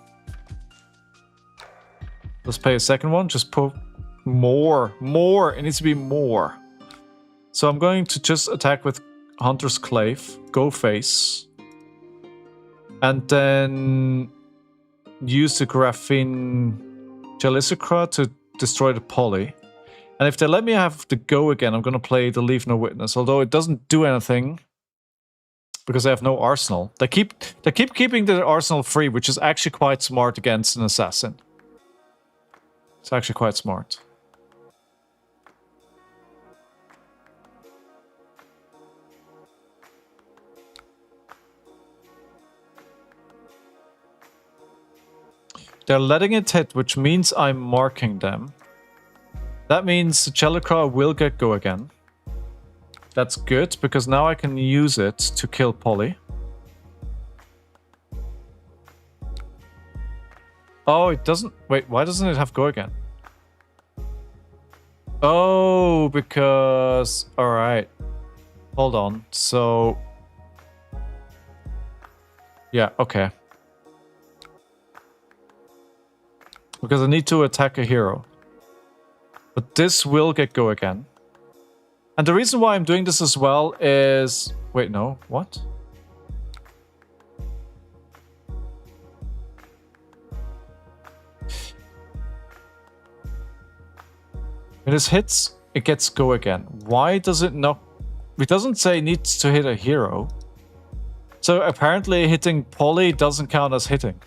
Let's pay a second one. Just put more. More. It needs to be more. So I'm going to just attack with Hunter's Clave. Go face. And then use the Graphene Jellicicra to destroy the poly. And if they let me have the go again, I'm going to play the Leave No Witness. Although it doesn't do anything. Because I have no arsenal. They keep keeping the arsenal free, which is actually quite smart against an assassin. It's actually quite smart. They're letting it hit, which means I'm marking them. That means Jellicra will get go again. That's good, because now I can use it to kill poly. Oh, it doesn't... Wait, why doesn't it have go again? Oh, because... Alright. Hold on. So... Yeah, okay. Because I need to attack a hero. But this will get go again. And the reason why I'm doing this as well is... Wait, no. What? When this hits, it gets go again. Why does it not... It doesn't say it needs to hit a hero. So apparently hitting poly doesn't count as hitting.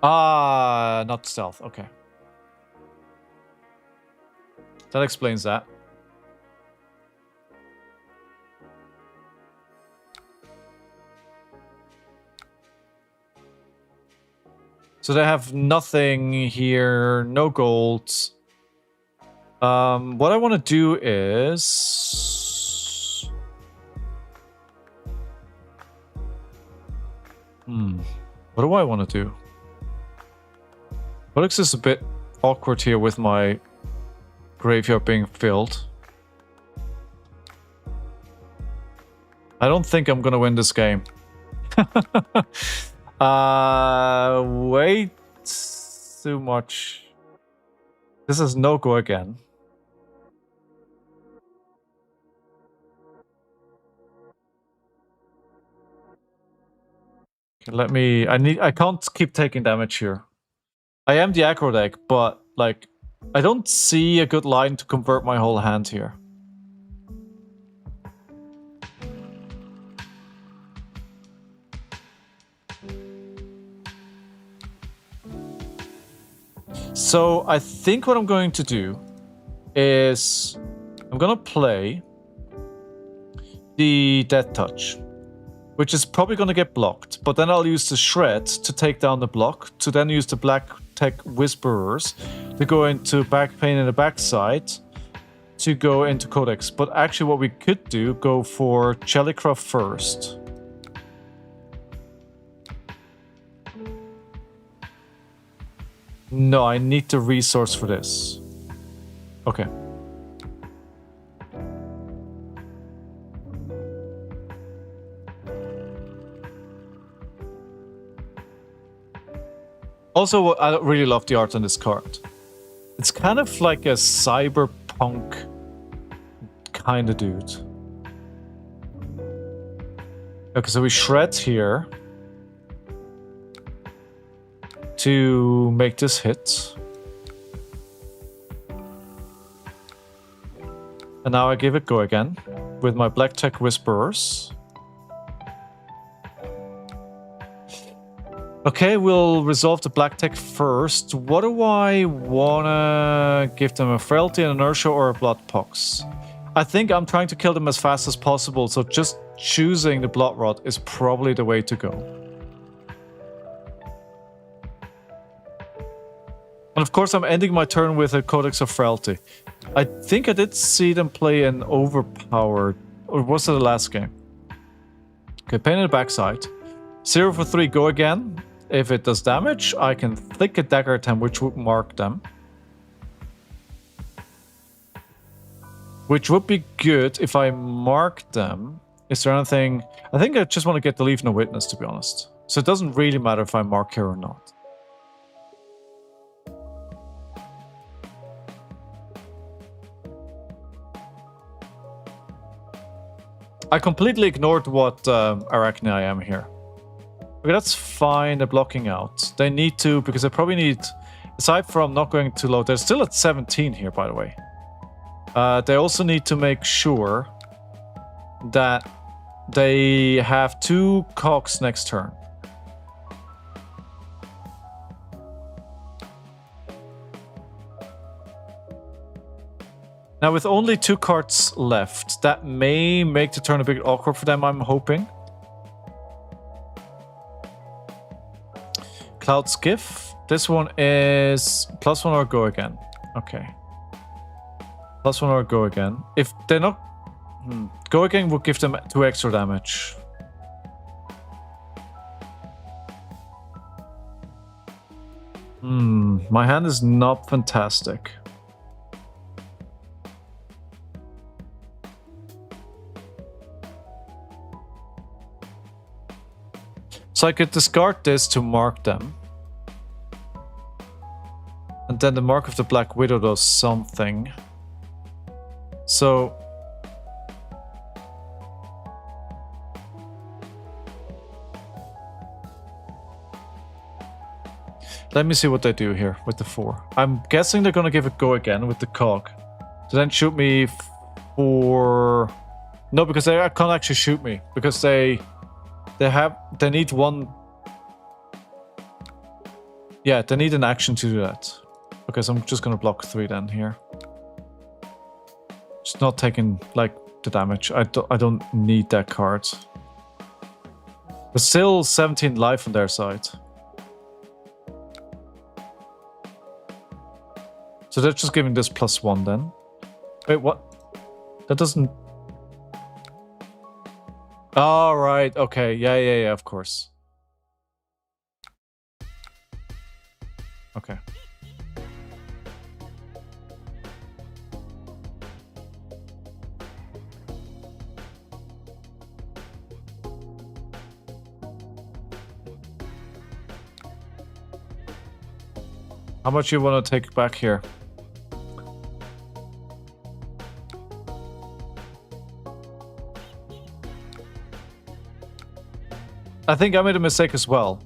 Ah, not stealth. Okay. That explains that. So they have nothing here, no golds. What I want to do is... What do I want to do? What is a bit awkward here with my graveyard being filled. I don't think I'm gonna win this game. Way too much. This is no go again. Okay, let me... I can't keep taking damage here. I am the aggro deck, but like I don't see a good line to convert my whole hand here. So I think what I'm going to do is I'm gonna play the Death Touch, which is probably gonna get blocked, but then I'll use the Shred to take down the block, to then use the Black Tech Whisperers to go into Back Pain in the backside to go into Codex, but actually what we could do, go for Jellycraft first. No, I need the resource for this. Okay. Also, I really love the art on this card. It's kind of like a cyberpunk kind of dude. Okay, so we shred here to make this hit. And now I give it go again with my Black Tech Whisperers. Okay, we'll resolve the Black Tech first. What do I wanna give them? A Frailty, an Inertia, or a Blood Pox? I think I'm trying to kill them as fast as possible, so just choosing the Blood Rot is probably the way to go. And of course I'm ending my turn with a Codex of Frailty. I think I did see them play an Overpowered, or was it the last game? Okay, pain in the backside. 0 for 3, go again. If it does damage, I can flick a dagger at them, which would mark them. Which would be good if I mark them. Is there anything... I think I just want to get the Leave No Witness, to be honest. So it doesn't really matter if I mark here or not. I completely ignored what Arachne I am here. Okay, that's fine, they're blocking out. They need to, because they probably need, aside from not going too low, they're still at 17 here, by the way. They also need to make sure that they have 2 cogs next turn. Now, with only 2 cards left, that may make the turn a bit awkward for them, I'm hoping. Cloud Skiff. This one is +1 or go again. Okay. +1 or go again. If they're not... Go again will give them 2 extra damage. My hand is not fantastic. So I could discard this to mark them. And then the Mark of the Black Widow does something. So... let me see what they do here with the 4. I'm guessing they're gonna give it go again with the cog. To then shoot me for... No, because they can't actually shoot me. Because they need one... Yeah, they need an action to do that. Okay, so I'm just gonna block 3 then here. Just not taking, like, the damage. I don't need that card. But still 17 life on their side. So they're just giving this +1 then. Wait, what? That doesn't... Oh, right. Okay. Yeah, of course. Okay. How much you want to take back here? I think I made a mistake as well.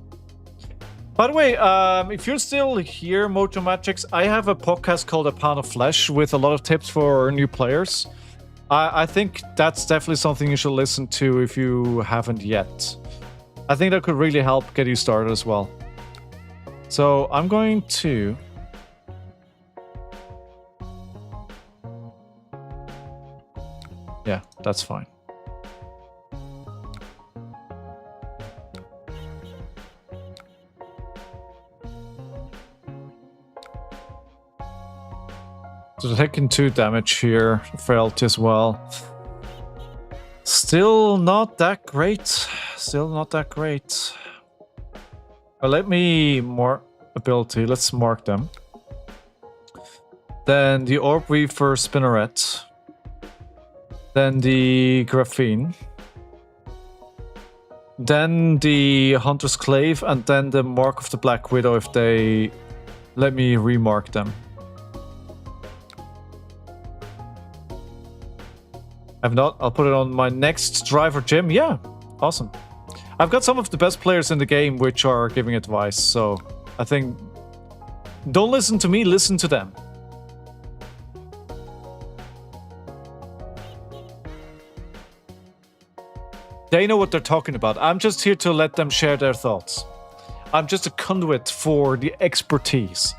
By the way, if you're still here, Mojo Magics, I have a podcast called A Pound of Flesh with a lot of tips for new players. I think that's definitely something you should listen to if you haven't yet. I think that could really help get you started as well. So I'm going to... Yeah, that's fine. So they're taking 2 damage here. Frailty as well. Still not that great. Still not that great. Let me mark ability. Let's mark them. Then the Orb Weaver Spinneret. Then the Graphene. Then the Hunter's Clave. And then the Mark of the Black Widow if they let me remark them. I've not. I'll put it on my next driver gym. Yeah, awesome. I've got some of the best players in the game which are giving advice. So I think don't listen to me, listen to them. They know what they're talking about. I'm just here to let them share their thoughts. I'm just a conduit for the expertise.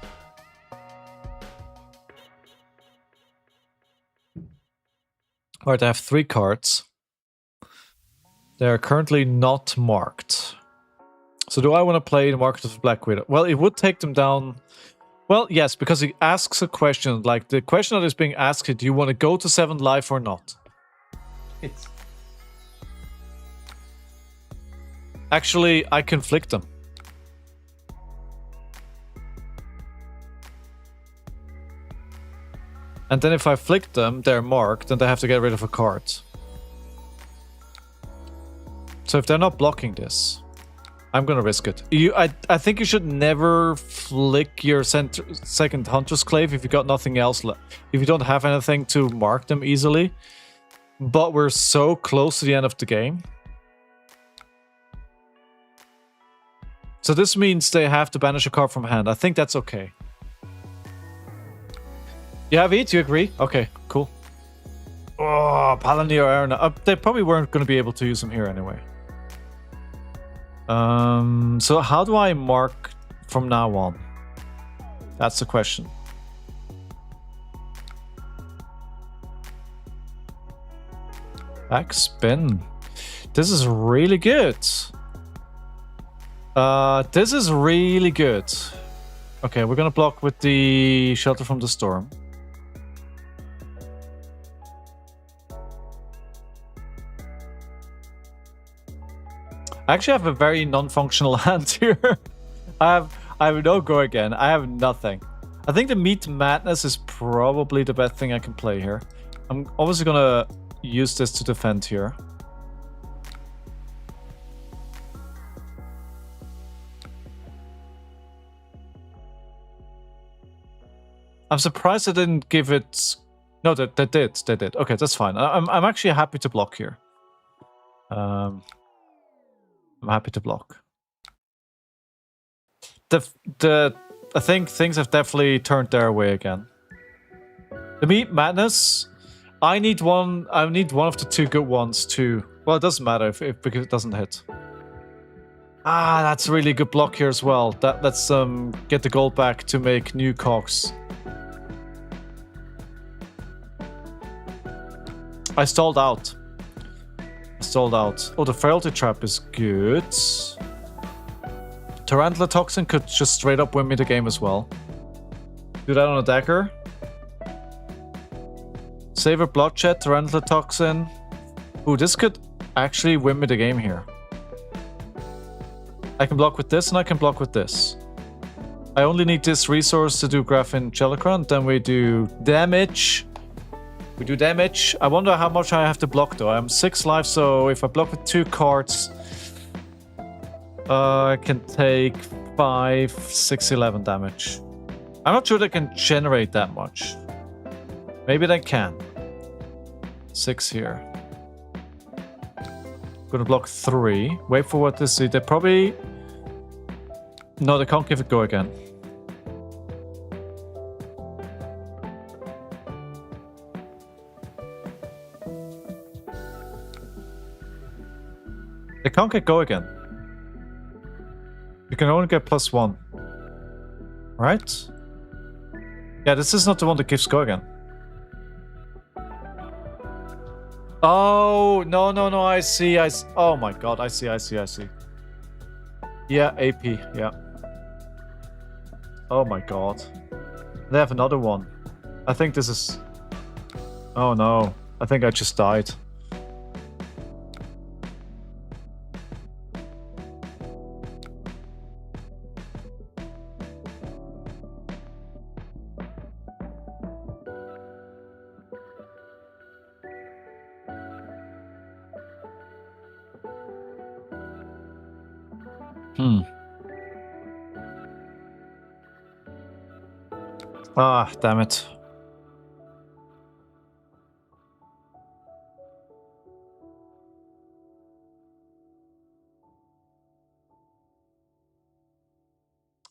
Alright, I have 3 cards. They are currently not marked. So do I want to play the Market of the Black Widow? Well, it would take them down... Well, yes, because he asks a question. Like, the question that is being asked, do you want to go to 7 life or not? It's... Actually, I can flick them. And then if I flick them, they're marked, and they have to get rid of a card. So if they're not blocking this, I'm gonna risk it. I think you should never flick your second Hunter's Clave if you got nothing else left. If you don't have anything to mark them easily. But we're so close to the end of the game. So this means they have to banish a card from hand. I think that's okay. Yeah, V, do you agree? Okay, cool. Oh, Palanir Arena. They probably weren't going to be able to use them here anyway. So how do I mark from now on? That's the question. Back spin. This is really good. This is really good. Okay, we're going to block with the Shelter from the Storm. I actually have a very non-functional hand here. I have no go again. I have nothing. I think the Meat Madness is probably the best thing I can play here. I'm obviously gonna use this to defend here. I'm surprised I didn't give it... No, they did. Okay, that's fine. I'm actually happy to block here. I'm happy to block. I think things have definitely turned their way again. The Meat Madness. I need one of the 2 good ones to... Well, it doesn't matter because it doesn't hit. Ah, that's a really good block here as well. Let's get the gold back to make new cogs. I stalled out. Oh, the Frailty Trap is good. Tarantula Toxin could just straight up win me the game as well. Do that on a dagger. Savor Bloodshed, Tarantula Toxin. Ooh, this could actually win me the game here. I can block with this and I can block with this. I only need this resource to do Graphene Jellicron, then we do damage. We do damage. I wonder how much I have to block though. I'm 6 life, so if I block with 2 cards, I can take 5, 6, 11 damage. I'm not sure they can generate that much. Maybe they can. 6 here. Gonna block 3. Wait for what this is. They probably... No, they can't give it go again. They can't get go again. You can only get +1. Right? Yeah, this is not the one that gives go again. Oh, no, I see. Oh my god, I see. Yeah, AP, yeah. Oh my god. They have another one. I think this is... Oh no. I think I just died. Ah, damn it.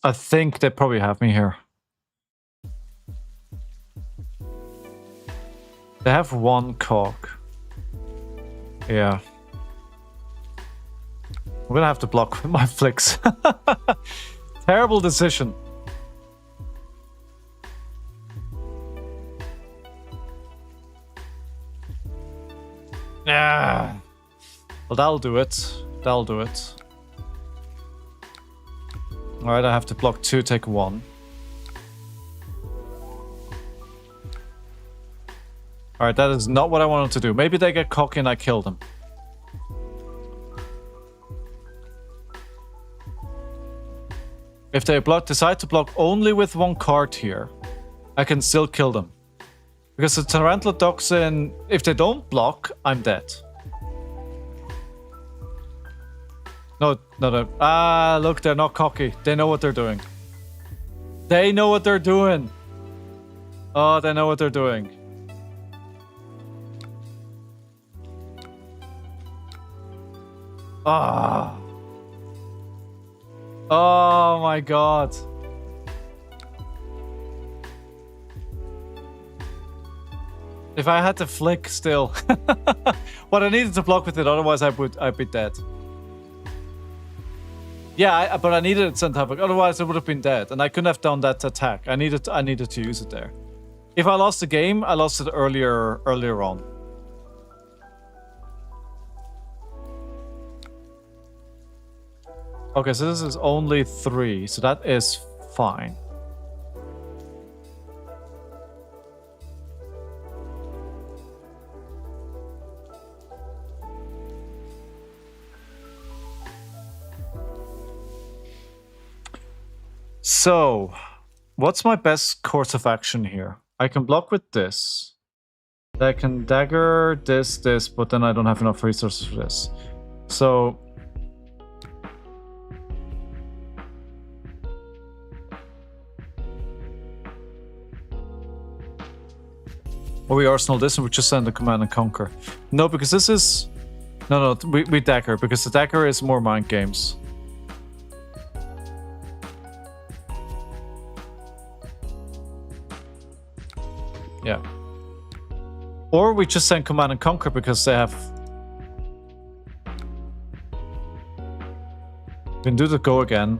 I think they probably have me here. They have one cock. Yeah. I'm gonna have to block with my flicks. Terrible decision. Yeah. Well, that'll do it. That'll do it. Alright, I have to block 2, take 1. Alright, that is not what I wanted to do. Maybe they get cocky and I kill them. If they decide to block only with 1 card here, I can still kill them. Because the Tarantula Toxin, if they don't block, I'm dead. No. Ah, look, they're not cocky. They know what they're doing. They know what they're doing. Oh, they know what they're doing. Ah. Oh my god. If I had to flick still. But I needed to block with it, otherwise I'd be dead. Yeah, but I needed it scientific, otherwise I would have been dead, and I couldn't have done that attack. I needed to use it there. If I lost the game, I lost it earlier on. Okay, so this is only 3, so that is fine. So, what's my best course of action here? I can block with this. I can dagger this, but then I don't have enough resources for this. So... Or we arsenal this and we just send the command and conquer. No, because this is... No, we dagger, because the dagger is more mind games. Yeah. Or we just send command and conquer because they have... We can do the go again.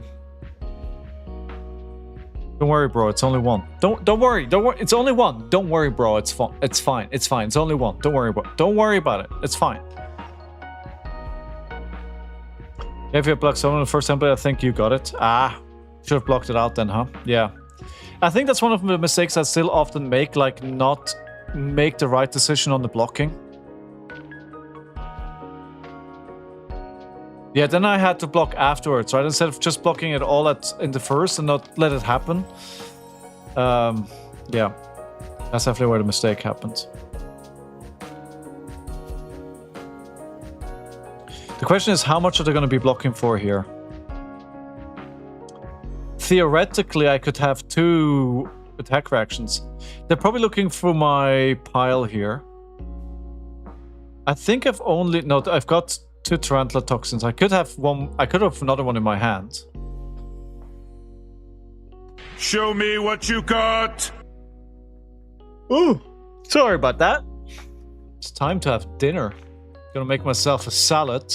Don't worry, bro. It's only 1. Don't worry. It's only 1. Don't worry, bro. It's fine. It's fine. It's fine. It's only 1. Don't worry, bro. Don't worry about it. It's fine. If you blocked someone in the first template, I think you got it. Ah, should have blocked it out then, huh? Yeah. I think that's one of the mistakes I still often make, like not make the right decision on the blocking. Yeah, then I had to block afterwards, right? Instead of just blocking it all in the first and not let it happen. Yeah, that's definitely where the mistake happened. The question is, how much are they going to be blocking for here? Theoretically, I could have 2 attack reactions. They're probably looking through my pile here. I think I've only... No, I've got 2 Tarantula Toxins. I could have one... I could have another one in my hand. Show me what you got! Ooh, sorry about that. It's time to have dinner. Gonna make myself a salad.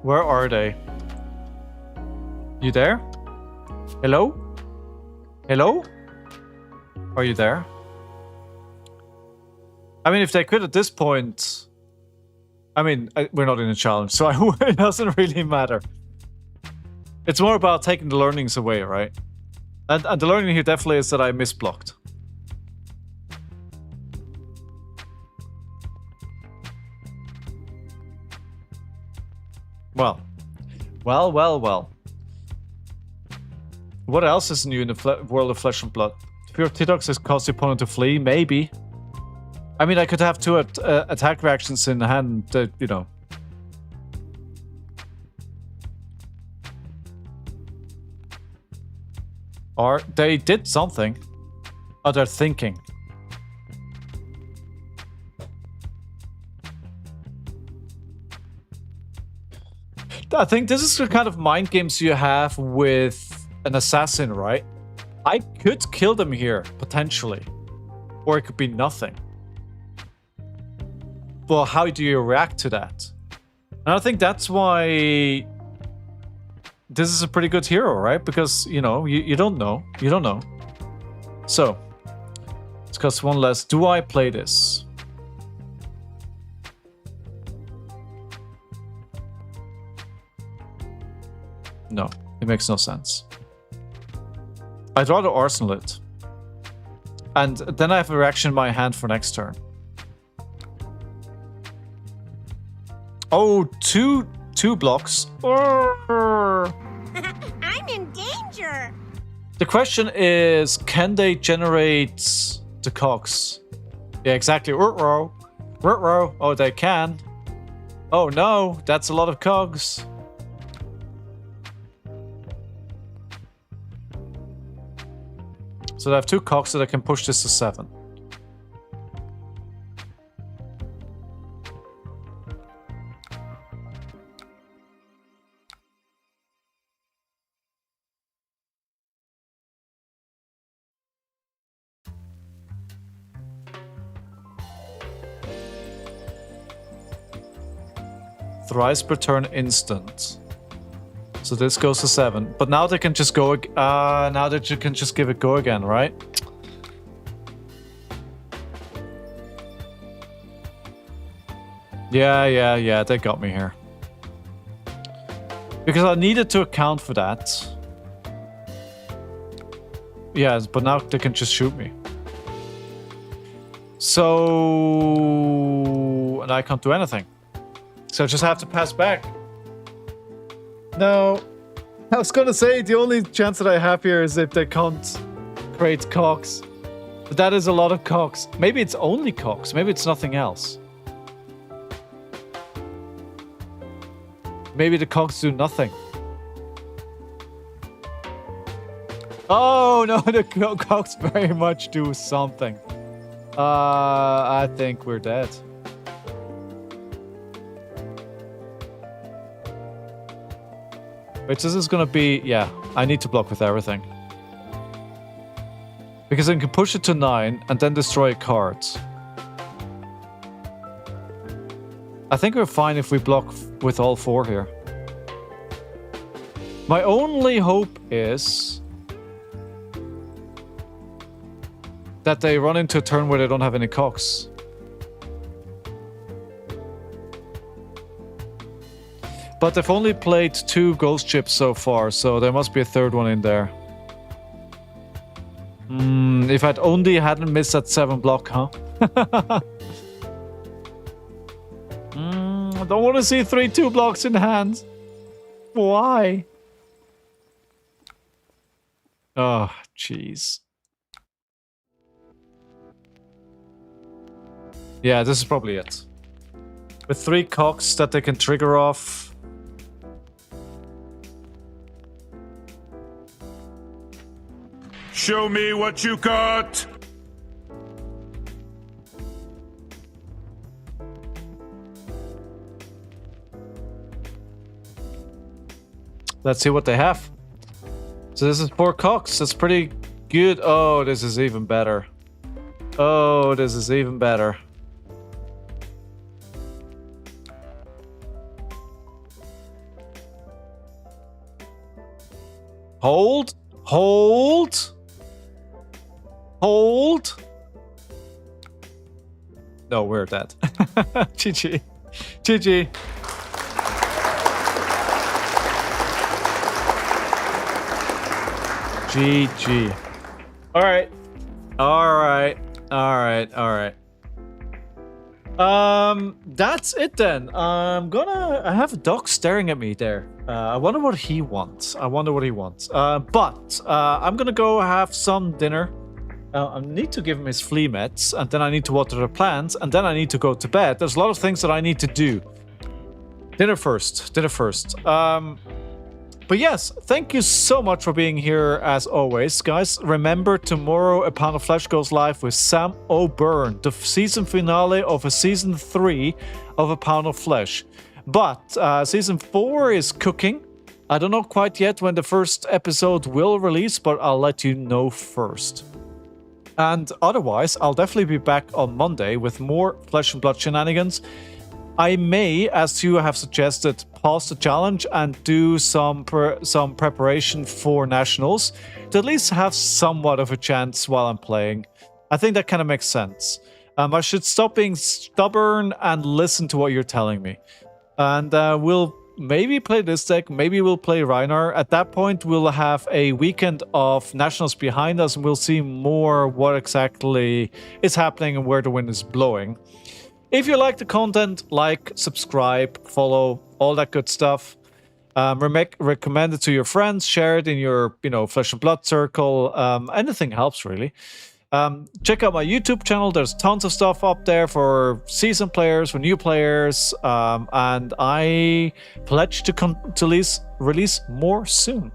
Where are they? You there? Hello? Hello? Are you there? I mean, if they quit at this point... I mean, we're not in a challenge, so it doesn't really matter. It's more about taking the learnings away, right? And the learning here definitely is that I misblocked. Well. What else is new in the world of Flesh and Blood? Pure T-Dox has caused the opponent to flee? Maybe. I mean, I could have two attack reactions in hand, you know. Or they did something. Oh, they're thinking. I think this is the kind of mind games you have with an assassin, right? I could kill them here, potentially. Or it could be nothing. Well, how do you react to that? And I think that's why this is a pretty good hero, right? Because, you know, you don't know. You don't know. So, let's cost one less. Do I play this? No, it makes no sense. I'd rather Arsenal it. And then I have a reaction in my hand for next turn. Oh, two blocks. I'm in danger. The question is, can they generate the cogs? Yeah, exactly. Oh, they can. Oh no, that's a lot of cogs. So I have two cogs that I can push this to 7. Thrice per turn instant. So this goes to 7. But now they can just go... now that you can just give it go again, right? Yeah, they got me here. Because I needed to account for that. Yeah, but now they can just shoot me. So... and I can't do anything. So I just have to pass back. No. I was gonna say, the only chance that I have here is if they can't create cogs. But that is a lot of cogs. Maybe it's only cogs. Maybe it's nothing else. Maybe the cogs do nothing. Oh, no, the cogs very much do something. I think we're dead. Wait, so this is gonna be... yeah, I need to block with everything. Because I can push it to 9 and then destroy a card. I think we're fine if we block with all 4 here. My only hope is that they run into a turn where they don't have any cogs. But they've only played 2 ghost chips so far, so there must be a third one in there. If I'd only hadn't missed that 7 block, huh? I don't want to see 3 2 blocks in hand. Why? Oh, jeez. Yeah, this is probably it. With 3 cogs that they can trigger off. Show me what you got! Let's see what they have. So this is 4 cogs. That's pretty good. Oh, this is even better. Oh, this is even better. Hold. Hold. Hold. No, we're dead. GG. GG. GG. Alright. Alright. Alright. Alright. That's it then. I have a dog staring at me there. I wonder what he wants. But I'm gonna go have some dinner. I need to give him his flea meds, and then I need to water the plants, and then I need to go to bed. There's a lot of things that I need to do. Dinner first. But yes, thank you so much for being here as always, guys. Remember, tomorrow A Pound of Flesh goes live with Sam O'Byrne, the season finale of a season 3 of A Pound of Flesh. But season 4 is cooking. I don't know quite yet when the first episode will release, but I'll let you know first. And otherwise, I'll definitely be back on Monday with more Flesh and Blood shenanigans. I may, as you have suggested, pause the challenge and do some preparation for nationals to at least have somewhat of a chance while I'm playing. I think that kind of makes sense. I should stop being stubborn and listen to what you're telling me. And we'll maybe play this deck, maybe we'll play Reinar. At that point, we'll have a weekend of nationals behind us and we'll see more what exactly is happening and where the wind is blowing. If you like the content, like, subscribe, follow, all that good stuff. Recommend it to your friends, share it in your, Flesh and Blood circle. Anything helps, really. Check out my YouTube channel. There's tons of stuff up there for seasoned players, for new players. And I pledge to release more soon.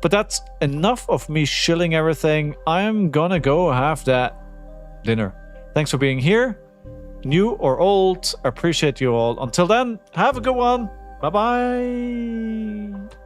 But that's enough of me shilling everything. I'm gonna go have that dinner. Thanks for being here. New or old, appreciate you all. Until then, have a good one. Bye-bye.